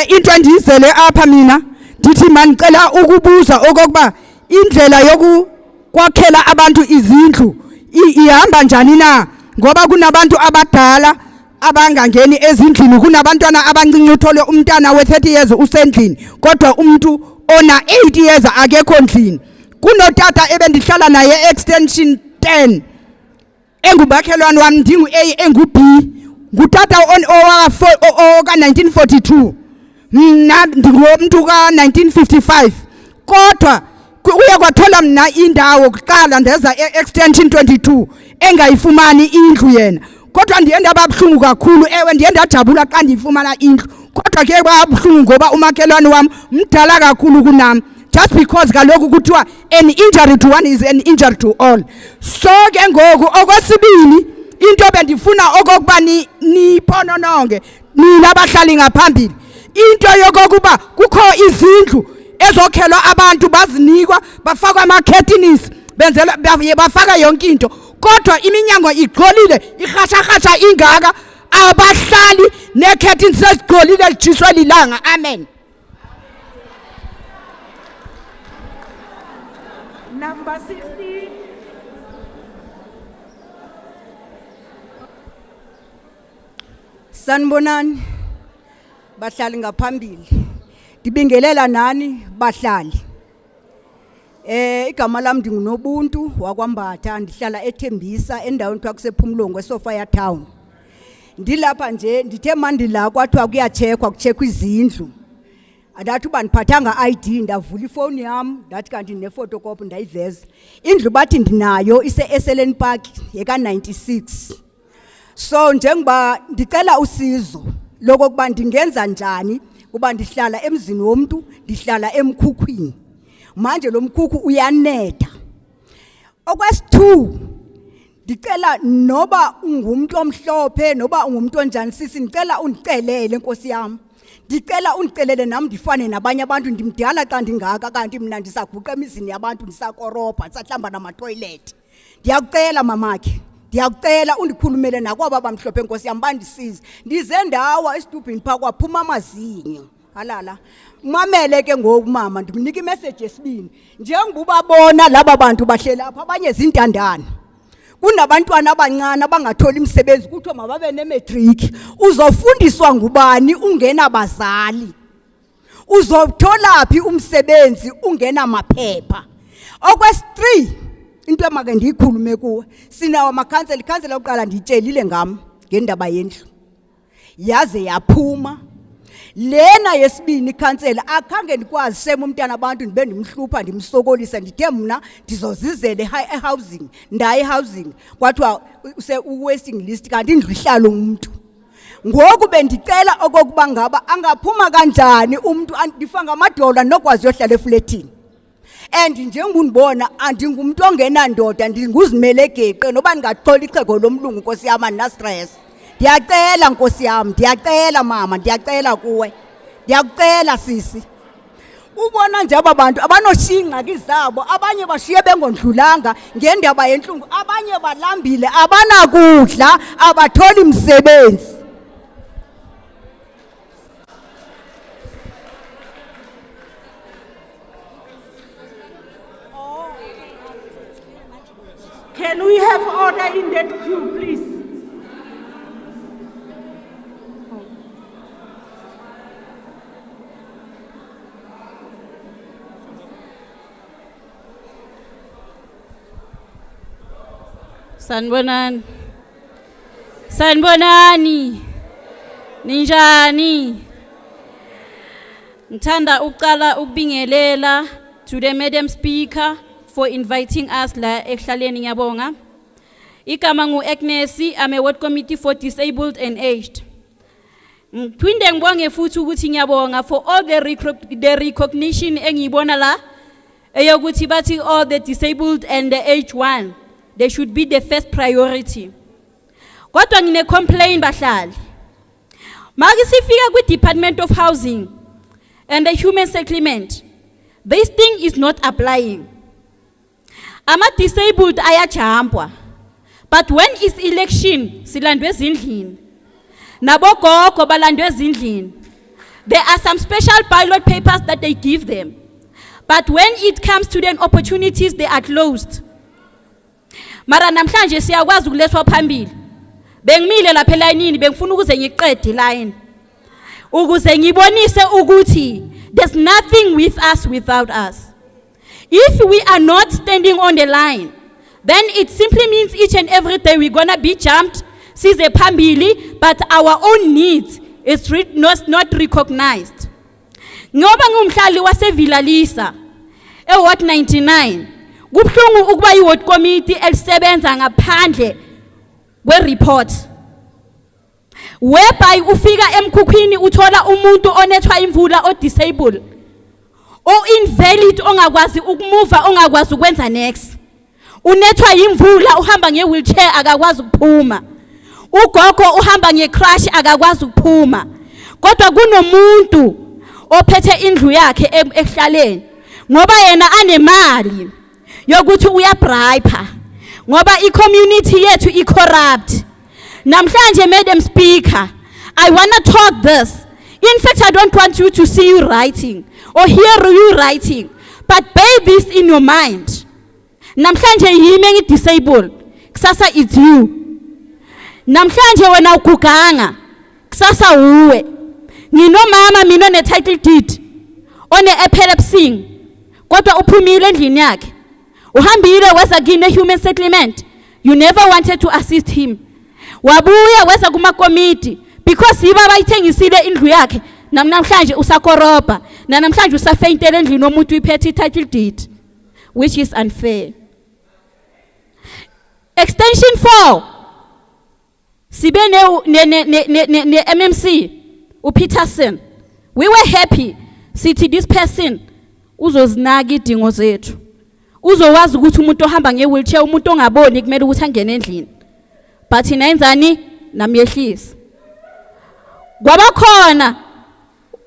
Into endiyizele apha mina ndithi mandicela ukubuza okokuba indlela yokukwakhela abantu izindlu ihamba njani na, ngoba kunabantu abadala abangangeni ezindlini, kunabantwana abancinci uthole umntana we-30 years usendlini kodwa umuntu ona 8 years akekho ndlini. Kunotata ebendihlala naye extension 10 engubakhelwane wami ndingu-A engu-B, ngutata oka-1942, mna ndingumuntu ka-1955 kodwa uye kwathola mna indawo kuqala ndeza extension 22 engayifumani indlu yena, kodwa ndiye ndababuhlungu kakhulu. Ewe ndiye ndajabula xa ndiyifumana indlu kodwa ke kwabuhlungu ngoba umakhelwane wami mdala kakhulu kunami, just because kaloku kuthiwa an injury to one is an injury to all. So ke ngoku okwesibili into bendifuna okokuba niphonononge nina abahlali ngaphambili, into yokokuba kukho izindlu ezokhelwa abantu bazinikwa bafakwa ama-curtains benzela bafaka yonke into kodwa iminyango igqolile irhashahasha ingaka abahlali nee-curtains sezigqolile lijiswe lilanga. Amen. Number 16. Sanibonani bahlali ngaphambili. Ndibingelela nani bahlali. Igama lami ndingunobuntu wakwambatha, ndihlala eThembisa endaweni kuthiwa kusephumlongo eSophia Town. Ndilapha nje ndithe mandila kwathiwa kuyacheckwa kucheckwa izindlu. Ndathi uba ndiphathanga ID ndavula ifowuni yam ndathi kanti nephotocopy ndayiveza. Indlu bathi ndinayo ise-Esselen Park yeka-96. So njengoba ndicela usizo lokokuba ndingenza njani kuba ndihlala emzini womntu, ndihlala emkhukhwini. Manje lo mkhukhu uyanetha. Okwesi-2 ndicela noba ungumuntu omhlophe noba ungumuntu onjani sisi, ndicela undicelele Nkosi yami. Ndicela undicelele nami ndifane nabanye abantu, ndimdala xa ndingaka kanti mna ndisaguqa emizini yabantu ndisakorobha ndisahlamba namatoilet. Ndiyakucela mamakhe, ndiyakucela undikhulumele nakwaba bamhlophe Nkosi yami bandisize. Ndize ndawa esitubhini phaa kwaphuma amazinyo. Halala. Mamele ke ngoku mama ndikunika imessage yesibini. Njengobabona laba bantu bahlela apha abanye zintandane. Kunabantwana abancane abangatholi imisebenzi kuthiwa mababe ne-matric. Uzofundiswa ngubani ungena bazali? Uzothola phi umsebenzi ungena maphepha? Okwesi-3 into emake ndiyikhulume kuwe, sinawo amakhansela. Ikhansela yokuqala ndiyitshelile ngam ngendaba yendlu yaze yaphuma. Lena yesibini ikhansela akhange ndikwazi sema umntana abantu ndibe ndimhlupha ndimsokolisa, ndithe mna ndizozizele e-housing, ndaye e-housing kwathiwa u-waiting list kanti indlu ihlala umuntu. Ngoku bendicela okokuba ngaba angaphuma kanjani umuntu ndifa ngamadola nokwazi yohlala efletini. And njengundibona andingumuntu ongenandoda, ndinguzimele geqe noba ndingaxola ixhego lomlungu Nkosi yami andina-stress. Ndiyacela Nkosi yami, ndiyacela mama, ndiyacela kuwe, ndiyakucela sisi. Ubona nje aba bantu abanoshiya ingxaki zabo, abanye bashiye bengondlulanga ngendaba yentlungu, abanye balambile abanakudla abatholi msebenzi. Can we have order in that queue, please? Sanibonani. Sanibonani. Ninjani? Ngithanda uqala ukubingelela to the Madam Speaker for inviting us la ekhaleni ngiyabonga. Igama ngu Agnes, I'm a ward committee for disabled and aged. Ngithinde ngibonge futhi ukuthi ngiyabonga for all the recognition engiyibona la eyokuthi bathi all the disabled and the aged one, they should be the first priority. Kodwa ngine complain bahlali. Maki sifika kwi Department of Housing and the Human Settlement, this thing is not applying. Ama disabled ayajampwa, but when is election silandwe ezindlini. Nabogogo balandwe ezindlini. There are some special ballot papers that they give them, but when it comes to the opportunities, they are closed. Mara namhlanje siyakwazi ukulethwa phambili. Bengimile lapha elayinini bengifuna ukuze ngiqede line. Ukuze ngibonise ukuthi there's nothing with us without us. If we are not standing on the line, then it simply means each and every day we're gonna be jumped, size phambili, but our own needs is not recognized. Ngoba ngumhlali waseVilalisa, Ward 99, kubuhlungu ukuba iward committee elisebenza ngaphandle kwe-report. Whereby ufika emkhukhwini uthola umuntu onethwa imvula o-disabled, o-invalid ongakwazi ukumuva, ongakwazi ukwenza next. Unethwa imvula uhamba nge-wheelchair akakwazi ukuphuma. Ugogo uhamba nge-crash akakwazi ukuphuma. Kodwa kunomuntu ophethe indlu yakhe ehlaleni ngoba yena anemali yokuthi uyabribe ngoba i-community yethu i-corrupt. Namhlanje, Madam Speaker, I want to talk this. In fact, I don't want you to see you writing or hear you writing, but bear this in your mind. Namhlanje yimi ngi-disabled, kusasa it's you. Namhlanje wena ukuganga, kusasa uwe. Nginomama mina ne-title deed, one-epilepsy, kodwa uphumile endlini yakhe. Uhambile weza kine human settlement, you never wanted to assist him. Wabuya weza kuma committee because yiba bayithengisile indlu yakhe, namhlanje usakoroba, namhlanje usafeyintela endlini omuntu uyiphethe title deed, which is unfair. Extension 4, sibe ne MMC uPeterson, we were happy sithi this person uzozinaka idingo zethu, uzowazi ukuthi umuntu ohamba nge-wheelchair, umuntu ongaboni kumele ukuthi angene endlini, but inenzani namyehlisa. Kwaba khona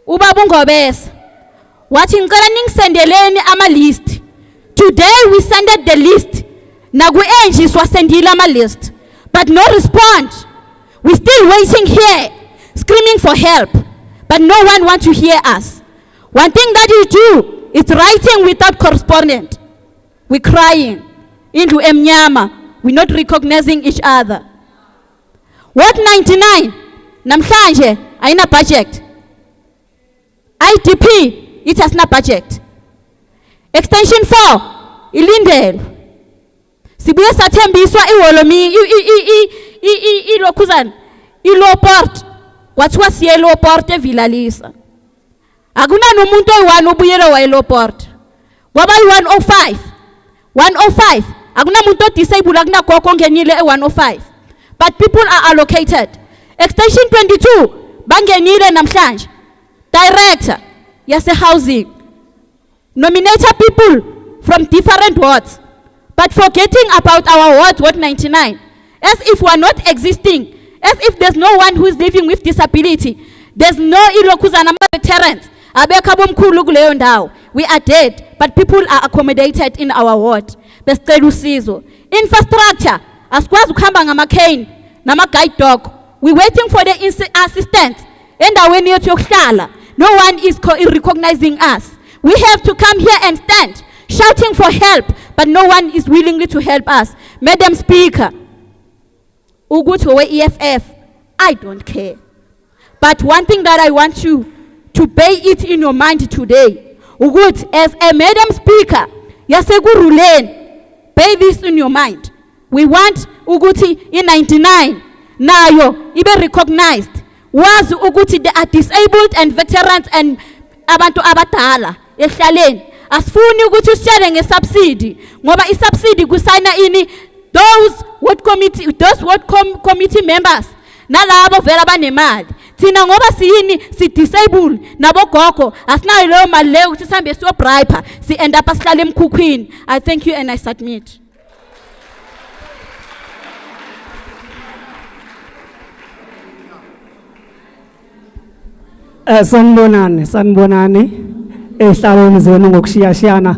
ubaba uNgobesa wathi ngicela ningisendeleni ama list. Today we sended the list, naku-NG swasendile ama list, but no response. We still waiting here screaming for help, but no one wants to hear us. One thing that you do is writing without correspondent. We're crying into emnyama, we're not recognizing each other. Ward 99, namhlanje ayina budget. IDP, it has no budget. Extension 4, ilindele. Sibuye sathembiswa iwolomi ilokhuzana ilo port, kwathiwa siye lo port eVilalisa. Akuna nomuntu oyi-1 obuyele wayelo port. Kwaba yi-105. 105, akuna muntu o-disabled, akuna gogo ongenile e-105. But people are allocated. Extension 22, bangenile namhlanje. Director, yase housing. Nominated people from different wards, but forgetting about our ward, Ward 99. As if we are not existing, as if there's no one who is living with disability. There's no ilokuzana veterans. We are dead, but people are accommodated in our ward. Besicela usizo. Infrastructure, asikwazi ukuhamba ngama-cane, nama-guide dog. We're waiting for the assistance. Endaweni yethu yokuhlala. No one is recognizing us. We have to come here and stand, shouting for help, but no one is willingly to help us. Madam Speaker, ukuthi we-EFF, I don't care. But one thing that I want you to bear it in your mind today, ukuthi as a Madam Speaker, yasekuruleni, bear this in your mind. we want ukuthi in 99 nayo ibe recognized. Wazi ukuthi they are disabled and veterans and abantu abadala ehlaleni. Asifuni ukuthi usitshele ngesubsidy ngoba isubsidy kusayina ini those ward committee members nalabo vela banemali. Thina ngoba siyini si disable nabogogo asinayo leyo mali leyo ukuthi sihambe siyo bribe si end up asihlale emkhukhwini. I thank you and I submit. Sanibonani ehlalweni zenu ngokushiyashiyana.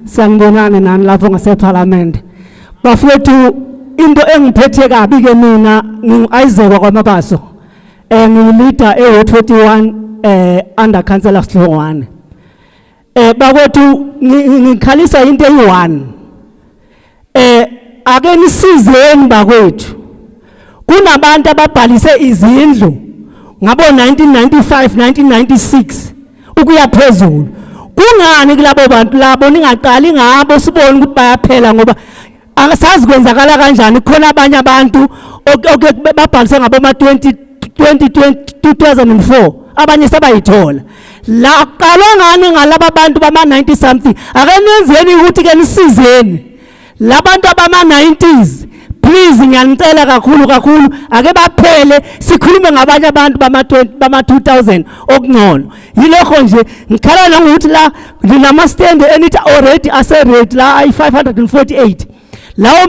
Sanibonani nani lapho ngaseParliament. Bafowethu into engiphethe kabi ke mina ngingu-Isaac kwaMabaso. Ngileader eWard 41 under Councillor Sihlongwane. Bakwethu ngikhalisa into eyi-1. Ake nisizeni bakwethu. Kunabantu ababhalise izindlu ngabo 1995 1996 ukuya phezulu. Kungani kulabo bantu labo ningaqali ngabo sibone ukuthi bayaphela ngoba akasazi kwenzakala kanjani. Khona abanye abantu babhalise ngabo ma 2004 abanye sebayithola. La qalwa ngani ngalaba bantu bama 90 something. Ake nenzeni ukuthi ke nisizeni labantu abama 90s. Please ngiyanicela kakhulu ake baphele sikhulume ngabanye abantu bama 2000 okungcono. Yilokho nje ngikhala ngokuthi la linama stand enithi already ase rate la ay 548. Lawo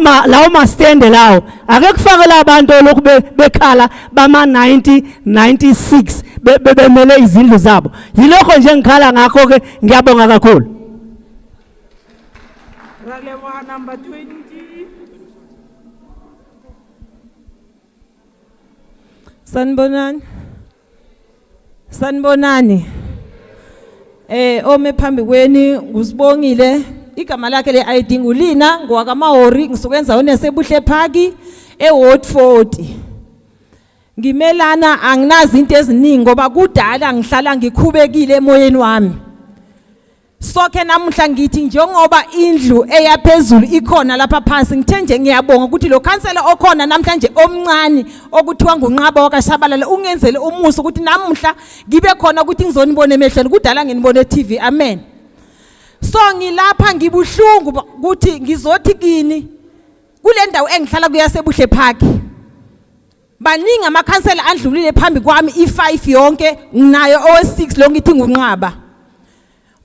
ma stand lawo ake kufake labantu lokhu bekhala bama 90 96 bebemele izindlu zabo. Yilokho nje ngikhala ngakho ke ngiyabonga kakhulu. Ralewa number 20. Sanibonani. Ome phambi kweni ngusibongile igama lakhe le ID ngulina ngowakaMahori ngisukenza onesebuhle Park eWard 40. Ngimelana anginazi into eziningi ngoba kudala ngihlala ngikhubekile emoyeni wami. Sokhe namuhla ngithi njengoba indlu eyaphezulu ikhona lapha phansi ngithe nje ngiyabonga ukuthi lo councillor okhona namhlanje omncane okuthiwa nguNqaba wakaShabalala ungenzele umuso ukuthi namuhla ngibe khona ukuthi ngizonibona emehlweni kudala nginibone TV. Amen. So ngilapha ngibuhlungu ukuthi ngizothi kini kule ndawo engihlala kuyasebuhle Park. Baningi amakhansela andlulile phambi kwami i5 yonke nginayo o6 lo ngithi nguNqaba.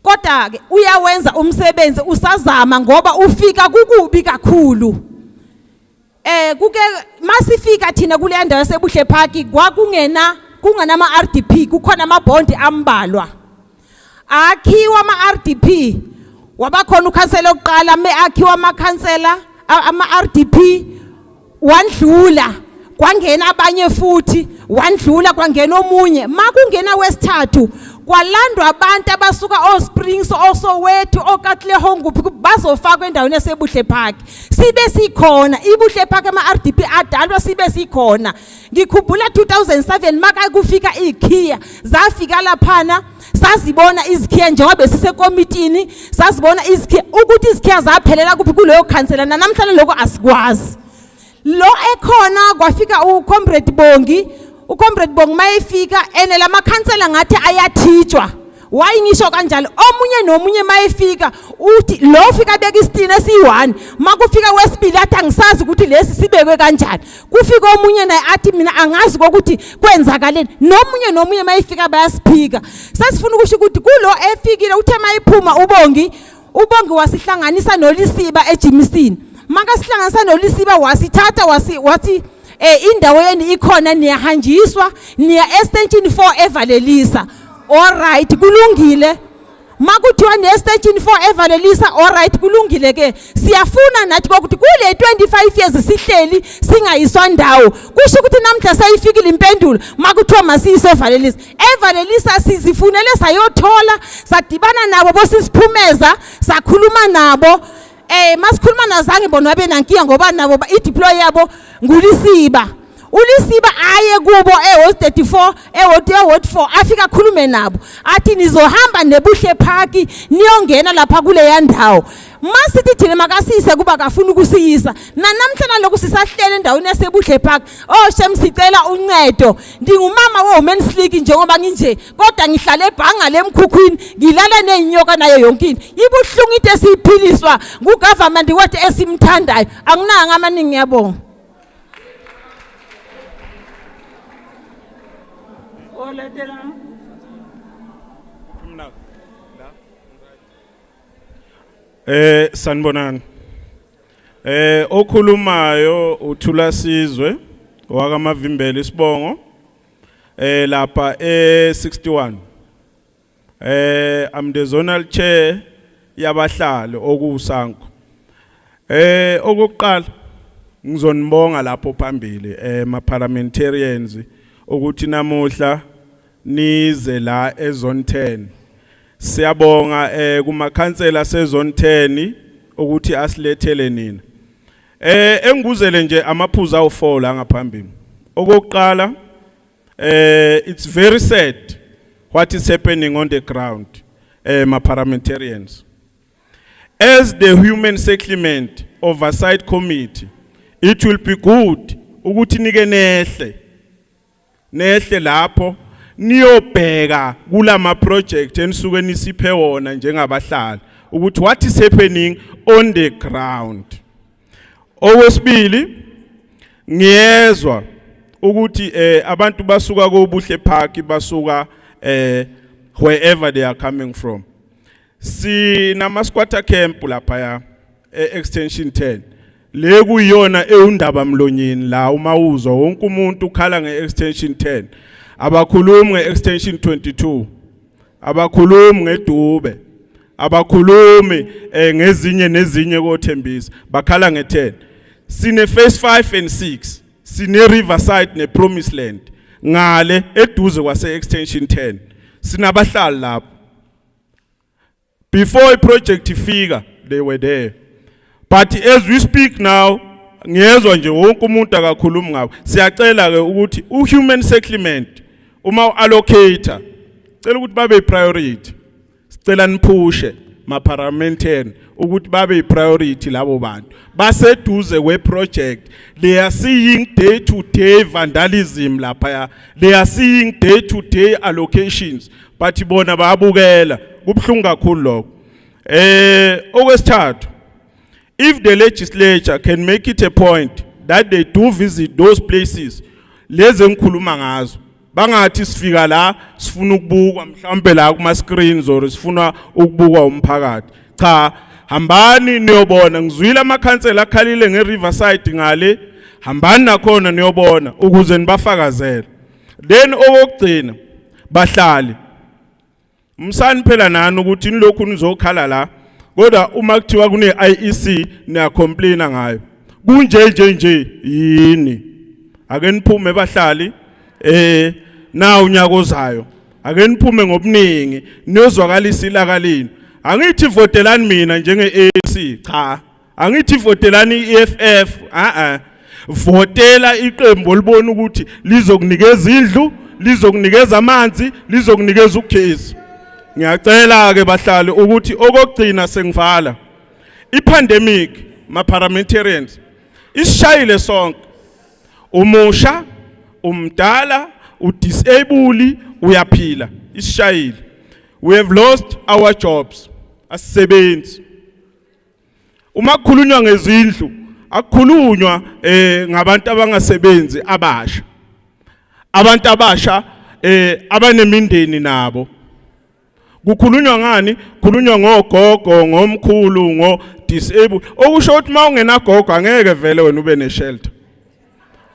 Kodwa ke uyawenza umsebenzi usazama ngoba ufika kukubi kakhulu. Kuke masifika thina kule ndawo yasebuhle Park kungenama RDP kukhona ama bond ambalwa. Akhiwa ama RDP wabakhona ukhansela oqala akhiwa amakhansela ama RDP wandlula kwangena abanye futhi wandlula kwangena omunye makungena wesithathu kwalandwa abantu abasuka oSprings oSoweto oKatlehong kuphi bazofaka endaweni yasebuhle Park sibe sikhona ibuhle Park ama RDP adalwa sibe sikhona. Ngikhumbula 2007 maka kufika iKhia zafika laphana sazibona izikhiya njengoba besisekomitini sazibona izikhiya ukuthi izikhiya zaphelela kuphi kuleyo council namhlanje lokho asikwazi. Lo ekhona kwafika uComrade Bongi mayefika ene lama councillor ngathi ayathitshwa. Why ngisho kanjalo omunye nomunye mayefika uthi lo fika beka isitini esi1 makufika wesibili athi angisazi ukuthi lesi sibekwe kanjani. Kufika omunye naye athi mina angazi ukuthi kwenzakaleni. Nomunye mayefika bayasiphika. Sasifuna ukusho ukuthi kulo efikile uthe mayiphuma ubongi wasihlanganisa noLisiba eJimisini. Maka sihlanganisa noLisiba wasithatha wathi indawo yeni ikhona niyahanjiswa niya extension 4 evalelisa. All right kulungile. Makuthiwa ne-extension 4 evalelisa all right kulungile ke. Siyafuna nathi ukuthi kule 25 years sihleli singayiswa ndawo. Kusho ukuthi namhla sayifikile impendulo makuthiwa masiyisevalelisa. Evalelisa sizifunele sayothola sadibana nabo bosisiphumeza sakhuluma nabo. Masikhuluma nazange bona babe nankinga ngoba nabo ideploy yabo nguLisiba. uLisiba aye kubo eWard 34 eWard 4 afika khulume nabo athi nizohamba nebuhle park niyongena lapha kule yandawo masithi thina makasise kuba kafuna ukusiyisa namhlanje lokhu sisahlele endaweni yasebuhle park shem sicela uncedo ngingumama women's league njengoba nginje kodwa ngihlala ebhanga lemkhukhwini ngilala nezinyoka nayo yonke into ibuhlungu into esiphiliswa ngugovernment wethu esimthandayo akunanga amaningi ngiyabonga. Sanibonani. Okhulumayo uThula Sizwe wakamavimbela isibongo lapha e61. I'm the zonal chair yabahlali okusanko. Okokuqala ngizonibonga lapho phambili ma parliamentarians ukuthi namuhla nize la ezone 10. Siyabonga kuma councilor sezone 10 ukuthi asilethele nina. Enguzele nje amaphuzu awu4 la ngaphambili. Okokuqala it's very sad what is happening on the ground ma parliamentarians. As the Human Settlement Oversight Committee, it will be good ukuthi nike nehle lapho niyobheka kulama project enisuke nisiphe wona njengabahlali ukuthi what is happening on the ground. Okwesibili ngiyezwa ukuthi abantu basuka kobuhle park basuka wherever they are coming from. Sinama squatter camp lapha ya extension 10 le kuyona eundaba mlonyeni la umawuzwa wonke umuntu ukhala ngeextension 10 abakhulumi ngeextension 22 abakhulumi ngedube abakhulumi ngezinye kothembisa bakhala nge10 sine phase 5 and 6 sine riverside ne promised land ngale eduze kwase extension 10 sinabahlali lapho. Before a project ifika they were there, but as we speak now ngiyezwa nje wonke umuntu akakhuluma ngabo. Siyacela ke ukuthi uhuman settlement uma allocator cela ukuthi babe priority, sicela niphushe ma parliamentarian ukuthi babe priority labo bantu baseduze we project. They are seeing day to day vandalism lapha, they are seeing day to day allocations, but bona bayabukela kubhlungu kakhulu lokho. Okwesithathu, if the legislature can make it a point that they do visit those places lezi engikhuluma ngazo, bangathi sifika la sifuna ukubukwa mhlawumbe la kuma screens or sifuna ukubukwa umphakathi. Cha, hambani niyobona. Ngizwile amakhansela akhalile ngeRiverside ngale, hambani nakhona niyobona ukuze nibafakazele. Then okugcina bahlali msani phela nani ukuthi nilokhu nizokhala la kodwa uma kuthiwa kune IEC niya complain ngayo kunje yini. Ake niphume bahlali na unyaka ozayo, ake niphume ngobuningi niyozwakalisa ilakalini. Angithi votelani mina njenge ANC, cha. Angithi votelani iEFF, votela iqembu olibona ukuthi lizokunikeza indlu, lizokunikeza amanzi, lizokunikeza ugesi. Ngiyacela ke bahlali ukuthi okugcina sengivala ipandemic ma parliamentarians isishayile sonke, umusha, umdala, udisable, uyaphila, isishayile. We have lost our jobs. Asisebenzi. Uma kukhulunywa ngezindlu akukhulunywa ngabantu abangasebenzi abasha. Abantu abasha abanemindeni nabo. Kukhulunywa ngani? Kukhulunywa ngogogo, ngomkhulu, ngo disable. Okusho ukuthi uma ungenagogo angeke vele wena ube ne shelter.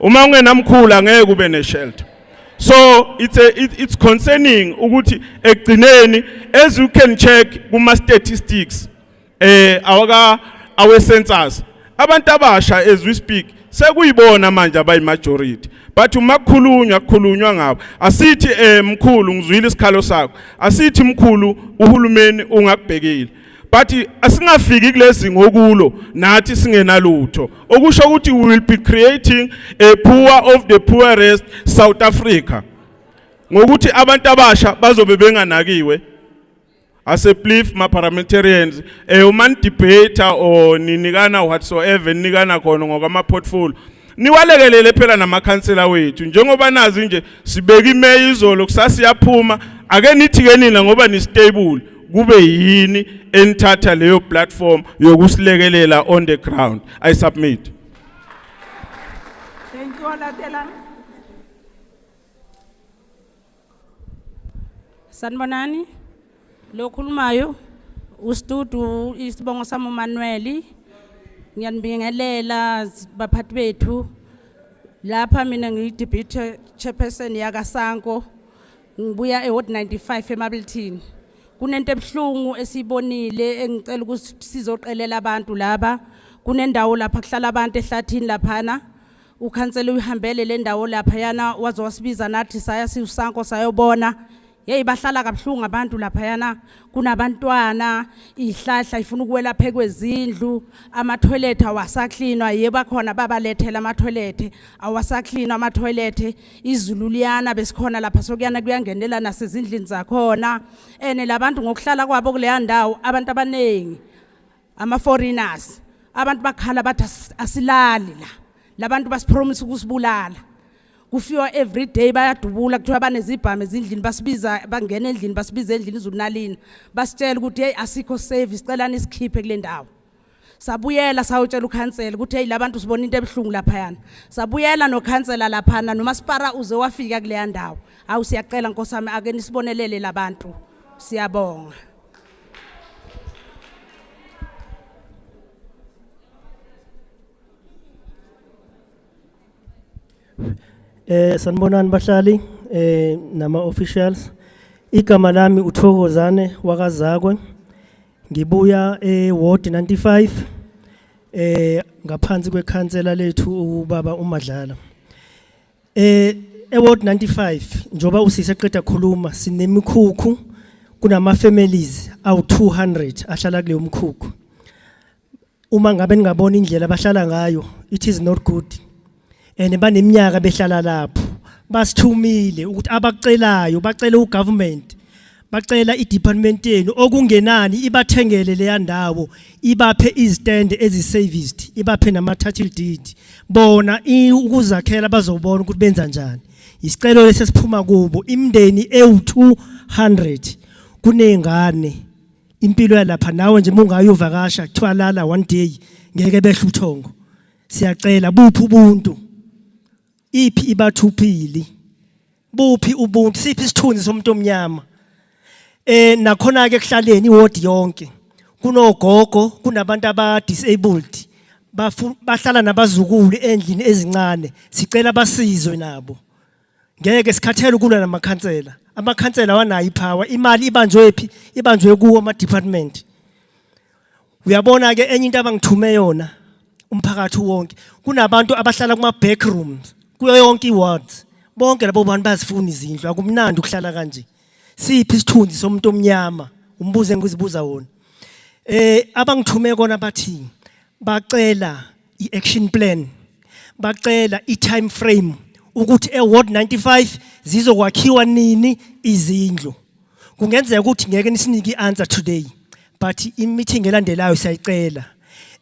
Uma ungenamkhulu angeke ube ne shelter. So it's concerning ukuthi ekugcineni, as you can check kuma statistics our census, abantu abasha as we speak sekuyibona manje abayi majority, but uma kukhulunywa ngabo asithi mkhulu ngizwile isikhalo sakho, asithi mkhulu uhulumeni ungakubhekile, but asingafiki kulezi ngokulo nathi singenalutho okusho ukuthi we will be creating a poor of the poorest South Africa ngokuthi abantu abasha bazobe benganakiwe as a belief ma parliamentarians human debater or ninikana whatsoever nikana khona ngokama portfolio niwalekelele phela namakhansela wethu njengoba nazi nje sibeka imeya izolo kusasiyaphuma ake nithi ke nina ngoba ni stable kube yini enthatha leyo platform yokusilekelela on the ground. I submit. Thank you, Olatela. Sanibonani, lo khulumayo ustudu isibongo sami uManuel. Ngiyanibingelela baphathi bethu. Lapha mina ngiyi-deputy chairperson yakaSanko. Ngibuya eWard 95 eMabelthini. Kunento ebuhlungu esibonile engicela ukuthi sizoqelela abantu laba. Kunendawo lapha kuhlala abantu ehlathini laphana. Ukhansela uyihambele le ndawo lapha yana wazosibiza nathi saya siuSanko sayobona. Hey bahlala kabuhlungu abantu lapha yana kunabantwana ihlahla ifuna ukwelapha kwezindlu ama toilet awasaklinwa yeba khona babalethela ama toilet awasaklinwa ama toilet izulu liyana besikhona lapha sokuyana kuyangenela nasezindlini zakhona ene labantu ngokuhlala kwabo kule ndawo abantu abanengi ama foreigners abantu bakhala bathi asilali la labantu basipromise ukusibulala kufiwa every day bayadubula kuthiwa banezibhamu ezindlini basibiza bangena endlini basibiza endlini izunalini basitshela ukuthi hey asikho safe sicela nisikhiphe kule ndawo sabuyela sawutshela ukhansela ukuthi hey labantu sibona into ebuhlungu lapha yana sabuyela nokhansela lapha nomasipara uze wafika kule ndawo awu siyacela nkosami ake nisibonelele labantu siyabonga. Sanibonani bahlali nama officials igama lami uThokozane wakazakwe ngibuya eWard 95 ngaphansi kwekhansela lethu ubaba uMadlala eWard 95 njoba usise qeda khuluma sinemikhukhu kunama families awu 200 ahlala kule umkhukhu uma ngabe ningabona indlela abahlala ngayo it is not good. And baneminyaka behlala lapho basithumile ukuthi abacelayo bacela ugovernment bacela idepartment yenu okungenani ibathengele le ndawo ibaphe izitende eziserviced ibaphe nama title deed bona ukuzakhela bazobona ukuthi benza njani isicelo lesesiphuma kubo imndeni ewu200 kunengane impilo yalapha nawe nje mungayovakasha kuthiwa lala one day ngeke behle uthongo siyacela buphi ubuntu iphi ibathuphili buphi ubuntu siphi isithunzi somuntu omnyama nakhona ke kuhlaleni iward yonke kunogogo kunabantu aba disabled bahlala nabazukulu endlini ezincane sicela basizwe nabo ngeke sikhathele ukulwa namakhansela amakhansela wanayo ipower imali ibanjwe phi ibanjwe kuwo ama department uyabona ke enye into abangithume yona umphakathi wonke kunabantu abahlala kuma back rooms kuyo yonke iwards bonke labo bantu bazifuna izindlu akumnandi ukuhlala kanje siphi isithunzi somuntu omnyama umbuze ngizibuza wona abangithume kona bathi bacela iaction plan bacela itime frame ukuthi eWard 95 zizokwakhiwa nini izindlu kungenzeka ukuthi ngeke nisinike ianswer today but imeeting elandelayo siyayicela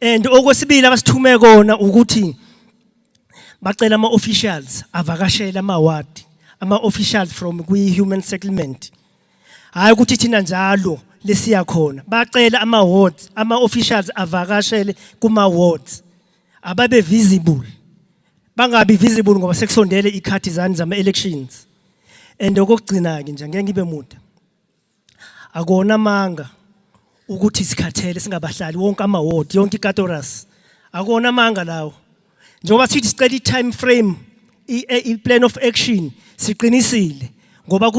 and okwesibili abasithume kona ukuthi bacela ama officials avakashela ama ward ama officials from kwi human settlement hayi ukuthi thina njalo lesiya khona bacela ama wards ama officials avakashele kuma wards ababe visible bangabi visible ngoba sekusondele ikhathi zani zama elections and okugcina ke nje ngeke ngibe mude akona manga ukuthi sikhathele singabahlali wonke ama ward yonke ikatoras akona manga lawo njengoba sithi sicela i-time frame i-plan of action siqinisile ngoba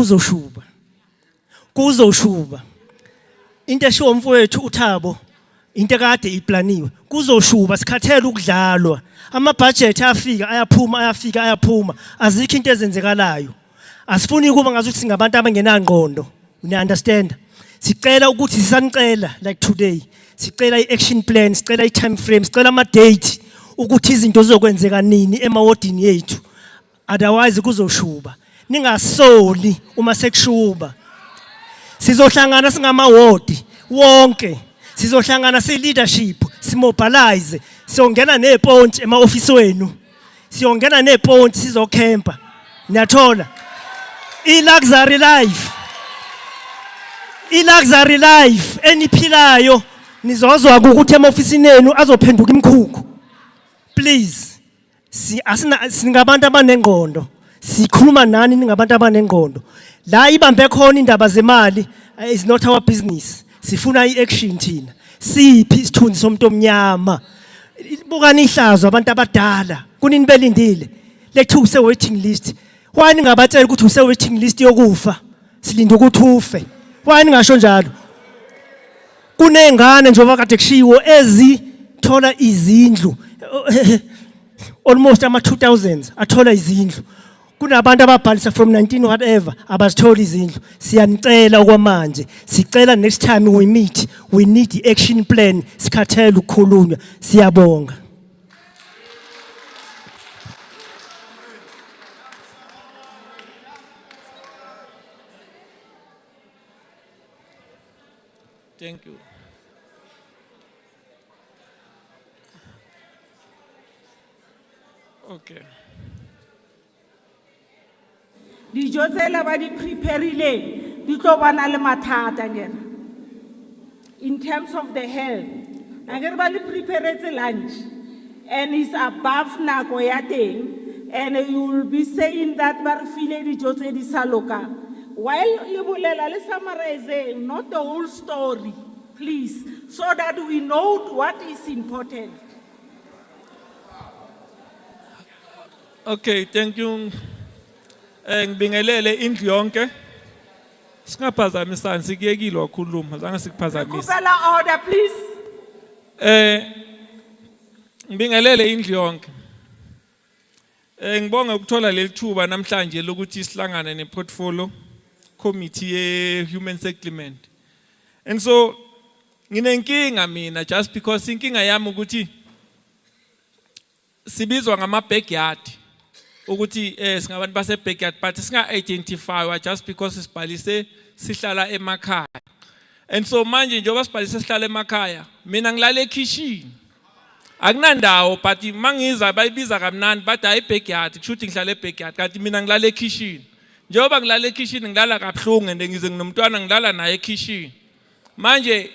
kuzoshuba into eshiwo mfowethu uThabo into kade iplaniwe kuzoshuba sikhathela ukudlalwa ama-budget ayaphuma azikho into ezenzekalayo asifuni kuba ngazuthi singabantu abangenangqondo. You understand? Sicela ukuthi sisanicela like today. Sicela i-action plan, sicela i-time frame, sicela ama-date ukuthi izinto zizokwenzeka nini emawodini yethu. Otherwise kuzoshuba. Ningasoli uma sekushuba. Sizohlangana singamawodi wonke. Sizohlangana si-leadership, simobilize. Siyongena neponti ema-ofisi wenu. Siyongena neponti sizokhempa. Niyathola? I-luxury life. I-luxury life eniphilayo nizozwa ukuthi ema-ofisini enu azophenduka imkhukhu. Please. Singabantu abanengqondo. Sikhuluma nani ningabantu abanengqondo. La ibambe khona indaba zemali is not our business. Sifuna i-action thina. Siphi isithunzi somuntu omnyama. Bukani ihlazo abantu abadala. Kunini belindile. Lethu use waiting list. Why ningabatshela ukuthi use waiting list yokufa? Silinda ukuthi ufe. Why ningasho njalo? Kunengane njengoba kade kushiwo ezithola izindlu. Almost ama 2000s athola izindlu. Kunabantu ababhalisa from 19 whatever abazithola izindlu. Siyanicela okwamanje. Sicela next time we meet we need the action plan. Sikhathele ukukhulunywa. Siyabonga. Thank you. Okay. Dijo tsela ba di prepareile di tlo bana le mathata nyana. In terms of the health, agere ba le preparetse lunch and it's above nako ya teng and you will be saying that ba re file dijo tse di sa lokang. While le bolela le summarize not the whole story, please, so that we know what is important. Okay, thank you. Ngibingelele indlu yonke. Singaphazamisani sikuyekile wakhuluma, zange sikuphazamise. Kupela order please. Ngibingelele indlu yonke. Ngibonga ukuthola leli thuba namhlanje lokuthi sihlangane neportfolio committee ye human settlement. And so nginenkinga mina just because inkinga yami ukuthi sibizwa ngama backyard. Ukuthi singabantu base backyard but singa identify just because sibhalise sihlala emakhaya. And so manje njengoba sibhalise sihlala emakhaya mina ngilala ekitchen. Akunandawo but mangiza bayibiza kamnandi but hayi backyard kushuthi ngihlala ebackyard kanti mina ngilala ekitchen. Njengoba ngilala ekitchen ngilala kabuhlungu and ngize nginomntwana ngilala naye ekitchen. Manje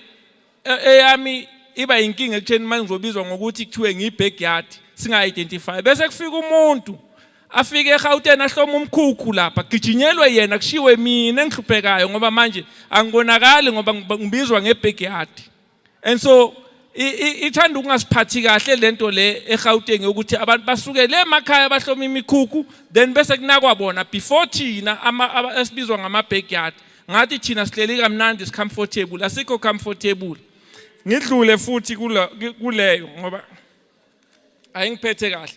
eyami iba inkinga ekutheni manje ngizobizwa ngokuthi kuthiwe ngiyibackyard singa identify bese kufika umuntu afike eGauteng ahloma umkhukhu lapha gijinyelwe yena kushiwe mina engihluphekayo ngoba manje angibonakali ngoba ngibizwa ngebackyard. And so ithanda ukungasiphathi kahle lento le eGauteng ukuthi abantu basuke le emakhaya bahloma imikhukhu then bese kunakwa bona before thina esibizwa ngama backyard ngathi thina sihleli kamnandi comfortable asikho comfortable. Ngidlule futhi kuleyo ngoba ayingiphethe kahle.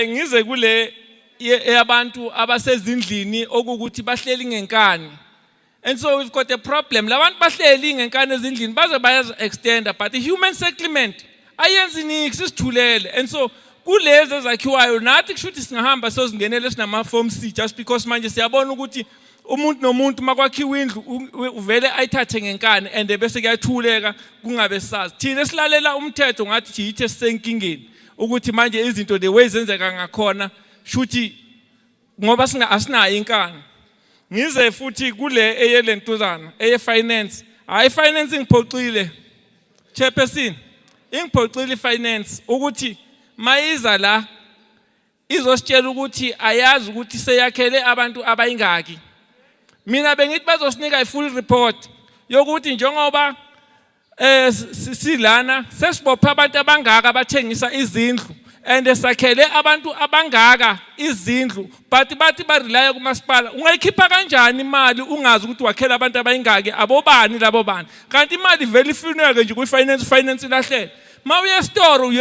Ngize kule yabantu abasezindlini okuthi bahleli ngenkani. And so we've got a problem. Labantu bahleli ngenkani ezindlini baze baya extender but the human settlement ayenzi niki sisithulele. And so kulezi ezakhiwayo nathi kushuthi singahamba sozingenele sinama form C just because manje siyabona ukuthi umuntu nomuntu makwakhiwa indlu uvele ayithathe ngenkani and bese kuyathuleka kungabe sazi. Thina silalela umthetho ngathi yithe sisenkingeni ukuthi manje izinto the way zenzeka ngakhona shuthi ngoba asinayo inkani. Ngize futhi kule eyelentuzana eye finance hayi finance ngiphoxile chairperson ingiphoxile finance ukuthi mayiza la izositshela ukuthi ayazi ukuthi seyakhele abantu abayingaki. Mina bengithi bazosinika i-full report yokuthi njengoba silana sesibopha abantu abangaka abathengisa izindlu and esakhele abantu abangaka izindlu but bathi barelaya kumasipala. Ungayikhipha kanjani imali ungazi ukuthi wakhela abantu abayingaki abobani labo bani kanti imali vele ifuneke nje kwi-finance ilahlele. Mawuye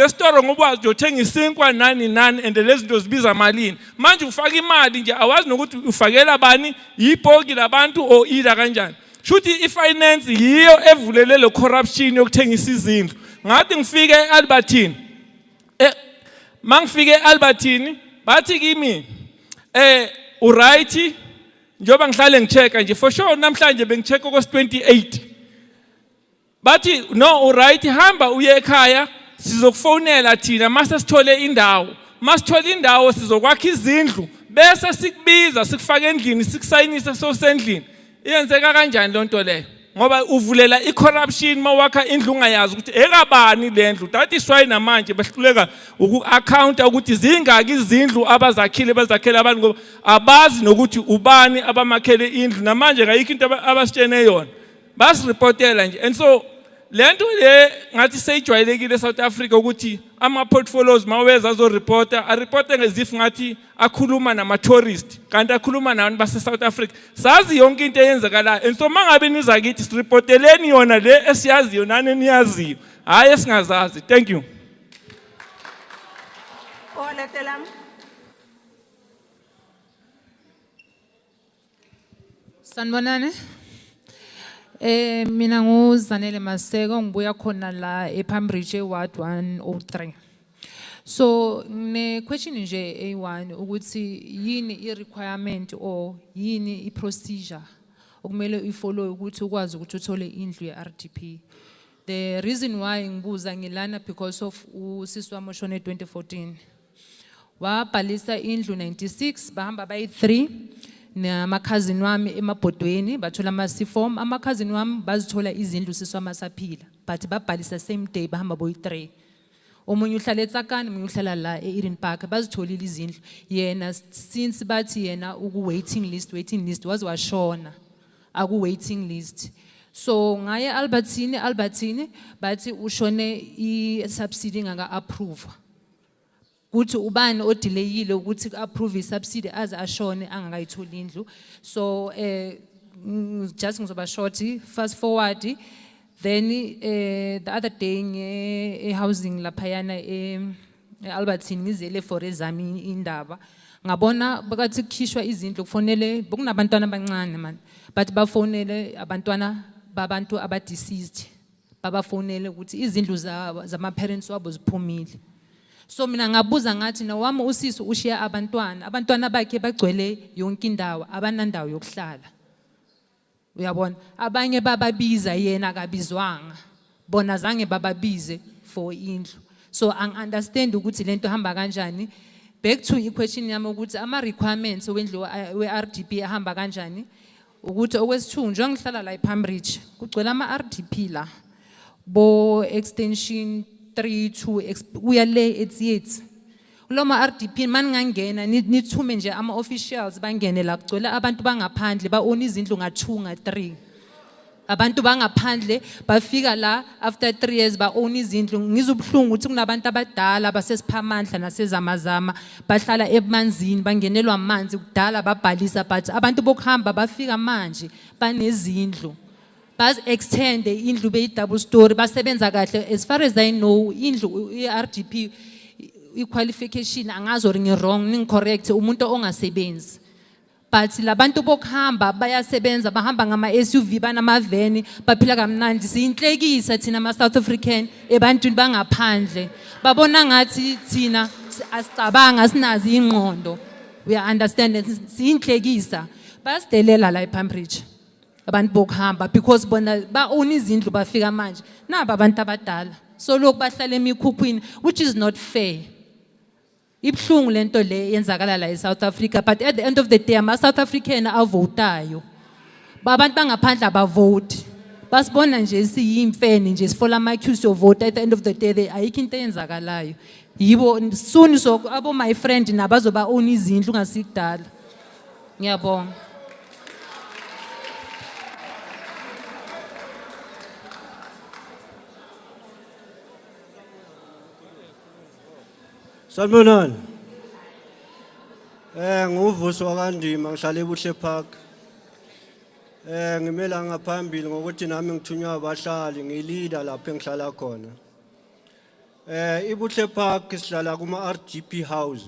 store ngoba wazi uyothenga isinkwa nani and lezi zinto zibiza malini. Manje ufaka imali nje awazi nokuthi ufakela bani yibhoki labantu o ida kanjani. Shuthi ifinance yiyo evulele le corruption yokuthengisa izindlu. Ngathi ngifike eAlbertine. Mangifike eAlbertine, bathi kimi uright njoba ngihlale ngichecka nje for sure namhlanje bengichecka kos 28. Bathi no uright hamba uye ekhaya sizokufonela thina mase sithole indawo. Masithole indawo sizokwakha izindlu bese sikubiza sikufaka endlini sikusayinisa sosendlini. Iyenzeka kanjani lonto leyo? Ngoba uvulela icorruption mawakha indlu ungayazi ukuthi ekabani lendlu. That is why namanje behluleka uku-accounta ukuthi zingaki izindlu abazakhile bazakhela abantu ngoba abazi nokuthi ubani abamakhele indlu namanje kayikho into abasitshene yona. Basirepotela nje. And so lento le ngathi seyijwayelekile eSouth Africa ukuthi ama portfolios maweza azoreporta areporte ngezif ngathi akhuluma nama tourist kanti akhuluma nabantu base South Africa. Sazi yonke into eyenzakala. And so mangabe niza kithi sireporteleni yona le esiyaziyo nani niyaziyo. Hayi esingazazi. Thank you. Sanibonani. Mina nguZanele Maseko ngibuya khona la ePambridge eWard 103. So ne question nje A1 ukuthi yini i-requirement or yini i-procedure okumele uyifollow ukuthi ukwazi ukuthi uthole indlu ye-RDP. The reason why ngibuza ngilana because of usisi wami oshone 2014. Wabhalisa indlu 96 bahamba bayi 3 namakhazini wami emabhodweni bathola ama-C-form. Amakhazini wami bazithola izindlu sisi wami asaphila but babhalisa same day bahamba boyi 3. Omunye uhlala eTsakani, omunye uhlala la eEden Park bazitholile izindlu. Yena since bathi yena waiting list waze washona aku waiting list. So ngaye Albertine bathi ushone i-subsidy ngaka approve. Kuthi ubani odelayile ukuthi approve i-subsidy aze ashone angakayitholi indlu. So just ngizoba short, fast forward. Then the other day housing laphayana Albertine ngizele for ezami indaba. Ngabona bakathi kukhishwa izindlu kufonele bokunabantwana abancane man. But bafonele abantwana babantu abadeceased. Babafonele ukuthi izindlu zama parents wabo ziphumile. So mina ngabuza ngathi nawami usisi ushiya abantwana bakhe bagcwele yonke indawo abanandawo yokuhlala. Uyabona abanye bababiza yena akabizwanga bona zange bababize for indlu. So understand ukuthi lento hamba kanjani. Back to i-question yami ukuthi ama requirements wendlu we-RDP ahamba kanjani ukuthi okwesithu nje ngihlala la ePambridge kugcwele ama RDP la bo extension 3 uya le eTheatre. Uloma RDP maningangena nithume nje ama officials bangene la kugcwele abantu bangaphandle baona izindlu nga2 nga3. Abantu bangaphandle bafika la after 3 years baona izindlu. Ngizubhlungu ukuthi kunabantu abadala basesiphamandla nasezamazama bahlala emanzini bangenelwa amanzi kudala babhalisa but abantu bokuhamba bafika manje banezindlu. Bas extend indlu be double story basebenza kahle. As far as I know indlu iRDP i-qualification angazi or ngi-wrong ningi-correct umuntu ongasebenzi. But labantu bokuhamba bayasebenza bahamba ngama-SUV banamaveni baphila kamnandi. Siyinhlekisa thina ama-South African ebantwini bangaphandle. Babona ngathi thina asicabanga sinazi ingqondo. We understand siyinhlekisa. Basidelela la ePambridge. Abantu bokuhamba because bona baona izindlu bafika manje naba abantu abadala. So lokhu bahlala emikhukhwini which is not fair. Ibhlungu lento le yenzakala la eSouth Africa but at the end of the day ama South African avotayo. Abantu bangaphandle abavote. Basibona nje siyimfene nje sifola ama queues to vote at the end of the day ayikho into eyenzakalayo. Yibo soon so abo my friend nabazoba own izindlu ngasikudala. Ngiyabonga. Sanibonani. Nguvuso wakandima ngihlala eBuhle Park. Ngimela ngaphambili ngokuthi nami ngithunywa abahlali ngilider lapho engihlala khona. eBuhle Park sihlala kuma RDP house.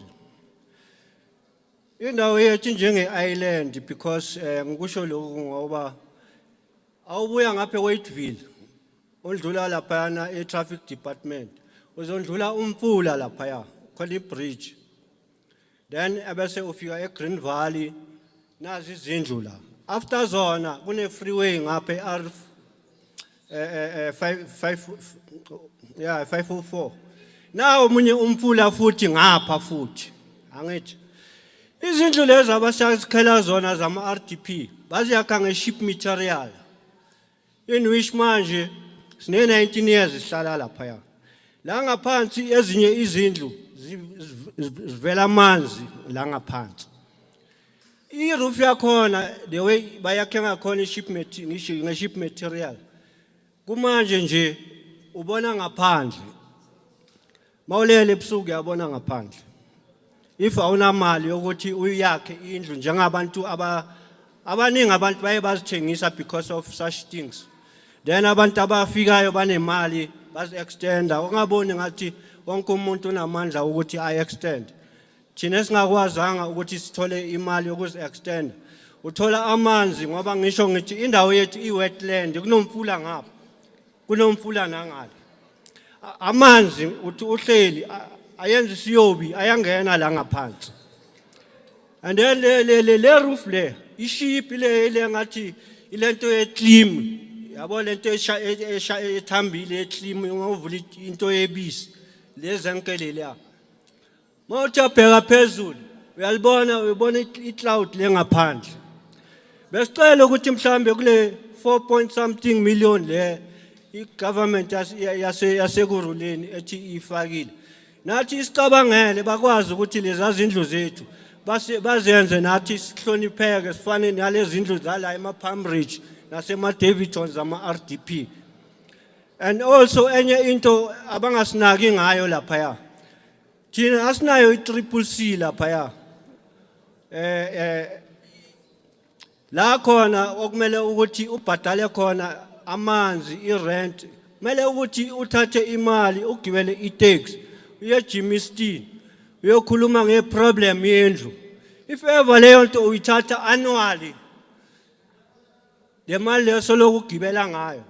Indawo yethu njenge island because ngikusho lokho ngoba awubuya ngapha eWhiteville undlula laphayana e-traffic department uzondlula umfula laphaya khona i-bridge then abese ufika eGreen Valley nazi izindlu la after zona kune freeway ngapha e-R 504 nawo omunye umfula futhi ngapha futhi angithi izindlu lezi abasikhela zona zama RDP baziyakha nge-ship material in which manje sine 19 years sihlala laphaya la ngaphansi ezinye izindlu zivela amanzi la ngaphansi i-roof yakhona the way bayakhe ngakhona nge-ship material kumanje nje ubona ngaphandle mawulele ebusuku uyabona ngaphandle if awunamali yokuthi uyakhe indlu njengabantu abaningi abantu baye bazithengisa because of such things then abantu abafikayo banemali bazi-extenda ungaboni ngathi wonke umuntu unamandla ukuthi ayi-extend thina singakwazanga ukuthi sithole imali yokuzi-extenda uthola amanzi ngoba ngisho ngithi indawo yethu i-wetland kunomfula ngapha kunomfula nangale amanzi uthi uhleli ayenza isiyobi ayangena la ngaphansi and then le roof le iship le ngathi ilento ye-clean yabo lento ethambile e-clean ngavula into yebisi lezenkele la mawuthi abheka phezulu uyabona i-cloud le ngaphandle besicela ukuthi mhlambe kule 4 million le i-government yasekuruleni ethi ifakile nathi isicabangele bakwazi ukuthi lezi zindlu zethu bazenze nathi sihlonipheke sifane nalezi zindlu zala ema-Palmbridge nasema-Davidson zama-RDP and also enye into abangasinaki ngayo laphaya thina asinayo i-CCC laphaya la khona okumele ukuthi ubhadale khona amanzi i-rent kumele ukuthi uthathe imali ugibele i-taxi uye eGermiston uyokhuluma ngeproblem yendlu if ever leyo nto uyithatha annually le mali leyo soloku ugibela ngayo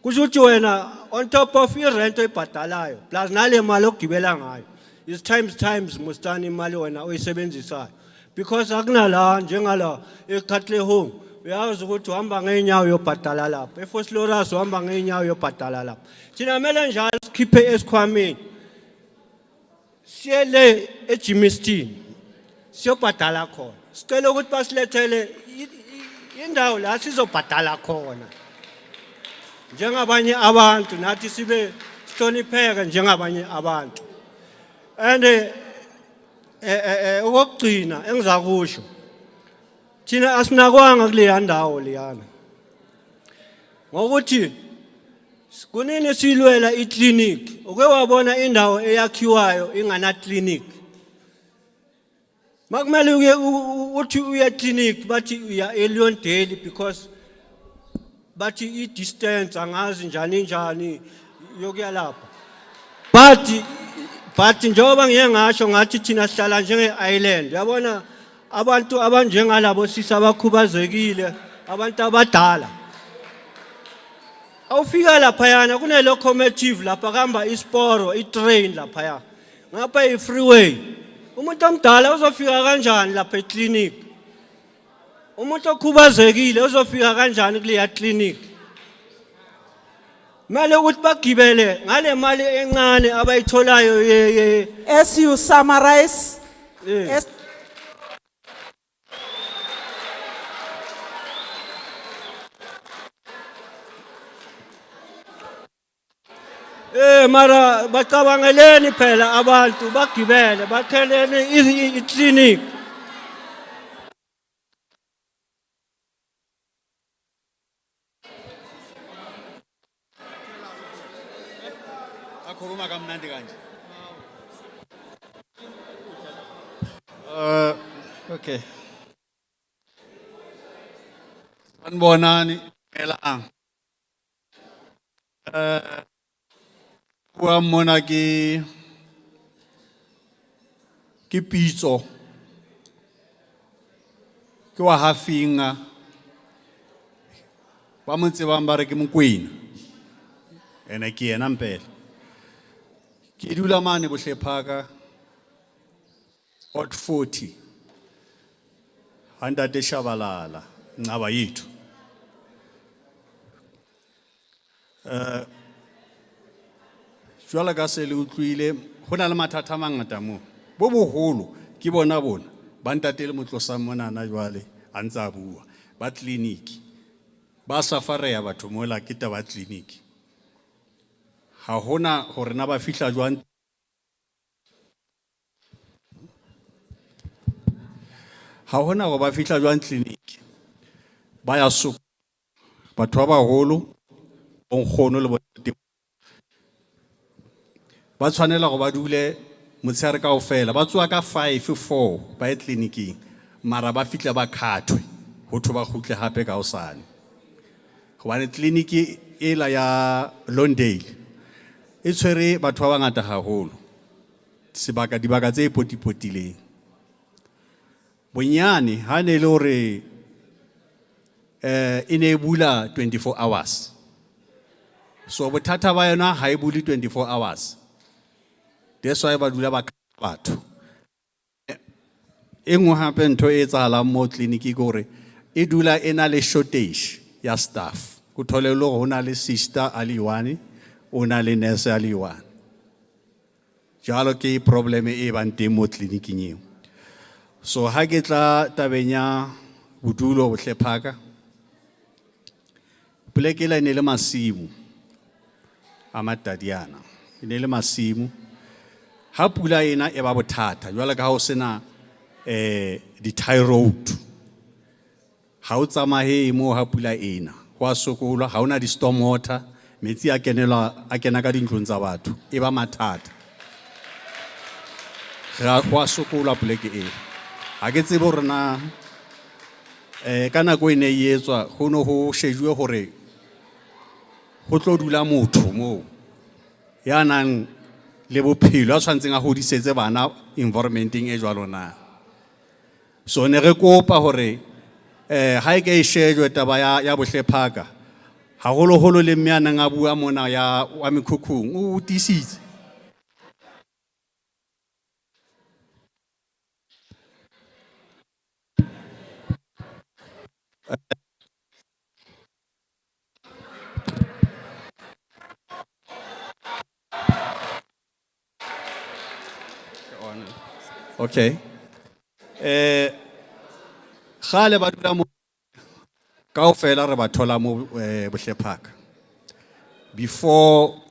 kusho ukuthi wena on top of i-rent oyibhadalayo plus nale mali ogibela ngayo is times mustani imali wena oyisebenzisayo because akunala njengala eKatle Home uyazi ukuthi uhamba ngeenyawo uyobhadala lapha eFosloras uhamba ngeenyawo uyobhadala lapha thina mele njalo sikhiphe esikhwameni siyele eGermiston siyobhadala khona sicela ukuthi basilethele indawo la sizobhadala khona njengabanye abantu nathi sibe sihlonipheke njengabanye abantu and okugcina engizakusho thina asinakwanga kule ndawo leyana ngokuthi kunini silwela iclinic oke wabona indawo eyakhiwayo ingana clinic makumele uthi uye clinic bathi uya eLeondale because bathi i-distance angazi njani yokuya lapha but njengoba ngiye ngasho ngathi thina sihlala njenge-island yabona abantu abanjengalabo sisa abakhubazekile abantu abadala awufika laphayana kune-locomotive lapha kuhamba isiporo i-train laphaya ngapha i-freeway umuntu omdala uzofika kanjani lapha eclinic umuntu okhubazekile uzofika kanjani kuleya clinic mali ukuthi bagibele ngale mali encane abayitholayo As you summarize, as mara bacabangeleni phela abantu bagibele bakheleni iclinic akhuluma kamnandi kanje okay sanibonani melang wa mona ke pitso ke wa hafinga ba mo tsebang ba re ke Mokwena ene ke yena mpela ke dula mane Bohlephaka Ot 40 Ntate Shabalala Ncaba yethu jwala ka se le utlwile go na le mathata a mangata mo bo boholo ke bona ba ntate le motlosang mona na jwale a ntse a bua ba clinic ba safareya batho mola ke taba clinic ha hona hore na ba fihla jwang ha hona go ba fihla jwang clinic ba ya so batho ba baholo bonkgono le bontate ba tshwanela go ba dule motshehare kaofela ba tsoa ka 5-4 ba e tleliniking mara ba fitla ba khathwe ho thwe ba khutle hape ka osane gobane tleliniki ela ya Londale e tshwere batho ba bangata haholo sebaka dibaka tse potipotileng bonyane ha ne le hore ine bula 24 hours so bothata ba yona ha e buli 24 hours that's why ba dula ba batho engwe hape ntho e etsahalang mo tleliniki gore e dula ena le shortage ya staff go thole lo go na le sister ali one o na le nurse ali one jalo ke problem e bang teng mo tleliniking eo so ha ke tla tabenya bodulo Bohlephaka pleke la ne le masimo a matadiana ne le masimo ha pula ena e ba bothata jwale ka ha o sena di tie road ha o tsamaye mo ha pula ena go a sokola ha ona di storm water metsi a kena ka dintlong tsa batho e ba mathata ga go a sokola pleke e ha ke tsebe hore na ka nako ene e etswa go no go shejwe hore go tlo dula motho mo ya nang le bophelo a tshwantseng a hodisetse bana environmenting e jwalo na so ne re kopa hore ha e ke e shejwe taba ya Bohlephaka haholo le mme ana nga bua mona ya wa Mekhukhung o tisitse okay khale ba dula mo kaofela re ba thola mo Bohlephaka before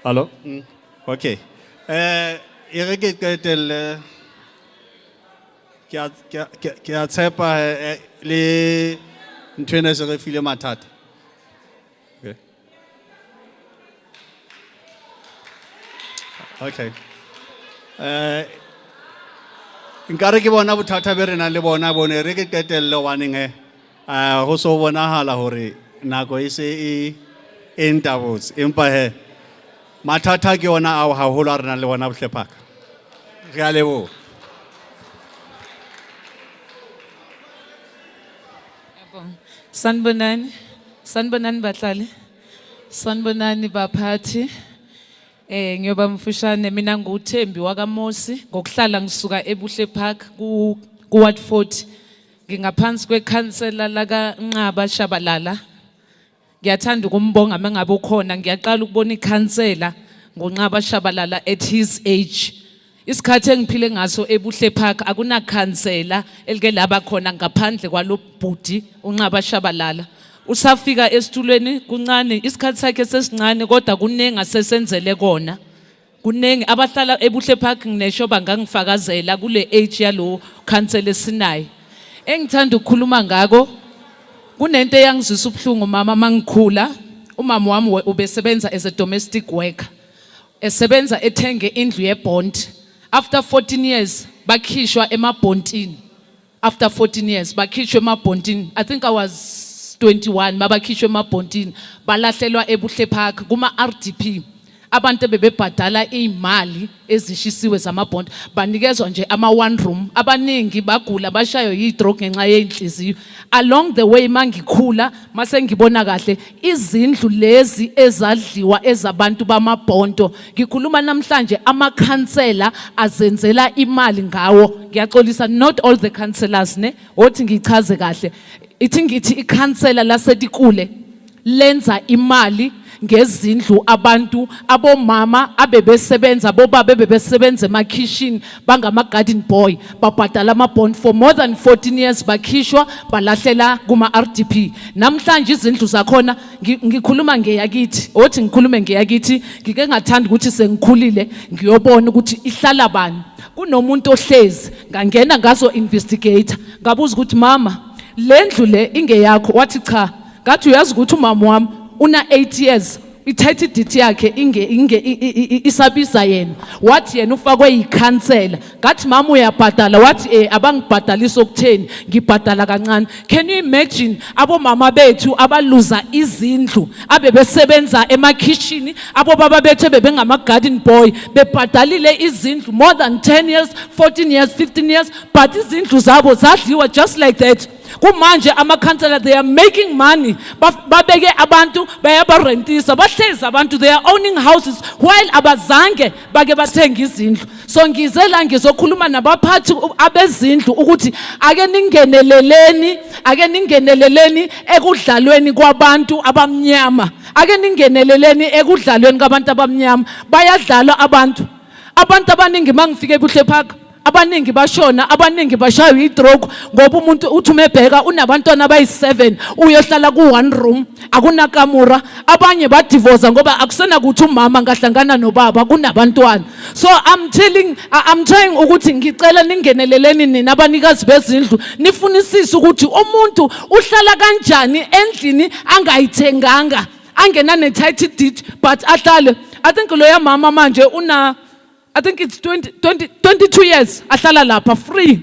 Hello? Okay. E ke qetelle ke a tshepa le ntwena se re file mathata. Okay. Okay. Nkare ke bona bothata be re na le bona bone re ke qetelle waneng go so bonahala hore nako e se e entabos empa mathata ke ona ao haholo a rena le bona Bohlephaka re a leboha Sanibonani bahlali sanibonani baphathi ngiyoba mfushane mina nguThembi wakaMosi ngokuhlala ngisuka eBuhlephaka ku Ward 40 ngingaphansi kwekhansela laka Nqaba Shabalala ngiyathanda ukumbonga mangabe ukhona ngiyaqala ukubona ikhansela ngoNqaba Shabalala at his age isikhathi engiphile ngaso eBuhlephaka akuna khansela elike laba khona ngaphandle kwalobhudi uNqaba Shabalala usafika esitulweni kuncane isikhathi sakhe sesincane kodwa kuningi asesenzele kona kuningi abahlala ebuhle park nginesho bangangifakazela kule age yalo council esinayo engithanda ukukhuluma ngako kunento eyangizwisa ubhlungu mama mangikhula umama wami ubesebenza as a domestic worker esebenza ethenge indlu yebond after 14 years bakhishwa emabhontini after 14 years bakhishwe emabhontini I think I was 21 babakhishwe emabhontini balahlelwa ebuhle park kuma RDP abantu bebebhadala imali ezishisiwe zamabhondi banikezwa nje ama one room abaningi bagula bashayo yidrug ngenxa yenhliziyo along the way mangikhula mase ngibona kahle izindlu lezi ezadliwa ezabantu bamabhondo ngikhuluma namhlanje amakhansela azenzela imali ngawo ngiyaxolisa not all the councillors ne othi ngichaze kahle ithi ngithi ikhansela lasetikule lenza imali ngezindlu abantu abomama abebesebenza bobaba bebesebenza emakhishini bangama garden boy babhadala ama bond for more than 14 years bakhishwa balahlela kuma RDP namhlanje izindlu zakhona ngikhuluma ngeyakithi othi ngikhulume ngeyakithi ngike ngathanda ukuthi sengikhulile ngiyobona ukuthi ihlala bani kunomuntu ohlezi ngangena ngazo investigator ngabuza ukuthi mama lendlu le ingeyakho wathi cha ngathi uyazi ukuthi umama wami una 8 years ithethe idithi yakhe isabiza yena wathi yena ufakwe yikhansela ngathi mama uyabhadala wathi abangibhadalisa okutheni ngibhadala kancane can you imagine abomama bethu abaluza izindlu abebesebenza emakhishini abo baba bethu bebengama garden boy bebhadalile izindlu more than 10 years 14 years 15 years but izindlu zabo zadliwa just like that kumanje amakhansela they are making money babeke abantu bayabarentisa bahlezi abantu they are owning houses while abazange bake bathenga izindlu so ngizela ngizokhuluma nabaphathi abezindlu ukuthi ake ningeneleleni ekudlalweni kwabantu abamnyama ake ningeneleleni ekudlalweni kwabantu abamnyama bayadlala abantu abaningi mangifike ebuhle park abaningi bashona abaningi bashaywa idrug ngoba umuntu uthi umebheka unabantwana abayi7 uyohlala ku one room akunakamura abanye ba divorce ngoba akusena ukuthi umama ngahlangana nobaba kunabantwana so I'm trying ukuthi ngicela ningeneleleni nina abanikazi bezindlu nifunisise ukuthi umuntu uhlala kanjani endlini angayithenganga angena ne title deed but ahlale I think loya mama manje una I think it's 22 years ahlala lapha free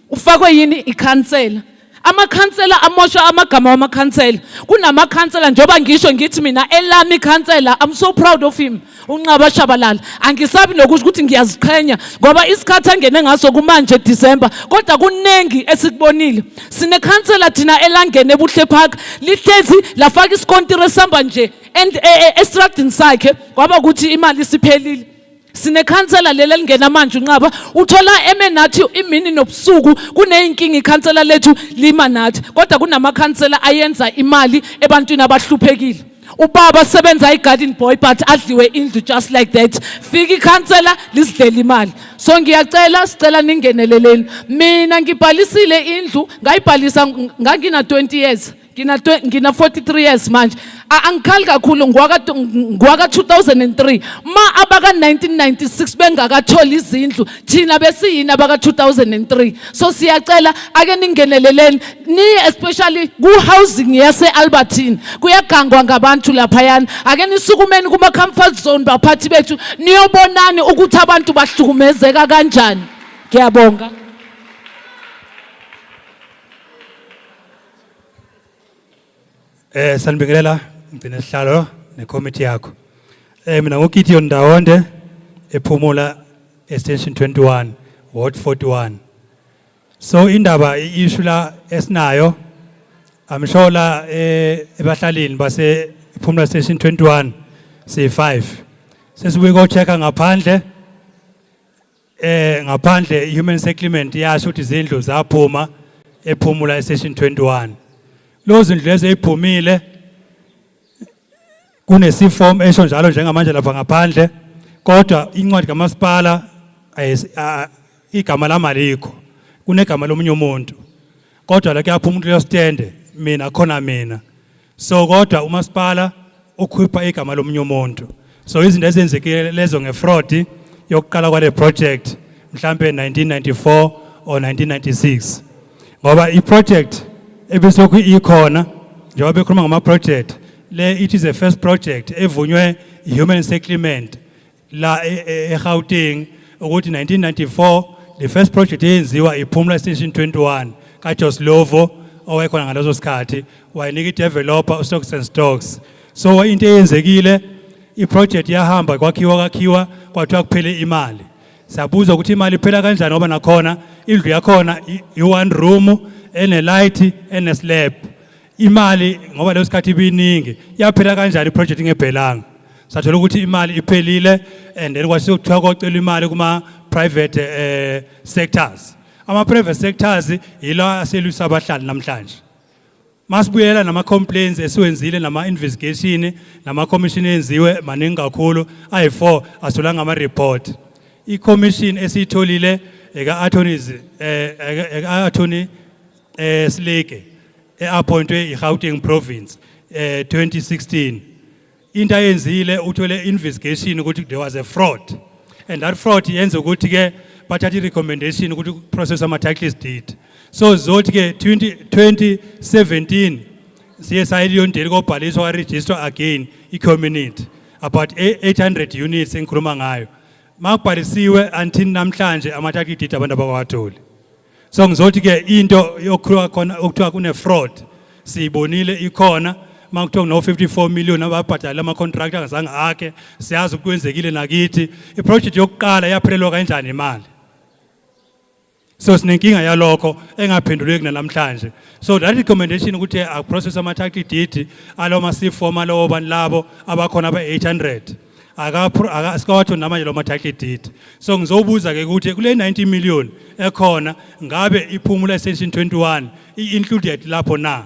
ufakwe yini ikhansela amakhansela amosha amagama wamakhansela kunamakhansela njoba ngisho ngithi mina elami ikhansela I'm so proud of him unqaba shabalala angisabi nokusho ukuthi ngiyaziqhenya ngoba isikhathi angene ngaso kumanje December kodwa kunengi esikubonile sine khansela thina elangene ebuhle park lihlezi lafaka isikontiri samba nje and extracting sakhe kwaba ukuthi imali isiphelile sine khansela lele lingena manje unqaba uthola emenathi imini nobusuku kuneyinkingi ikhansela lethu lima nathi kodwa kunamakhansela ayenza imali ebantwini abahluphekile ubaba sebenza igarden boy but adliwe indlu just like that fika ikhansela lisidlela imali so sicela ningeneleleni mina ngibhalisile indlu ngayibhalisa ngangina 20 years ngina 43 years manje angikhali kakhulu ngwaka 2003 ma abaka 1996 bengakathola izindlu thina besiyini abaka 2003 so siyacela ake ningeneleleni ni especially ku housing yase Albertine kuyagangwa ngabantu lapha yana ake nisukumeni kuma comfort zone baphathi bethu niyobonani ukuthi abantu bahlukumezeka kanjani ngiyabonga sanibingelela ngcina sihlalo necommittee yakho mina ngoKithi Ndawonde ephumula extension 21 ward 41 so indaba issue la esinayo I'm sure la ebahlalini base ephumula station 21 C5 sesibuye ko checka ngaphandle human settlement yasho ukuthi izindlu zaphuma ephumula station 21 Lozi indlu lezi eziphumile kunesiform esho njalo njengamanje lapha ngaphandle kodwa incwadi kamasipala igama lamalikho kunegama lomunye umuntu kodwa la kuyaphuma umuntu leyo stand mina khona mina So kodwa umasipala ukhipha igama lomunye umuntu. So izinto ezenzekile lezo ngefraud yokuqala kwale project mhlambe 1994 or 1996. Ngoba i-project ebisoku ikhona njengoba bekhuluma ngama project le it is a first project evunywe human settlement la eGauteng ukuthi 1994 the first project eyenziwa iPhumula Station 21 kaJoslovo owayekhona ngaleso sikhathi wayinika i-developer uStocks and Stocks. So into eyenzekile i-project yahamba kwakhiwa kwathiwa kuphele imali. Sabuza ukuthi imali iphela kanjani ngoba nakhona indlu yakhona i-one room ene-light ene-slab. Imali ngoba leso sikhathi ibiningi yaphela kanjani i-project ingebhelanga. Sathola ukuthi imali iphelile and then kwase kuthiwa kwacela imali kuma private sectors. Ama private sectors yila aselwisa abahlali namhlanje. Masibuyela nama complaints esiwenzile nama investigation nama commission enziwe maningi kakhulu ayi4 asolanga ama report. I commission esitholile eka attorneys attorney Sleke appointwe iGauteng province 2016. Into ayenzile uthole investigation ukuthi there was a fraud, and that fraud yenza ukuthi ke bathatha recommendation ukuthi process ama title deed. So zothi ke 2017 siye sayiliyondela kobhaliswa wa register again i-community about 800 units engikhuluma ngayo. Makubhalisiwe until namhlanje ama title deed abantu abawatholi. So ngizothi ke into yokhulwa khona okuthiwa kune fraud siyibonile ikhona makuthiwa no 54 million ababhadala ama contractor ngazange akhe siyazi ukwenzekile nakithi iproject yokuqala yaphelelwa kanjani imali. So sinenkinga yalokho engaphenduleki namhlanje. So that recommendation ukuthi a process ama title deed alo ma C4 alo banlabo abakhona aba 800 akasikawatho namanje lo ma title deed. So ngizobuza ke ukuthi kule 90 million ekhona ngabe iPhumula Station 21 included lapho na.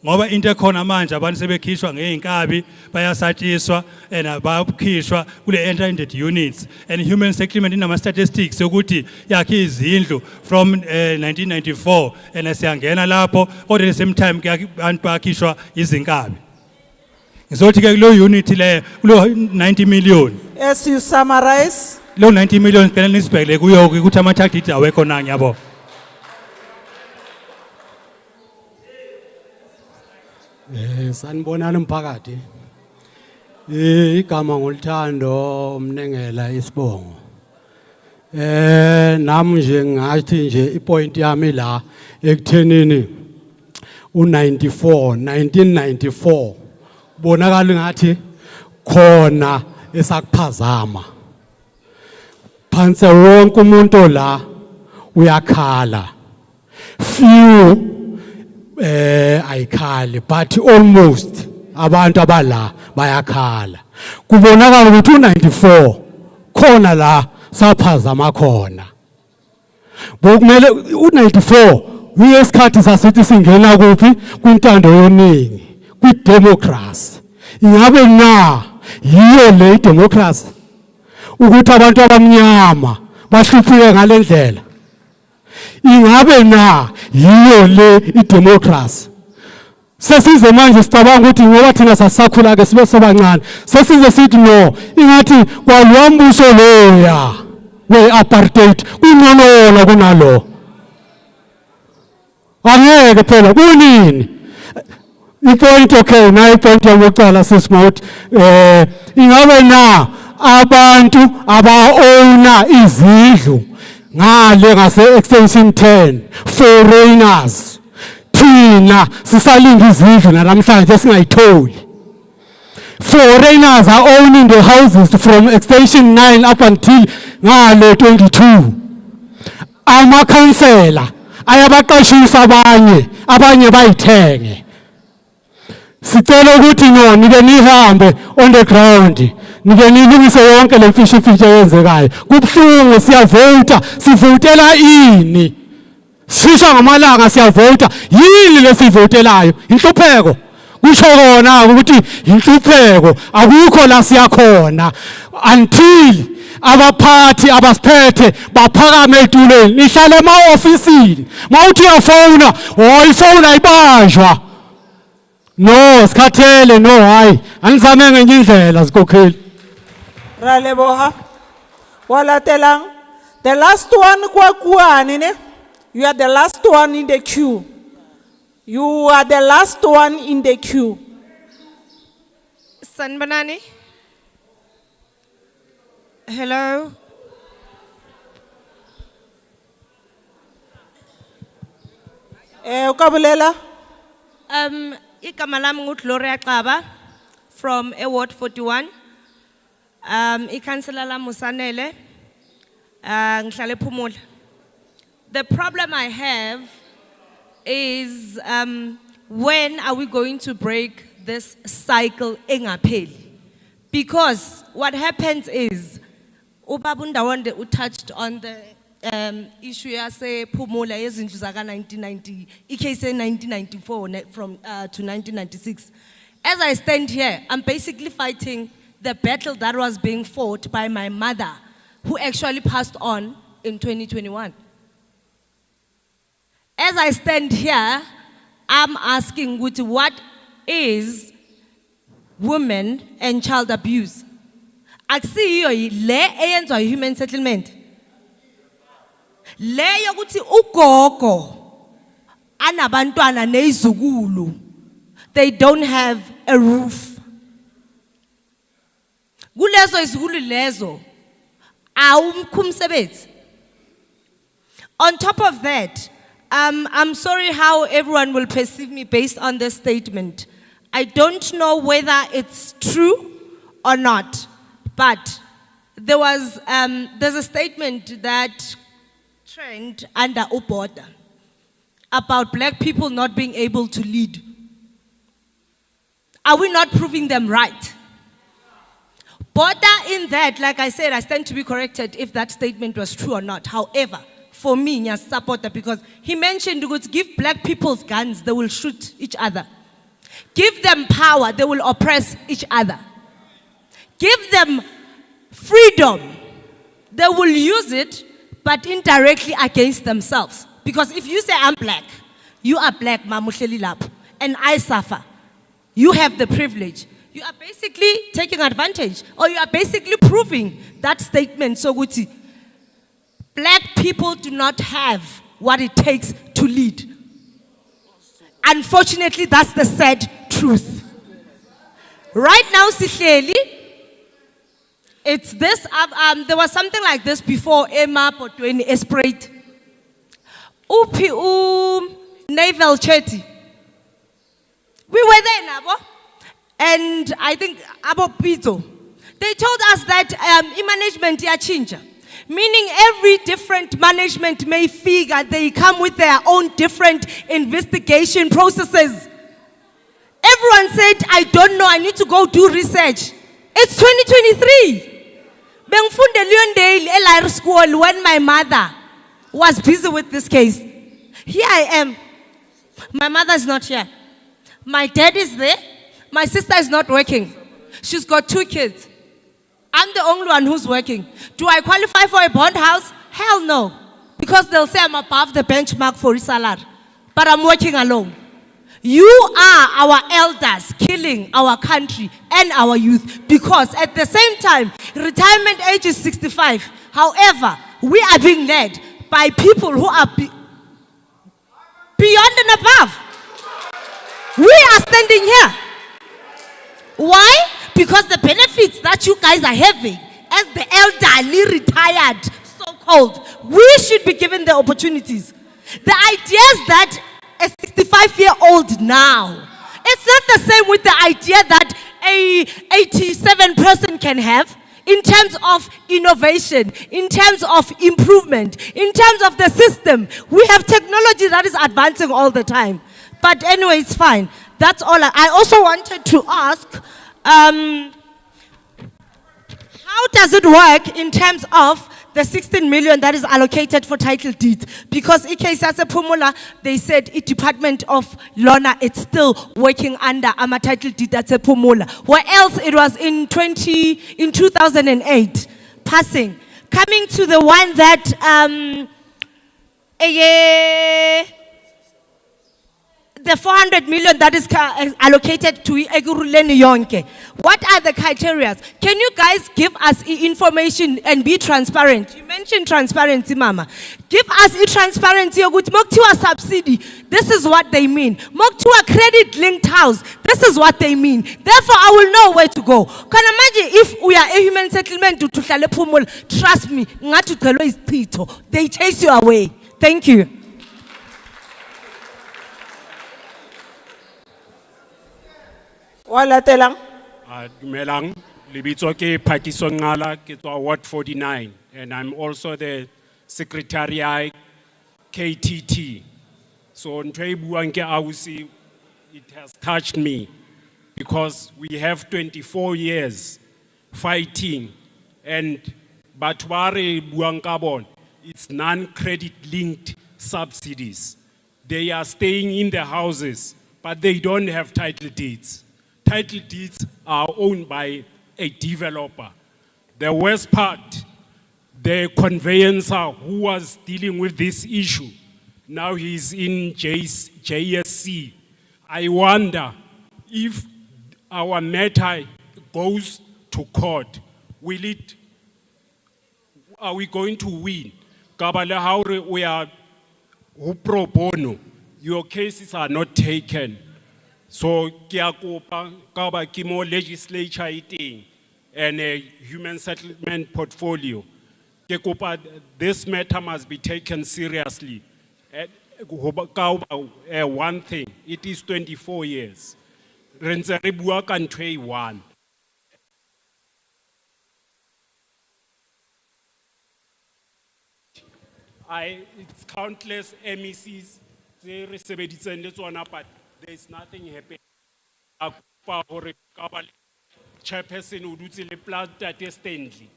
Ngoba into ekhona manje abantu sebekhishwa ngeinkabi bayasatshiswa and bayakhishwa kule entered units and human settlement inama statistics ukuthi yakhe izindlu from 1994 and siyangena lapho kodwa same time abantu bakhishwa izinkabi. Ngizothi ke lo unit le kulo 90 million As you summarize, lo 90 million phela nisibhekele kuyo ukuthi ama title deed awekho na ngiyabo. Sanibonani mphakathi. Igama ngolithando umnengela isibongo. Nami nje ngathi nje ipoint yami la ekuthenini u1994 bonakala ngathi khona esakuphazama. Phansi wonke umuntu la uyakhala. Few ayikhali but almost abantu abala bayakhala. Kubonakala ukuthi u94 khona la saphazama khona. Bokumele u94 uyesikhathi sasithi singena kuphi kwintando yoningi kwidemocracy. Ingabe na yiyo le democracy ukuthi abantu abamnyama bahlupheke ngalendlela? Ingabe na yiyo le idemocracy? Sesize manje sicabanga ukuthi ngoba thina sasakhula ke sibe sebancane sesize sithi no ingathi kwalwambuso loya we apartheid kunqonola kunalo. Angeke phela kunini ipoint okay na ipoint yokuqala sesimothi ingabe na abantu aba-owna izindlu ngale ngase extension 10 foreigners thina sisalinga izindlu namhlanje singayitholi. Foreigners are owning the houses from extension 9 up until ngale 22. Ama councillor ayabaqashisa abanye bayithenge. Sicela ukuthi no nike nihambe on the ground nike nilungise yonke le mfisho eyenzekayo. Kubhlungu siyavota sivotela ini? Sisha ngamalanga siyavota yini lesivotelayo? Inhlupheko. Kusho kona ukuthi inhlupheko akukho la siyakhona until abaphathi abasiphethe baphakame etulweni nihlale ema-ofisini mawuthi uyafona oyifona ibanjwa No, sikhathele no hayi. Anizame ngenye indlela zikokheli. Raleboha. Walatelang. The last one kwa kuani ne. You are the last one in the queue. You are the last one in the queue. Sanbanani. Hello. Ukabulela. Igama lami nguGloria Xaba from Award 41. Ikhansela lami uSanele. Ngihlala ePhumula. The problem I have is when are we going to break this cycle engapheli? Because what happens is Ubaba uNdawonde touched on the issue yase Phumula yezindlu zaka 1990 case 1994 from to 1996. As I stand here, I'm basically fighting the battle that was being fought by my mother, who actually passed on in 2021. As I stand here, I'm asking what is women and child abuse? Akusiyo le eyenzwa human settlement. Le yokuthi ugogo anabantwana nezukulu, they don't have a roof. Kulezo izukulu lezo awumkho umsebenzi. On top of that, I'm sorry how everyone will perceive me based on this statement. I don't know whether it's true or not, but there's a statement that trend under Uboda about black people not being able to lead. Are we not proving them right? Border in that, like I said, I stand to be corrected if that statement was true or not. However, for me, I support that because he mentioned to give black people's guns, they will shoot each other. Give them power, they will oppress each other. Give them freedom, they will use it, but indirectly against themselves. Because if you say I'm black, you are black, Mamusheli Lap, and I suffer. You have the privilege. You are basically taking advantage, or you are basically proving that statement. So Guti, black people do not have what it takes to lead. Unfortunately, that's the sad truth. Right now, Sihleli, it's this, there was something like this before Emma Potweni Esprit. Upi Naval Chetty. We were there, Nabo. And I think about Pito. They told us that management ya change. Meaning every different management may figure they come with their own different investigation processes. Everyone said, I don't know, I need to go do research. It's 2023. Bengfunde Leondale Elire School when my mother was busy with this case. Here I am. My mother is not here. My dad is there. My sister is not working. She's got 2 kids. I'm the only one who's working. Do I qualify for a bond house? Hell no. Because they'll say I'm above the benchmark for salary. But I'm working alone. You are our elders killing our country and our youth. Because at the same time, retirement age is 65. However, we are being led by people who are beyond and above. We are standing here. Why? Because the benefits that you guys are having as the elderly retired, so-called, we should be given the opportunities. The ideas that a 65-year-old now, it's not the same with the idea that a 87 person can have in terms of innovation, in terms of improvement, in terms of the system. We have technology that is advancing all the time. But anyway, it's fine. That's all. I also wanted to ask, how does it work in terms of the 16 million that is allocated for title deed? Because Ikesase Pumula, they said the Department of Lona, it's still working under a title deed that's a Pumula. Where else it was in 2008, passing. Coming to the one that, the 400 million that is allocated to Ekurhuleni Yonke, what are the criteria? Can you guys give us information and be transparent? You mentioned transparency, Mama. Give us transparency. Moktiwa subsidy, this is what they mean. Moktiwa credit linked house, this is what they mean. Therefore, I will know where to go. Can imagine if we are a human settlement to Hlale Phumula, trust me, they chase you away. Thank you. Walatelang. Dumelang, lebitso ke Phatiso Ngala, ke tswa Ward 49, and I'm also the Secretary KTT. So ntho e buang ke ausi, it has touched me because we have 24 years fighting, and batho ba re buang ka bona, it's non-credit linked subsidies. They are staying in the houses, but they don't have title deeds. Title deeds are owned by a developer. The worst part, the conveyancer who was dealing with this issue, now he's in JSC. I wonder if our matter goes to court, are we going to win? Kabale haure we are pro bono, your cases are not taken. So, kia kopa kaba kimo legislature iting and a human settlement portfolio. Ke kopa, this matter must be taken seriously. One thing, it is 24 years. Renze re bua ka ntho e one. It's countless MECs, they sebeditseng le tsona, but there's nothing happening. Chairperson o dutse le planta Stanley.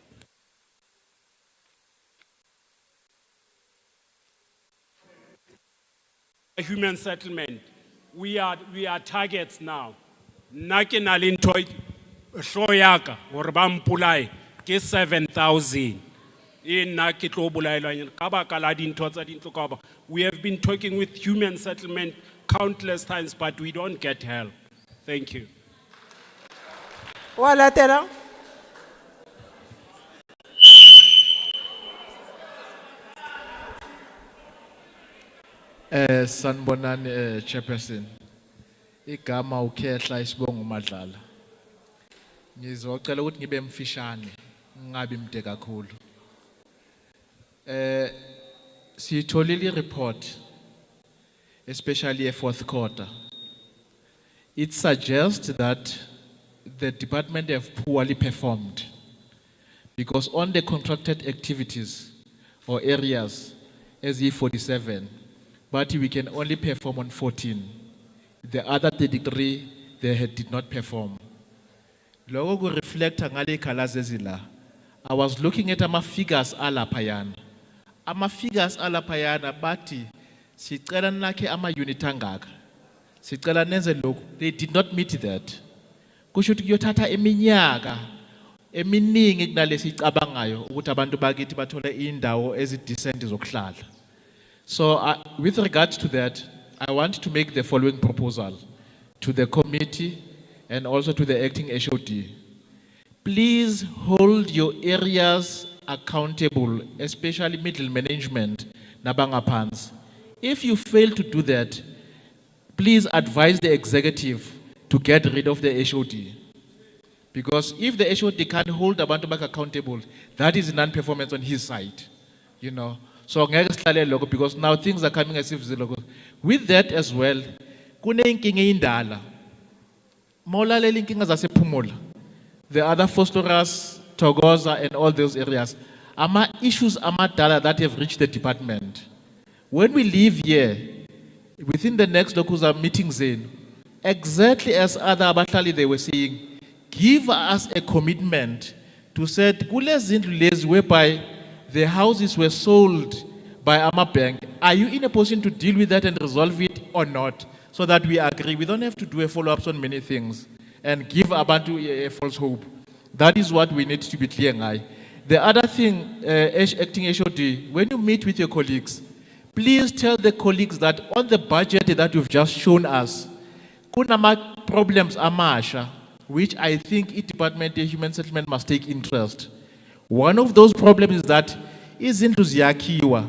Human settlement. We are targets now. Nake na le ntho hlo ya ka hore ba mpolaye ke 7,000. We have been talking with human settlement countless times, but we don't get help. Thank you. Walatela. Sanibonani Chairperson. Igama uKhehla Isibongo Madlala. Ngizocela ukuthi ngibe mfishane, ngingabi mde kakhulu. Siyitholile report, especially a fourth quarter. It suggests that the department have poorly performed because on the contracted activities or areas as E47, but we can only perform on 14. The other 33, did not perform. Logo reflect ngale khalazezila. I was looking at ama figures alapayana. Ama figures alapayana bati sicela nakhe ama unit angaka. Sicela nenze lokhu. They did not meet that. Kusho ukuthi kuyothatha eminyaka eminingi kunalesi icabangayo ukuthi abantu bakithi bathole indawo ezidecent zokuhlala. So with regard to that, I want to make the following proposal to the committee and also to the acting HOD. Please hold your areas accountable, especially middle management, nabangapans. If you fail to do that, please advise the executive to get rid of the HOD. Because if the HOD can't hold abantu back accountable, that is non-performance on his side, you know. So because now things are coming as if the logo. With that as well, kune inkinga indala. Mola le inkinga zasePhumula. The other Fostoras, Togoza, and all those areas. Ama issues amadala that have reached the department. When we leave here, within the next Dokuza meetings in, exactly as other abahlali they were saying, give us a commitment to say kule zindlu lezi whereby the houses were sold by Amabank. Are you in a position to deal with that and resolve it or not? So that we agree. We don't have to do a follow-up on many things and give Abantu a false hope. That is what we need to be clear on. The other thing, acting HOD, when you meet with your colleagues, please tell the colleagues that on the budget that you've just shown us, kunama problems amasha, which I think the Department of Human Settlement must take interest. One of those problems is that izindlu ziyakhiwa,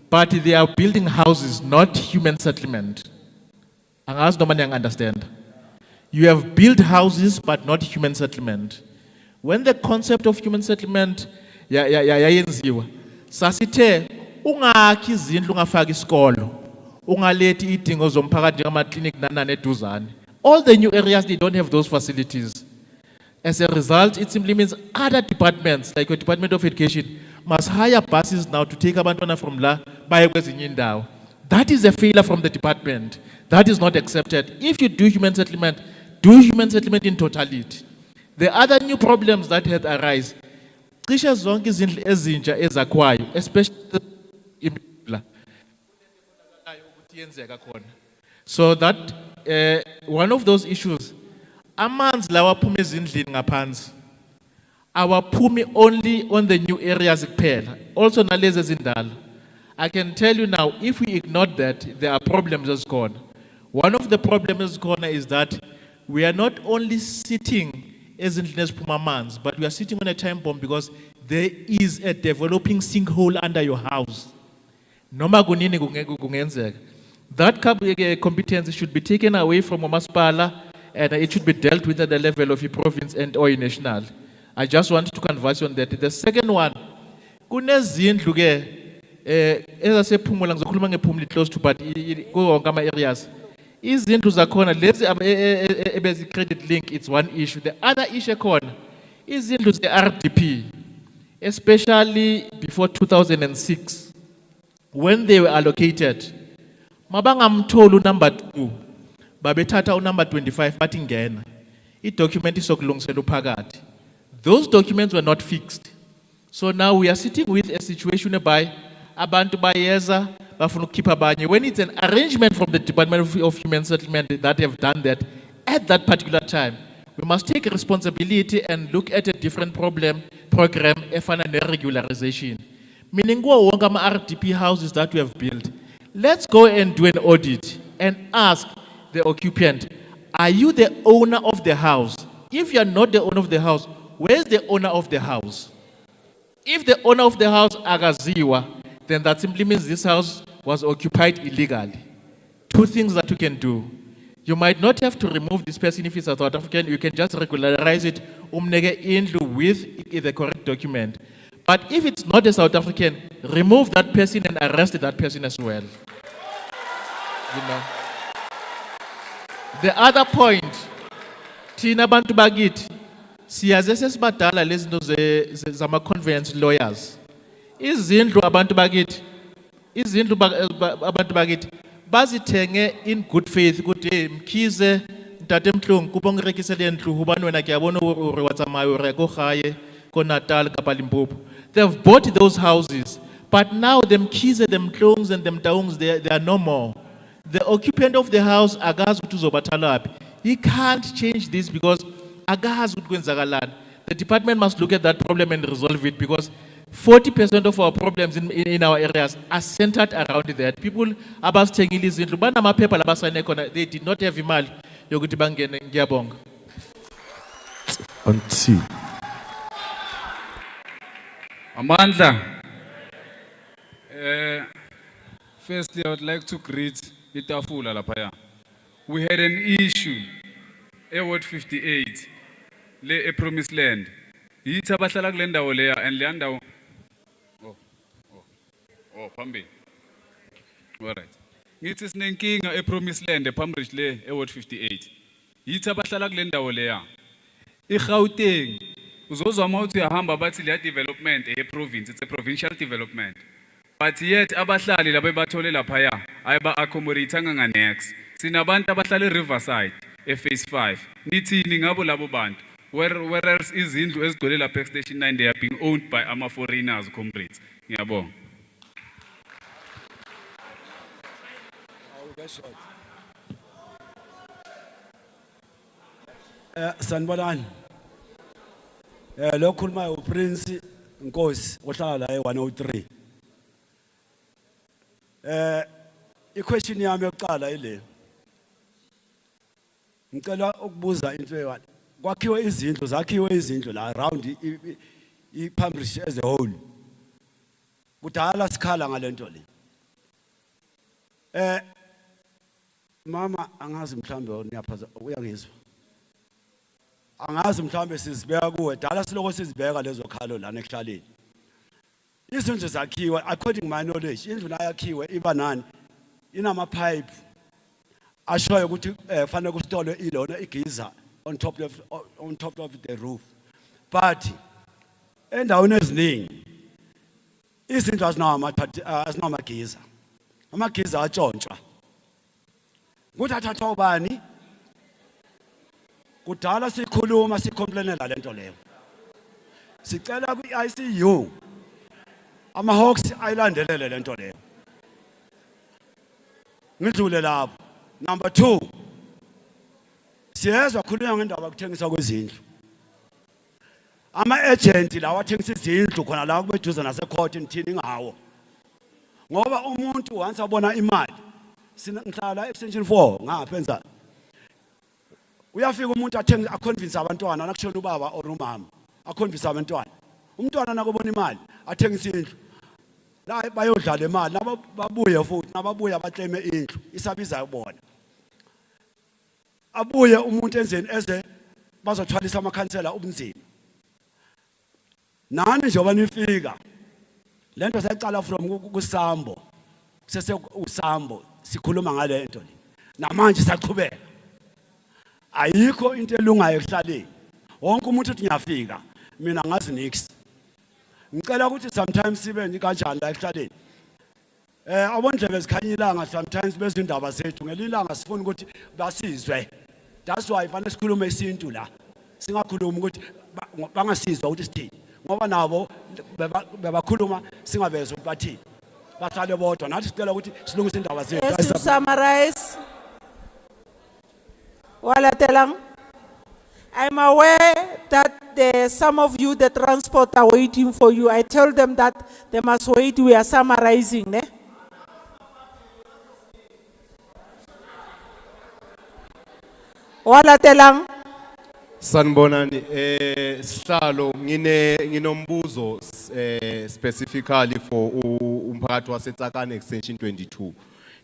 but they are building houses, not human settlement. Angazi noma understand. You have built houses, but not human settlement. When the concept of human settlement yayenziwa, sasithe ungakhi izindlu ungafaki isikolo, ungalethi idingo zomphakathi njengama-clinic nanane eduzane. All the new areas, they don't have those facilities. As a result, it simply means other departments, like your Department of Education, must hire buses now to take abantwana from la baye kwezinye indawo. That is a failure from the department. That is not accepted. If you do human settlement in totality. The other new problems that had arise, cishe zonke izindlu ezintsha ezakwayo, especially in so that one of those issues, amanzi lawa aphuma ezindlini ngaphansi, awaphumi only on the new areas kuphela, also nalezi ezindala. I can tell you now, if we ignore that, there are problems as gone. One of the problems gone is that we are not only sitting as in Pumamans, but we are sitting on a time bomb because there is a developing sinkhole under your house. Noma kunini kungenzeka. That competence should be taken away from Omaspala and it should be dealt with at the level of a province and or a national. I just wanted to converse on that. The second one, kunezindlu ke ezasephumula ngizokhuluma ngephumula close to but go on kama areas. Izindlu zakhona lezi ebezi credit link, it's one issue. The other issue khona izindlu ze RDP, especially before 2006 when they were allocated, mabangamtholi number 2 babethatha number 25 bathi ngena i-document isokulungisela uphakathi. Those documents were not fixed. So now we are sitting with a situation whereby abantu bayeza bafuna ukukhipha abanye. When it's an arrangement from the Department of Human Settlement that have done that at that particular time, we must take responsibility and look at a different program efana ne-regularization. Meaning kuwo wonke ama-RDP houses that we have built, let's go and do an audit and ask the occupant, are you the owner of the house? If you are not the owner of the house, where's the owner of the house? If the owner of the house agaziwa, then that simply means this house was occupied illegally. Two things that you can do. You might not have to remove this person if it's a South African. You can just regularize it with the correct document. But if it's not a South African, remove that person and arrest that person as well. You know. The other point, Tina Bantu Bagit, siyaze sesibadala lezi zinto zama conveyance lawyers. Izindlu abantu bakithi bazithenge in good faith ukuthi mkhize ntate Mhlungu kuba ngirekisele indlu hubani wena kuyabona uri watsamayo re go gae ko Natal kapa Limpopo. They've bought those houses, but now them Mkhize, them Mhlungs and them Taungs, they are no more. The occupant of the house agazi ukuthi uzobathala laphi. He can't change this because agazi ukuthi kwenzakalani. The department must look at that problem and resolve it because 40% of our problems in our areas are centered around that. People abasithengile izindlu banamaphepha labasayine khona, they did not have imali yokuthi bangene. Ngiyabonga. Anti. Amandla. Firstly, I would like to greet Itafula lapaya. We had an issue, Ward 58, a promised land. Yithi abahlala kule ndawo leya and le ndawo phambi. All right. Ngithi sinenkinga epromised land ePambridge le Ward 58. Yithi abahlala kule ndawo leya. IGauteng uzozwa mawuthi uyahamba bathi le development eprovince, it's a provincial development. But yet abahlali laba bathole lapha ayaba accommodate nganganex. Sinabantu abahlala eRiverside ephase 5. Nithini ngabo labo bantu? Whereas izindlu ezigcwele lapha Station 9 they are being owned by ama foreigners comrades. Ngiyabonga. Sanibonani. Lo khuluma uPrince Nkosi ohlala la e103. I-question yami yokuqala ile. Ngicela ukubuza into eyi-1. Zakhiwe izindlu la around i-Pambridge as a whole. Kudala sikhala ngalento le. Mama angazi mhlambe niyaphaza uyangizwa. Angazi mhlambe sizibeka kuwe dala siloko sizibeka lezo khalo lana ekuhlaleni. Izindlu zakhiwe according to my knowledge indlu ayakhiwe iba nani inama pipe ashoyo ukuthi fanele kusitolwe ilona igiza on top of the roof. But endaweni eziningi izindlu azinamagiza. Amagiza atshontshwa. Kuthatha ubani? Kudala sikhuluma sicomplainela lento leyo. Sicela kwi-ICU ama-Hawks ayilandelele lento leyo. Ngidlule lapho. Number 2. Siyezwa khulunywa ngendaba yokuthengisa kwezindlu. Ama-agent lawa athengisa izindlu khona la kubeduze nase-court nithini ngawo. Ngoba umuntu once abona imali ngihlala extension 4 ngaphenza uyafika umuntu aconvince abantwana nakushona ubaba or umama aconvince abantwana umntwana nakubona imali athengisa indlu la bayodlala imali nababuye futhi nababuye abaclaim indlu isabiza ubona abuye umuntu enzeni eze bazothwalisa amakhansela ubunzima nani njengoba nifika lento sayicala from kusambo sese usambo sikhuluma ngale nto le namanje saqhubeka ayikho into elungayo ekuhlaleni wonke umuntu uthi ngiyafika mina ngazi nix ngicela ukuthi sometimes sibe nje kanjani la ekuhlaleni abondlebe zikhanyilanga sometimes bezindaba zethu ngelilanga sifuna ukuthi basizwe. That's why fanele sikhulume isintu la singakhuluma ukuthi bangasizwa ukuthi sithini ngoba nabo bebakhuluma singabezwe ukuthi bathini bahlale bodwa nathi sicela ukuthi silungise indaba zethu. Yes, to summarize. Walatelang, I'm aware that some of you, the transport are waiting for you. I tell them that they must wait. We are summarizing. Ne? Walatelang. Sanibonani sihlalo nginombuzo specifically for umphakathi waseTsakane extension 22.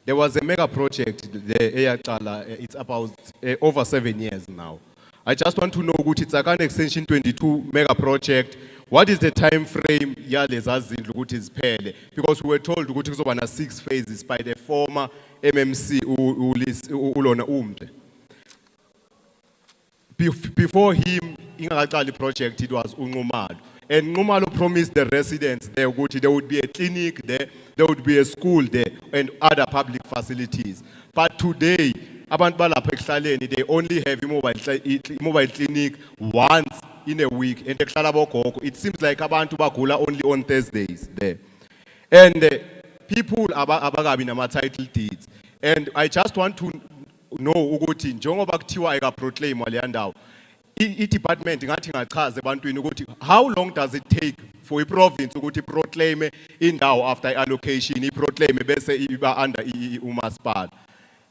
There was a mega project there eyaqala it's about over 7 years now. I just want to know ukuthi Tsakane extension 22 mega project, what is the time frame yalezi zindlu ukuthi ziphele, because we were told ukuthi kuzoba na 6 phases by the former MMC uLona Umde. Before him, ingakaqali project, it was Unqumalo. And Nqumalo promised the residents there would be a clinic there would be a school there, and other public facilities. But today, abantu balapha ekuhlaleni, they only have a mobile clinic once in a week. And eKhlala bogogo, it seems like abantu bagula only on Thursdays there. And people abagabi nama title deeds. And I just want to know ukuthi njengoba kuthiwa ayikaproclaim leya ndawo i-department ngathi ngachaza ebantwini ukuthi how long does it take for i-province ukuthi proclaim indawo after i-allocation i-proclaim bese iba under umasipala.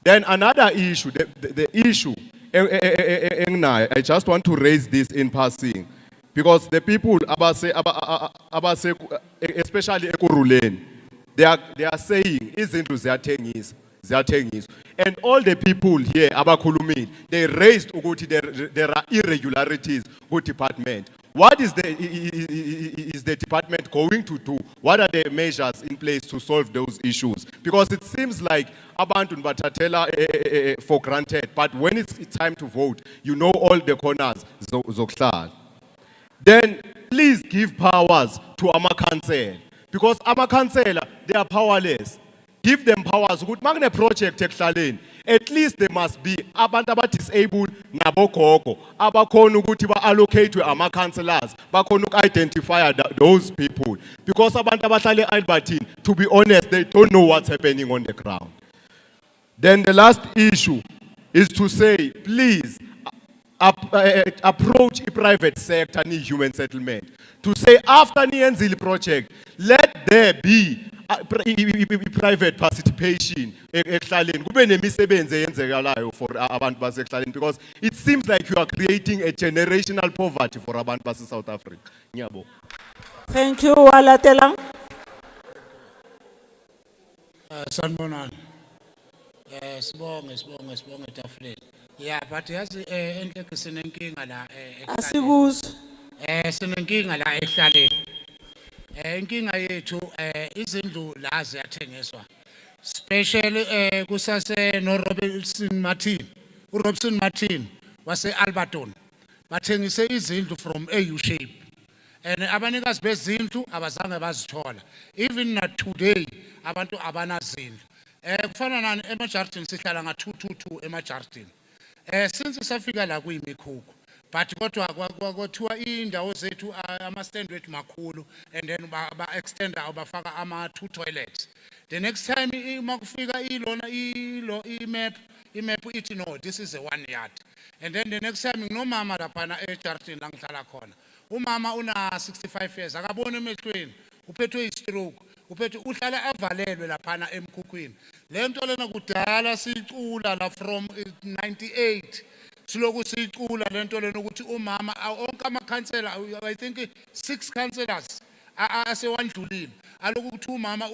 Then another issue, the issue enginayo, I just want to raise this in passing, because the people abase especially ekuruleni, they are saying izindlu ziyathengisa. And all the people here, abakhulumile, they raised ukuthi there are irregularities with department. What is the department going to do? What are the measures in place to solve those issues? Because it seems like abantu bathathela for granted, but when it's time to vote, you know all the corners zokuhlala. Then please give powers to ama-council, because ama-councillor, they are powerless. Give them powers. Good magne project ekuhlaleni. At least they must be abantu aba-disabled nabogogo abakhona ukuthi ba-allocate ama-councillors bakhona uku-identify those people, because abantu abahlala e-Albertine, to be honest, they don't know what's happening on the ground. Then the last issue is to say, please approach the private sector ni human settlement to say after the project, let there be private participation ekuhlaleni kube nemisebenzi eyenzekalayo for abantu basekuhlaleni, because it seems like you are creating a generational poverty for abantu base South Africa. Ngiyabonga. Thank you, Walatelang. Sanibonani. Sibonge tafuleni. Yeah, but yazi enhle sinenkinga la Asikuzwe. sinenkinga la ehlaleni. Inkinga yethu izindlu la ziyathengiswa. Special kusase no Robinson Martin. uRobinson Martin wase Alberton. Bathengise izindlu from AU shape. And abanikazi bezindlu abazange bazithola. Even not today abantu abanazindlu. Kufana nani emaJardini sihlala nga 222 emaJardini. Since safika la kuyimikhukhu, but kodwa kwathiwa indawo zethu ama stand wethu makhulu, and then ba extend bafaka ama 2 toilets. The next time uma kufika imap ithi no, this is a 1 yard. And then the next time nginomama lapha eJardini la ngihlala khona. Umama una 65 years, akabona emehlweni, uphethwe i-stroke. Uphethe uhlala avalelwe laphana emkhukhwini. Le nto lena kudala sicula la from 98. Siloku sicula le nto lena ukuthi umama onke amakhansela, I think 6 councillors asewandlulile. Aloku ukuthi umama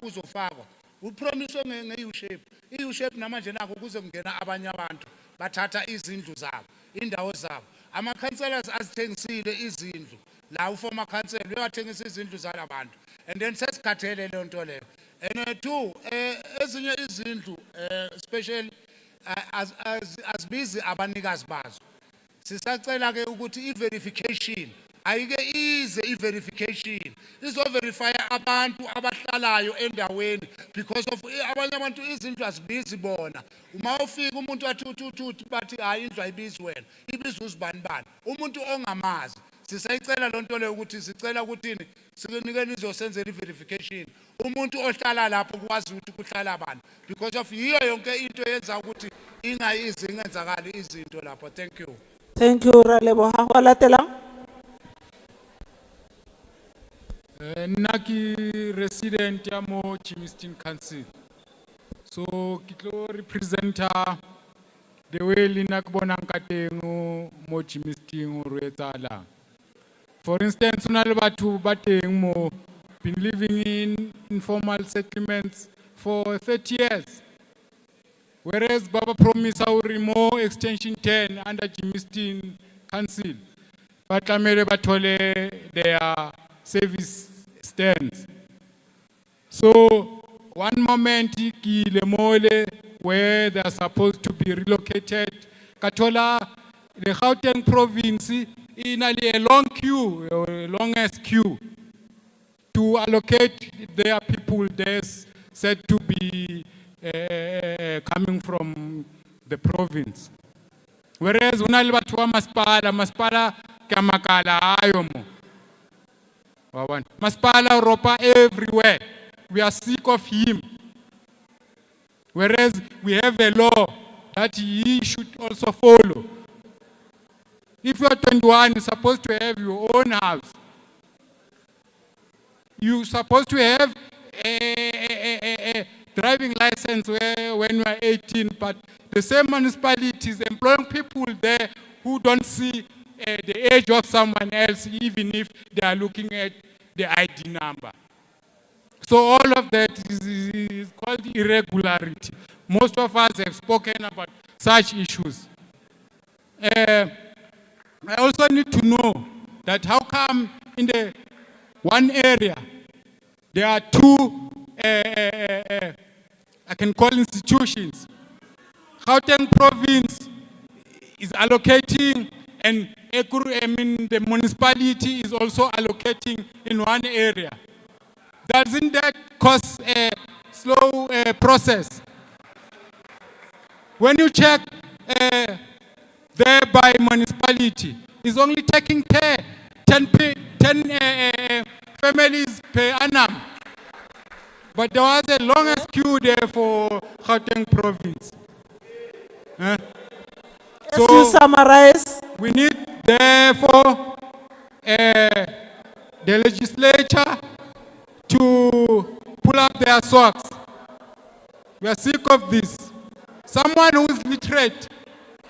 uzofakwa. Upromise nge-U shape. I-U shape namanje nakho kuze kungena abanye abantu bathatha izindlu zabo, indawo zabo. Ama councillors azithengisile izindlu. La uformer council uyathengisa izindlu zalabantu. And then sesikhathele le nto leyo. And two, ezinye izindlu especially as busy abanikazi bazo. Sisacela ke ukuthi i-verification ayike ize i-verification izo verify abantu abahlalayo endaweni, because of abanye abantu izindlu azibizi bona. Uma ufika umuntu athi bathi hayi indlu ayibizi wena, ibiza uzibani bani, umuntu ongamazi. Sisayicela lo nto leyo ukuthi sicela ukuthini sikunikeni izosenzela i-verification umuntu ohlala lapho kwazi ukuthi kuhlala abantu, because of yiyo yonke into yenza ukuthi ingenzakali izinto lapho. Thank you. Thank you, Raleboha. Walatelang. Naki resident ya mo Chimistin Council. So kitlo representer the way lina kubona nkatengo mo Chimistin uruetala. For instance, unale batho bateng mo been living in informal settlements for 30 years. Whereas Baba promised our more extension 10 under Jimistin Council. But Lamere Batole their service stands. So one moment le mole where they are supposed to be relocated. Katola, the Gauteng province, in a long queue, longest queue, to allocate their people there's said to be coming from the province. Whereas unali watu wa Maspala kamakala ayomo. Maspala Europa everywhere. We are sick of him. Whereas we have a law that he should also follow. If you are 21, you're supposed to have your own house. You're supposed to have a driving license when you are 18, but the same municipalities employing people there who don't see the age of someone else, even if they are looking at the ID number. So all of that is called irregularity. Most of us have spoken about such issues. I also need to know that how come in the one area there are two, I can call institutions. Gauteng province is allocating, and the municipality is also allocating in one area. Doesn't that cause a slow process? When you check there by municipality, is only taking 10 families per annum. But there was a longest queue there for Gauteng province. So you summarize. We need therefore the legislature to wear socks. We are sick of this. Someone who is literate,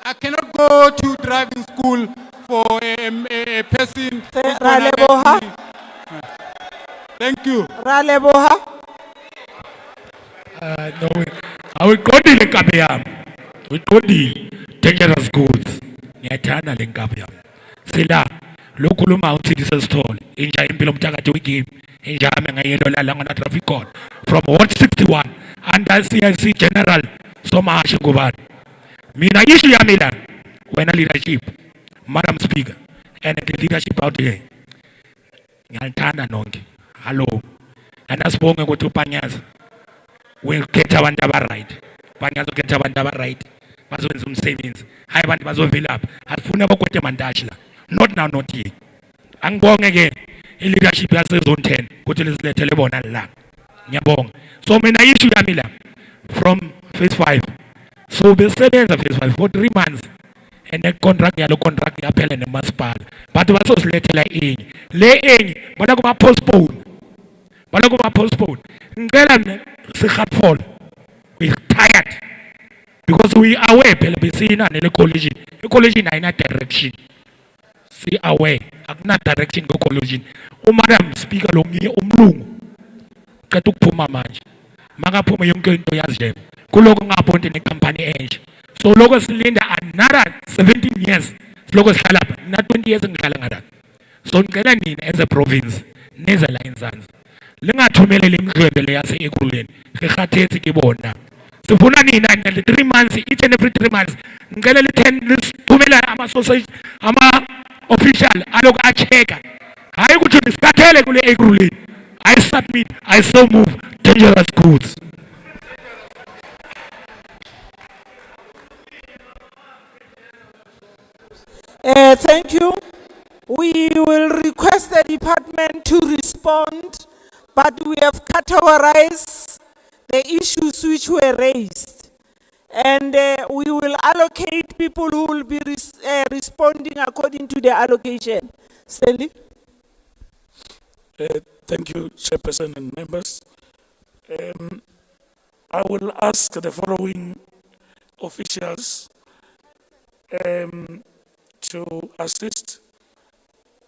I cannot go to driving school for a person. who's gonna let me- Thank you. Raleboha. No, I will go to the Kabiam. We go to dangerous goods. Niatana le Kabiam. Sila, lokuluma uthi stall. Inja impilo mtakati wiki. Inja amenga yelo la langa na traffic code. From 161 under CIC General Soma Shingubad. Mina issue ya Milan. When a leadership, Madam Speaker, and the leadership out there. Nyaltana nonke. Hello. And as long as go to Panyas. We'll get abantu abarayit banyazo get abantu abarayit bazowenza umsebenzi hayi abantu bazovelapha asifuna abokwete mandashi la not now not here angibonge ke i-leadership yasezone 10 ukuthi lisilethele bona la ngiyabonga so mina issue yami la from phase 5 so besebenza phase 5 for 3 months and the contract yalo contract yaphela nemasipala but bazosilethela enye le enye bona kuma postpone ngicela mina si-heartful we're tired because we aware phela besinane le collision i-collision ayina direction si-aware akuna direction ko-collision umadam speaker lo ngiye umlungu qeda ukuphuma manje makaphume yonke into yazijema kuloko ngaphondi nekhampani entsha so loko silinda another 17 years siloko sihlala lapha na 20 years ngihlala ngala so ngicela nina as a province neza la eNzansi lingathumelele imidlwembe le yase ekuleni ngehathethi ke bona sifuna nina le 3 months each and every 3 months ngicela le 10 lisithumela ama sausage ama official aloko acheka hayi ukuthi nisikathele kule ekuleni I submit I so move dangerous goods. Thank you. We will request the department to respond, but we have categorized the issues which were raised. And we will allocate people who will be responding according to the allocation. Stanley? Thank you, Chairperson and members. I will ask the following officials to assist.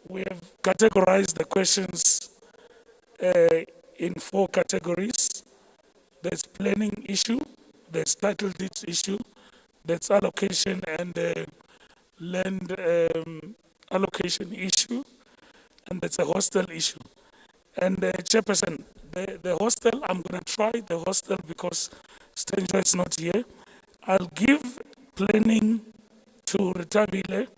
We have categorized the questions in 4 categories. There's planning issue, there's title deeds issue, there's allocation and land allocation issue, and there's a hostel issue. And Chairperson, the hostel, I'm going to try the hostel because Stenjo is not here. I'll give planning to Ritabile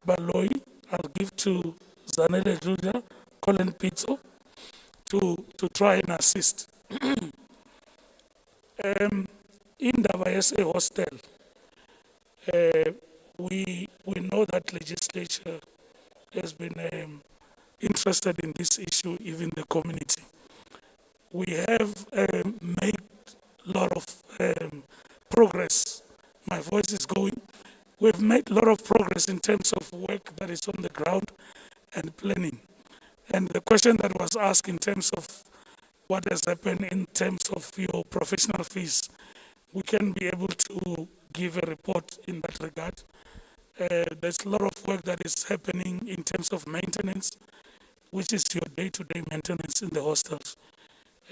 Baloi. I'll give to Zanele Julia, Colin Pizzo to try and assist. In the YSA hostel, we know that legislature has been interested in this issue, even the community. We have made a lot of progress. My voice is going. We've made a lot of progress in terms of work that is on the ground and planning. And the question that was asked in terms of what has happened in terms of your professional fees, we can be able to give a report in that regard. There's a lot of work that is happening in terms of maintenance, which is your day-to-day maintenance in the hostels.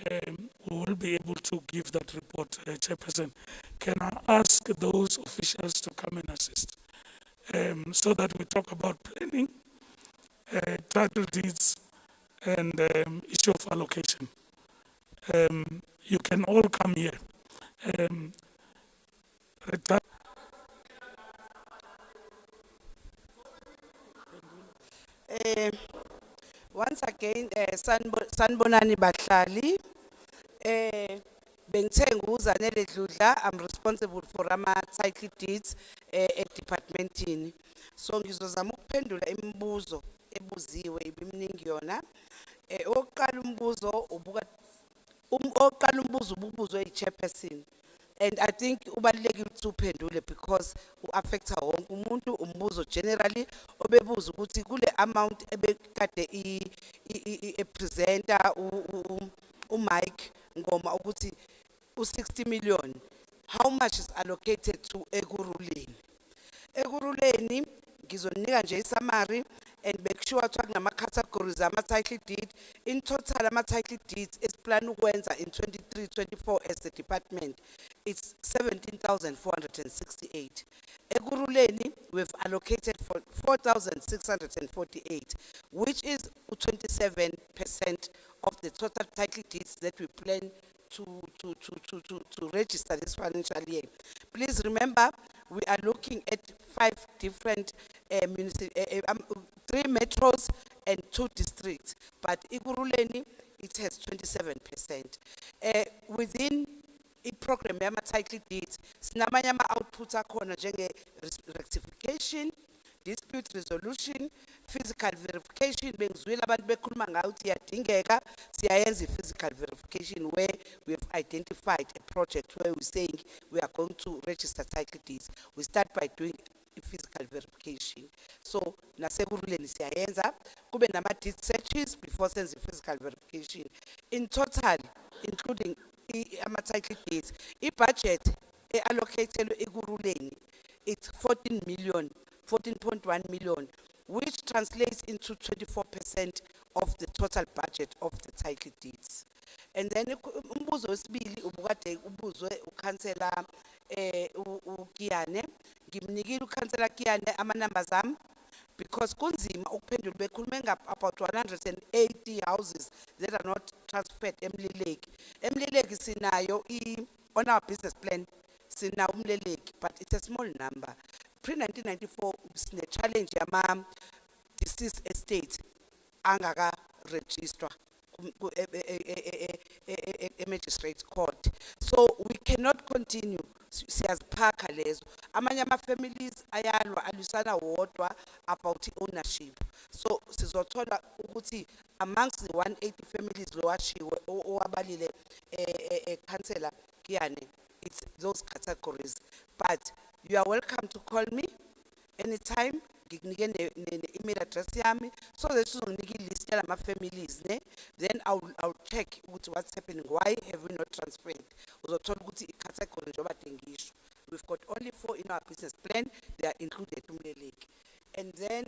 We will be able to give that report, Chairperson. Can I ask those officials to come and assist so that we talk about planning, title deeds, and issue of allocation? You can all come here. Once again, Sanbonani Bahlali, Bengithe nguZanele Dludla, I'm responsible for ama title deeds departmentini. So ngizozama ukuphendula imibuzo ebuziwe ibiminingi yona. Oqala umbuzo ubuka oqala umbuzo ubuzwe iChairperson. And I think ubalulekile ukuthi uphendule because uaffecta wonke umuntu umbuzo generally obebuza ukuthi kule amount ebekade presenter uMike Ngoma ukuthi u60 million how much is allocated to Ekurhuleni. Ekurhuleni ngizonika nje summary and make sure ukuthi kunama categories ama title deed in total ama title deeds esiplan ukwenza in 23-24 as a department it's 17,468. Ekurhuleni we've allocated for 4,648 which is 27% of the total title deeds that we plan to register this financial year. Please remember, we are looking at 5 different 3 metros and 2 districts, but Ekurhuleni, it has 27%. Within the program, yama title deeds, sinamanye ama outputs akhona njenge rectification, dispute resolution, physical verification. Bengizwile abantu bekhuluma ngayo ukuthi iyadingeka siyayenza physical verification where we have identified a project where we're saying we are going to register title deeds. We start by doing physical verification. So nasekurhuleni siyayenza kube nama deed searches before senze physical verification. In total, including ama title deeds, budget allocated Ekurhuleni it's 14.1 million, which translates into 24% of the total budget of the title deeds. And then umbuzo wesibili ubukade ubuzwe ukhansela uKiyane, ngimnikile ukhansela Kiyane ama numbers am because kunzima ukuphendula bekhuluma about 180 houses that are not transferred eMleleki. EMleleki sinayo on our business plan sinayo uMleleki, but it's a small number. Pre-1994 sine challenge yama deceased estate angaka register magistrate court. So we cannot continue siyazipaka lezo. Amanye ama families ayalwa alusana wodwa about ownership. So sizothola ukuthi amongst the 180 families lo washiwe owabalile councillor Kiyane, it's those categories. But you are welcome to call me anytime. Ngikunike ne-email address yami so that sizonginika ilist yalama families ne, then I'll check ukuthi what's happening, why have we not transferred. Uzothola ukuthi icategory njengoba dengisho we've got only 4 in our business plan, they are included uMleleki. And then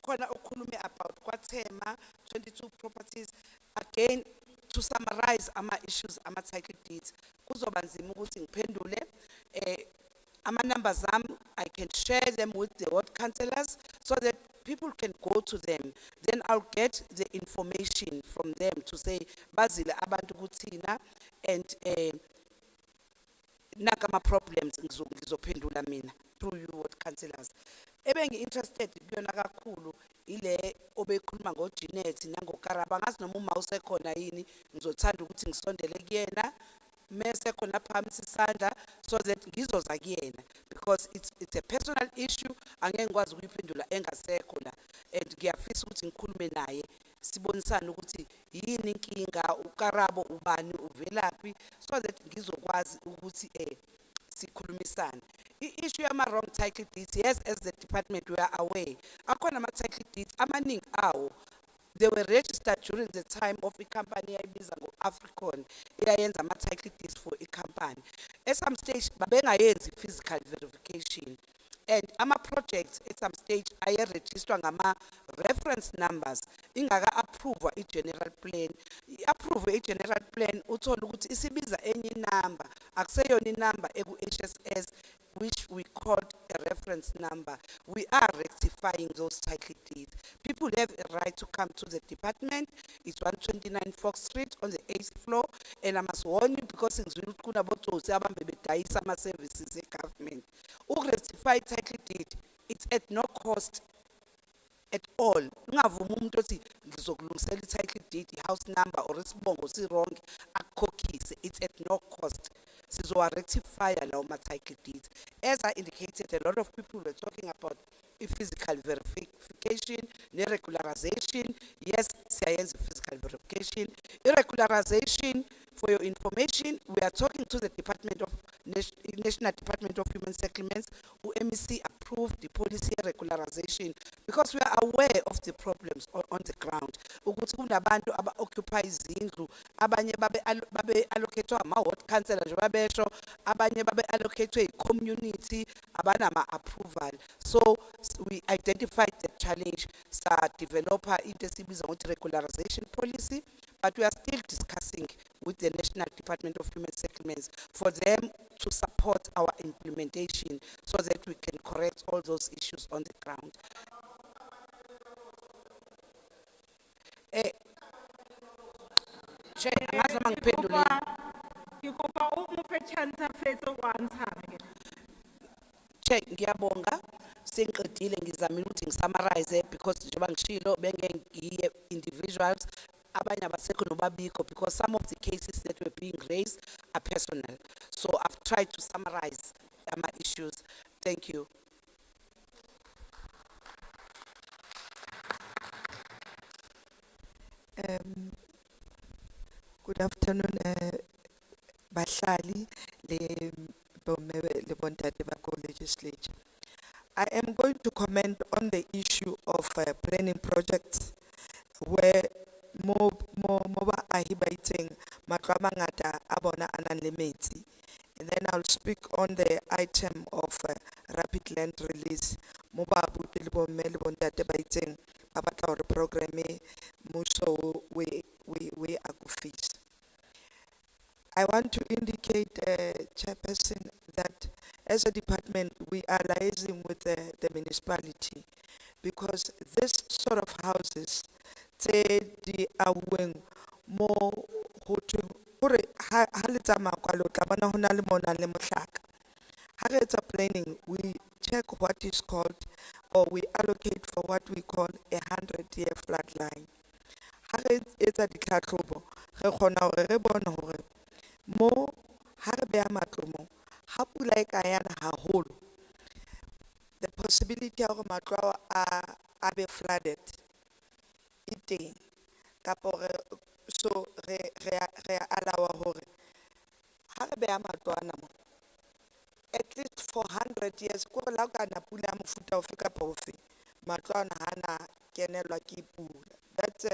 khona ukhulume about kwaThema 22 properties. Again, to summarize ama issues ama title deeds kuzoba nzima ukuthi ngiphendule ama numbers I can share them with the ward councillors so that people can go to them, then I'll get the information from them to say bazile abantu kuthina and nakama problems ngizophendula mina through you ward councillors. Ebengi interested kuyona kakhulu ile obekhuluma ngoJeanette nangoKaraba, ngazi noma uma usekhona yini ngizothanda ukuthi ngisondele kuyena mase khona phambi isandla so that ngizoza kuyena because it's a personal issue angeke ngikwazi ukuyiphendula engasekho la, and ngiyafisa ukuthi ngikhulume naye sibonisana ukuthi yini inkinga, uKarabo ubani, uvelaphi, so that ngizokwazi ukuthi sikhulumisana. I-issue yama wrong title deeds, yes, as the department we are aware akhona ama title deeds amaningi awo they were registered during the time of a company eyayibiza ngo-Africon eyayenza ama title deeds for a company. At some stage babengayenzi physical verification and ama projects at some stage ayeregistrwa ngama reference numbers ingaka approve i-general plan. I-approve i-general plan uthola ukuthi isibiza enye number akuseyona inumber eku-HSS which we called a reference number. We are rectifying those title deeds. People have a right to come to the department. It's 129 Fox Street on the 8th floor, and I must warn you because it's really good about those services in government. Rectify title deed, it's at no cost at all. Ungavuma umuntu othi ngizokulungisela title deed, house number or isibongo si wrong akhokhise, it's at no cost. Sizowa rectify lawo ma title deeds. As I indicated, a lot of people were talking about physical verification, regularization. Yes, siyayenza physical verification. Irregularization, for your information, we are talking to the National Department of Human Settlements, who MEC approved the policy regularization, because we are aware of the problems on the ground. Ukuthi kunabantu aba-occupy izindlu, abanye babe allocate ama-ward councillor nje babesho, abanye babe allocate community, abanama-approval. So we identified the challenge, sa-developer into esibiza ngokuthi regularization policy, but we are still discussing with the National Department of Human Settlements for them to support our implementation so that we can correct all those issues on the ground. Che, ngiyabonga. Sengiqedile ngizamile ukuthi ngi-summarize because njengoba ngishilo bengeke ngiye individuals abanye abasekho nobabikho, because some of the cases that were being raised are personal. So I've tried to summarize my issues. Thank you. Good afternoon, Bahlali, le Bontate Bako legislature. I am going to comment on the issue of planning projects where mo ba ahibating matramangata abona ananlemeti. And then I'll speak on the item of rapid land release. Moba butilbo melbondate baiting babata or programme muso we agufis. I want to indicate, Chairperson, that as a department we are liaising with the municipality, because this sort of houses the aweng mo hotu hore ha le tsamaya kwalo tla bona hona le mona le mohlaka. Ha re etsa planning, we check what is called, or we allocate for what we call a 100-year floodline. Ha re etsa ditlhatlhobo re kgona hore re bone hore mo ha re beha matlo mo ha pula e ka yana haholo, the possibility of matlo a be flooded iteng kapo so re allow hore ha re beha matlo ana mo at least for 100 years ko la ka na pula mofuta ofe kapa ofe matlo ana hana kenelwa ke pula. That's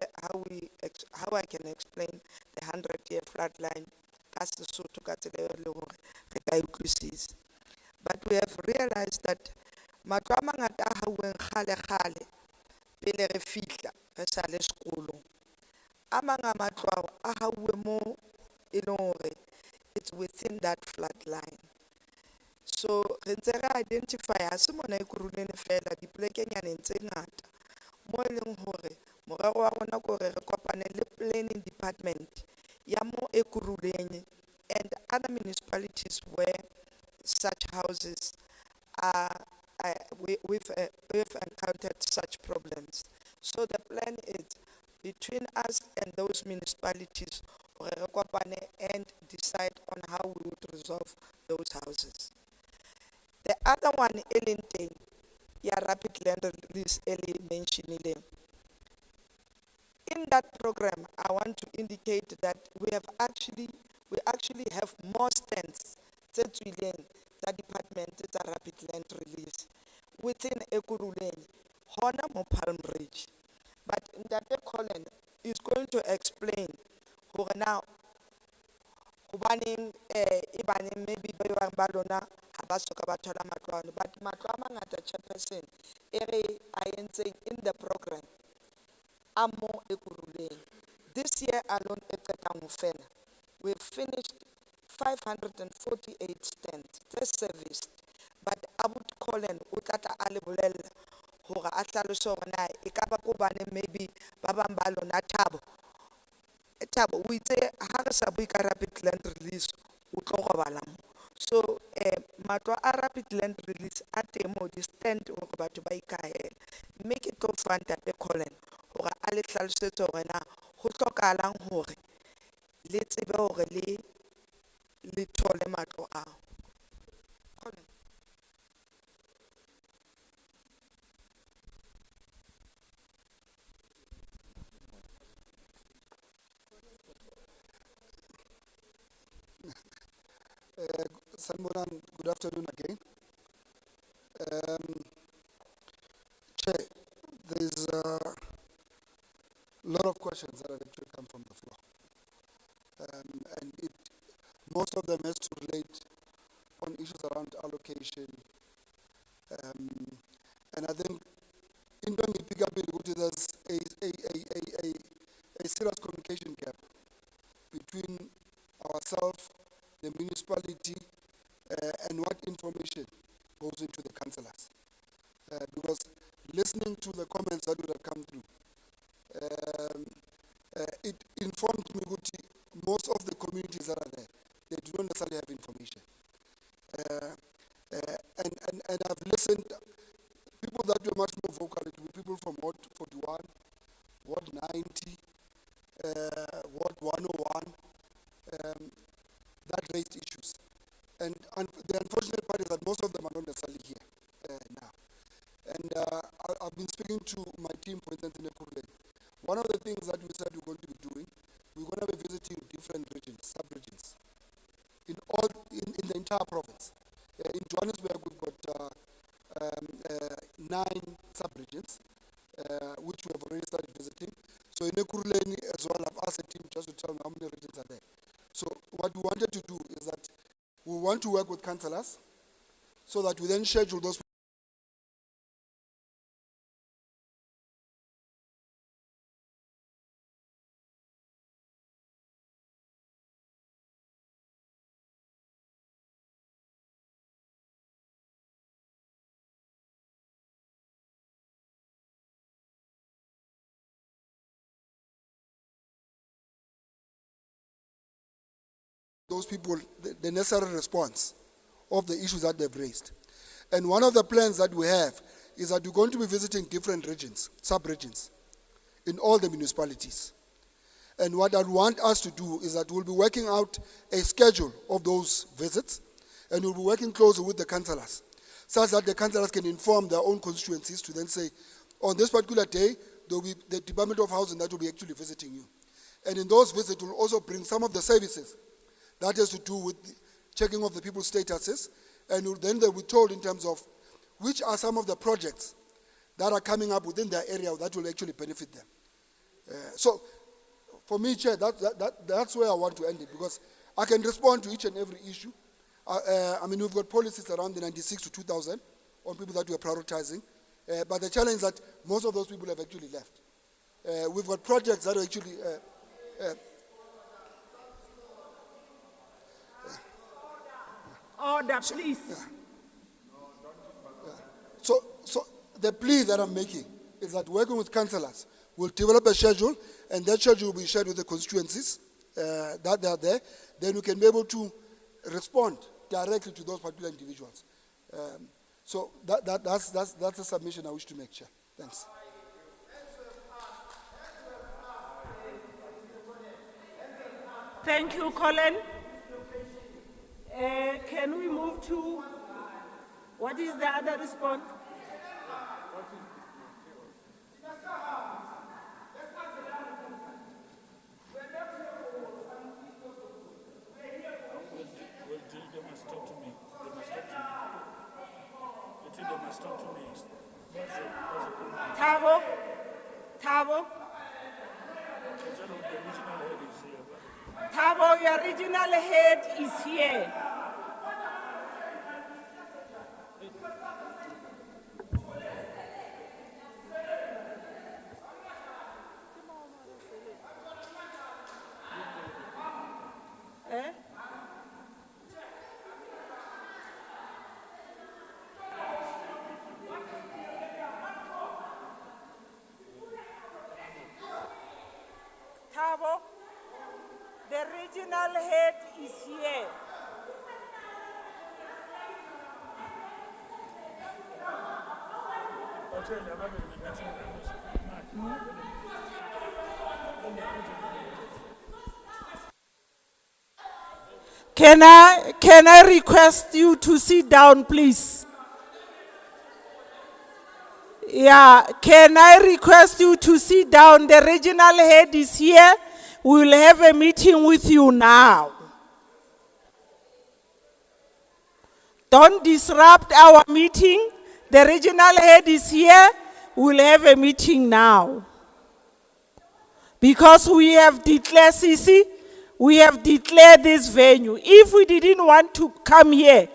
how I can explain the 100-year floodline. But we have realized that matlo a mangata a hauweng kgale pele re fihla re sa le sekolong, a mang a matlo a hauwe mo e leng hore it's within that floodline. So re ntse re identify ha se mona Ekurhuleni fela diplekenyana tse ngata mo e leng hore morero wa rona ko re kopane le planning department ya mo Ekurhuleni and other municipalities where such houses we've encountered such problems. So the plan is between us and those municipalities and decide on how we would resolve those houses. The other one, Elenteng, rapid land release, Eli mentioned. In that program, I want to indicate that we actually have more stands that department it's a rapid land release within Ekurhuleni, Hona mo Palm Ridge. But Ndate Colin is going to explain who now maybe balona habasoka bathola matlo, but matlo a mangata Chairperson in the program amo Ekurhuleni. This year alone we've finished 548 stands. They're serviced. But I would call in Utata Alibulel, Hora Atalusona, Ikaba Kubane, maybe Babambalo Natabo. Tabo, we say Harasabika rapid land release, Utokovalam. So, Matwa rapid land release at the mode stand over to Baikae. Make it go fun that they call in. Hora Alital Setorena, Hutoka Alang Hore. Let's be little matlo a. Sanboran, good afternoon again. Chair, there's a lot of questions that have actually come from the floor. And most of them has to relate on issues around allocation. And I think in terms of pick up there's a serious communication gap between ourselves, the municipality, and what information goes into the councillors. Because listening to the comments that would have come through, it informed me that most of the communities that are there, they do not necessarily have information. And I've listened, people that were much more vocal, it were people from Ward 41, Ward 90, Ward 101, that raised issues. And the unfortunate part is that most of them are not necessarily here now. And I've been speaking to my team, for instance, in Ekurhuleni. One of the things that we said we're going to be doing, we're going to be visiting different regions, sub-regions, in the entire province. In Johannesburg, we've got 9 sub-regions, which we have already started visiting. So in Ekurhuleni as well, I've asked the team just to tell me how many regions are there. So what we wanted to do is that we want to work with councillors so that we then schedule those people the necessary response of the issues that they've raised. And one of the plans that we have is that we're going to be visiting different regions, sub-regions, in all the municipalities. And what I want us to do is that we'll be working out a schedule of those visits, and we'll be working closely with the councillors, such that the councillors can inform their own constituencies to then say, on this particular day, there will be the Department of Housing that will be actually visiting you. And in those visits, we'll also bring some of the services that has to do with the checking of the people's statuses, and then they'll be told in terms of which are some of the projects that are coming up within their area that will actually benefit them. So, for me, Chair, that's where I want to end it, because I can respond to each and every issue. I mean, we've got policies around the 96 to 2000 on people that we're prioritizing, but the challenge is that most of those people have actually left. We've got projects that are actually Order, please. So the plea that I'm making is that working with councillors, we'll develop a schedule, and that schedule will be shared with the constituencies that they are there. Then we can be able to respond directly to those particular individuals. So that's a submission I wish to make, Chair. Thanks. Thank you, Colin. Can we move to, what is the other response? Thabo, your regional head is here. Thabo, the regional head is here. Can I request you to sit down, please? Yeah, can I request you to sit down? The regional head is here. We will have a meeting with you now. Don't disrupt our meeting. The regional head is here. we'll have a meeting now. Because we have declared, Sisi, we have declared this venue. If we didn't want to come here,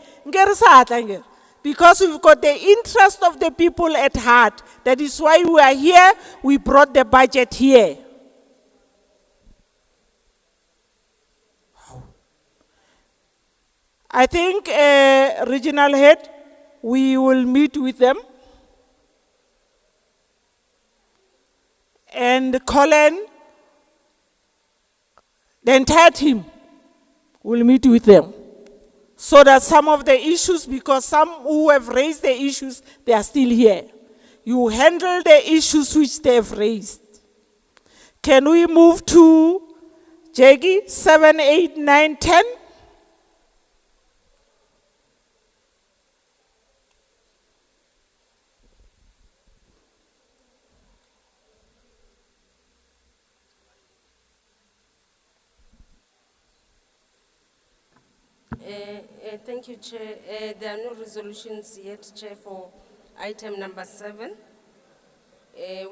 because we've got the interest of the people at heart, that is why we are here, we brought the budget here. I think regional head, we will meet with them. And Colin, the entire team will meet with them. So that some of the issues, because some who have raised the issues, they are still here. You handle the issues which they have raised. Can we move to Jaggy, 7, 8, 9, 10? Thank you, Chair. There are no resolutions yet, Chair, for item number 7.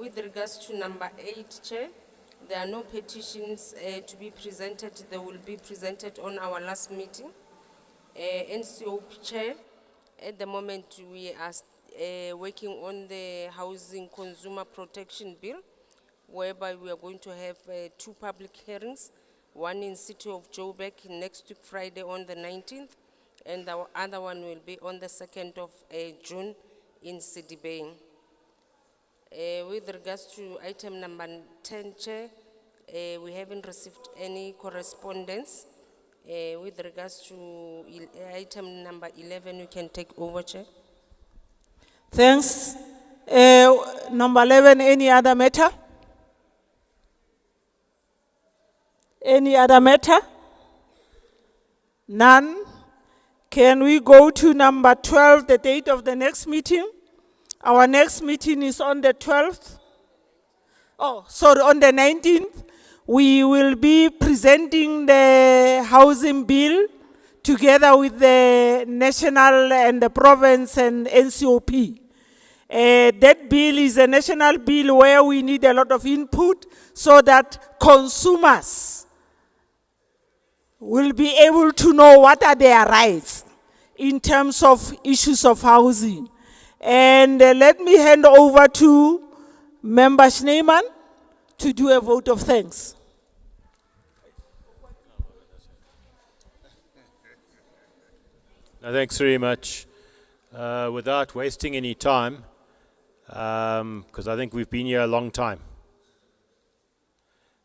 With regards to number 8, Chair, there are no petitions to be presented. They will be presented on our last meeting. NCOP, Chair, at the moment we are working on the Housing Consumer Protection Bill, whereby we are going to have 2 public hearings, one in City of Joburg next week Friday on the 19th, and the other one will be on the 2nd of June in Sidibeng. With regards to item number 10, Chair, we haven't received any correspondence. With regards to item number 11, we can take over, Chair. Thanks. Number 11, any other matter? Any other matter? None. Can we go to number 12, the date of the next meeting? Our next meeting is on the 12th. Oh, sorry, on the 19th. We will be presenting the housing bill together with the national and the province and NCOP. That bill is a national bill where we need a lot of input so that consumers will be able to know what are their rights in terms of issues of housing. And let me hand over to Member Schneemann to do a vote of thanks. No, thanks very much. Without wasting any time, because I think we've been here a long time.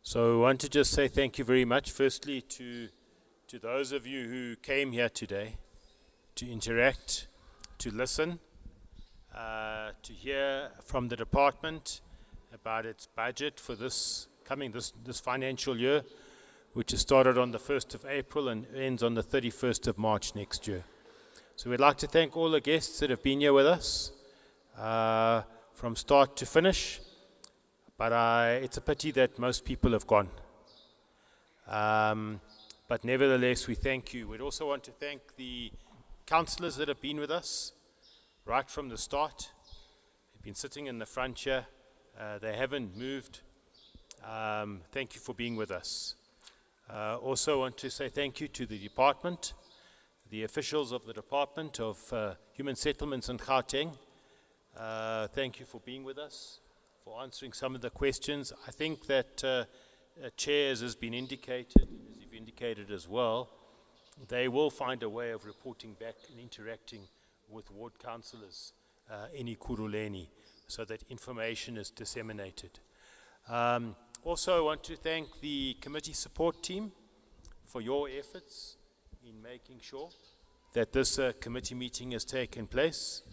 So I want to just say thank you very much, firstly, to those of you who came here today to interact, to listen, to hear from the department about its budget for this financial year, which has started on the 1st of April and ends on the 31st of March next year. So we'd like to thank all the guests that have been here with us from start to finish, but it's a pity that most people have gone. But nevertheless, we thank you. We'd also want to thank the councillors that have been with us right from the start. They've been sitting in the front here. They haven't moved. Thank you for being with us. Also want to say thank you to the department, the officials of the Department of Human Settlements in Gauteng. Thank you for being with us, for answering some of the questions. I think that Chair, as has been indicated, as you've indicated as well, they will find a way of reporting back and interacting with ward councillors in Ekurhuleni so that information is disseminated. Also, I want to thank the committee support team for your efforts in making sure that this committee meeting has taken place.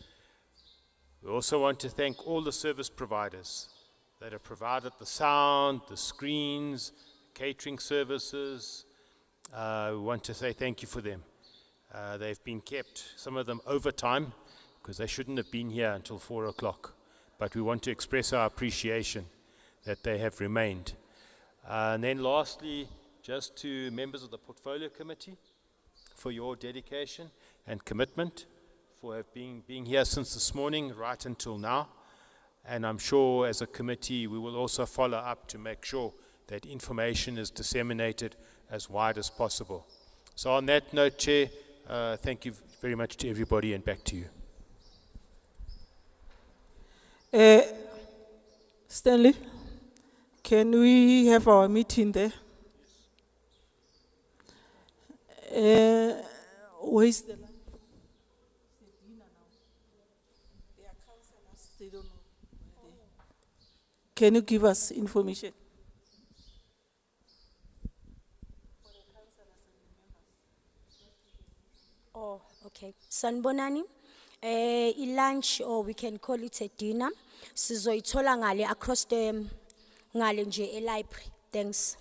We also want to thank all the service providers that have provided the sound, the screens, catering services. We want to say thank you for them. They've been kept, some of them overtime, because they shouldn't have been here until 4 o'clock. But we want to express our appreciation that they have remained. And then lastly, just to members of the Portfolio Committee for your dedication and commitment, for being here since this morning right until now. And I'm sure as a committee, we will also follow up to make sure that information is disseminated as wide as possible. So on that note, Chair, thank you very much to everybody, and back to you. Stanley, can we have our meeting there? Where is the line? Can you give us information? Oh, okay. Sanbonani, lunch, or we can call it a dinner. Sizoitola ngale across the ngale nje library. Thanks.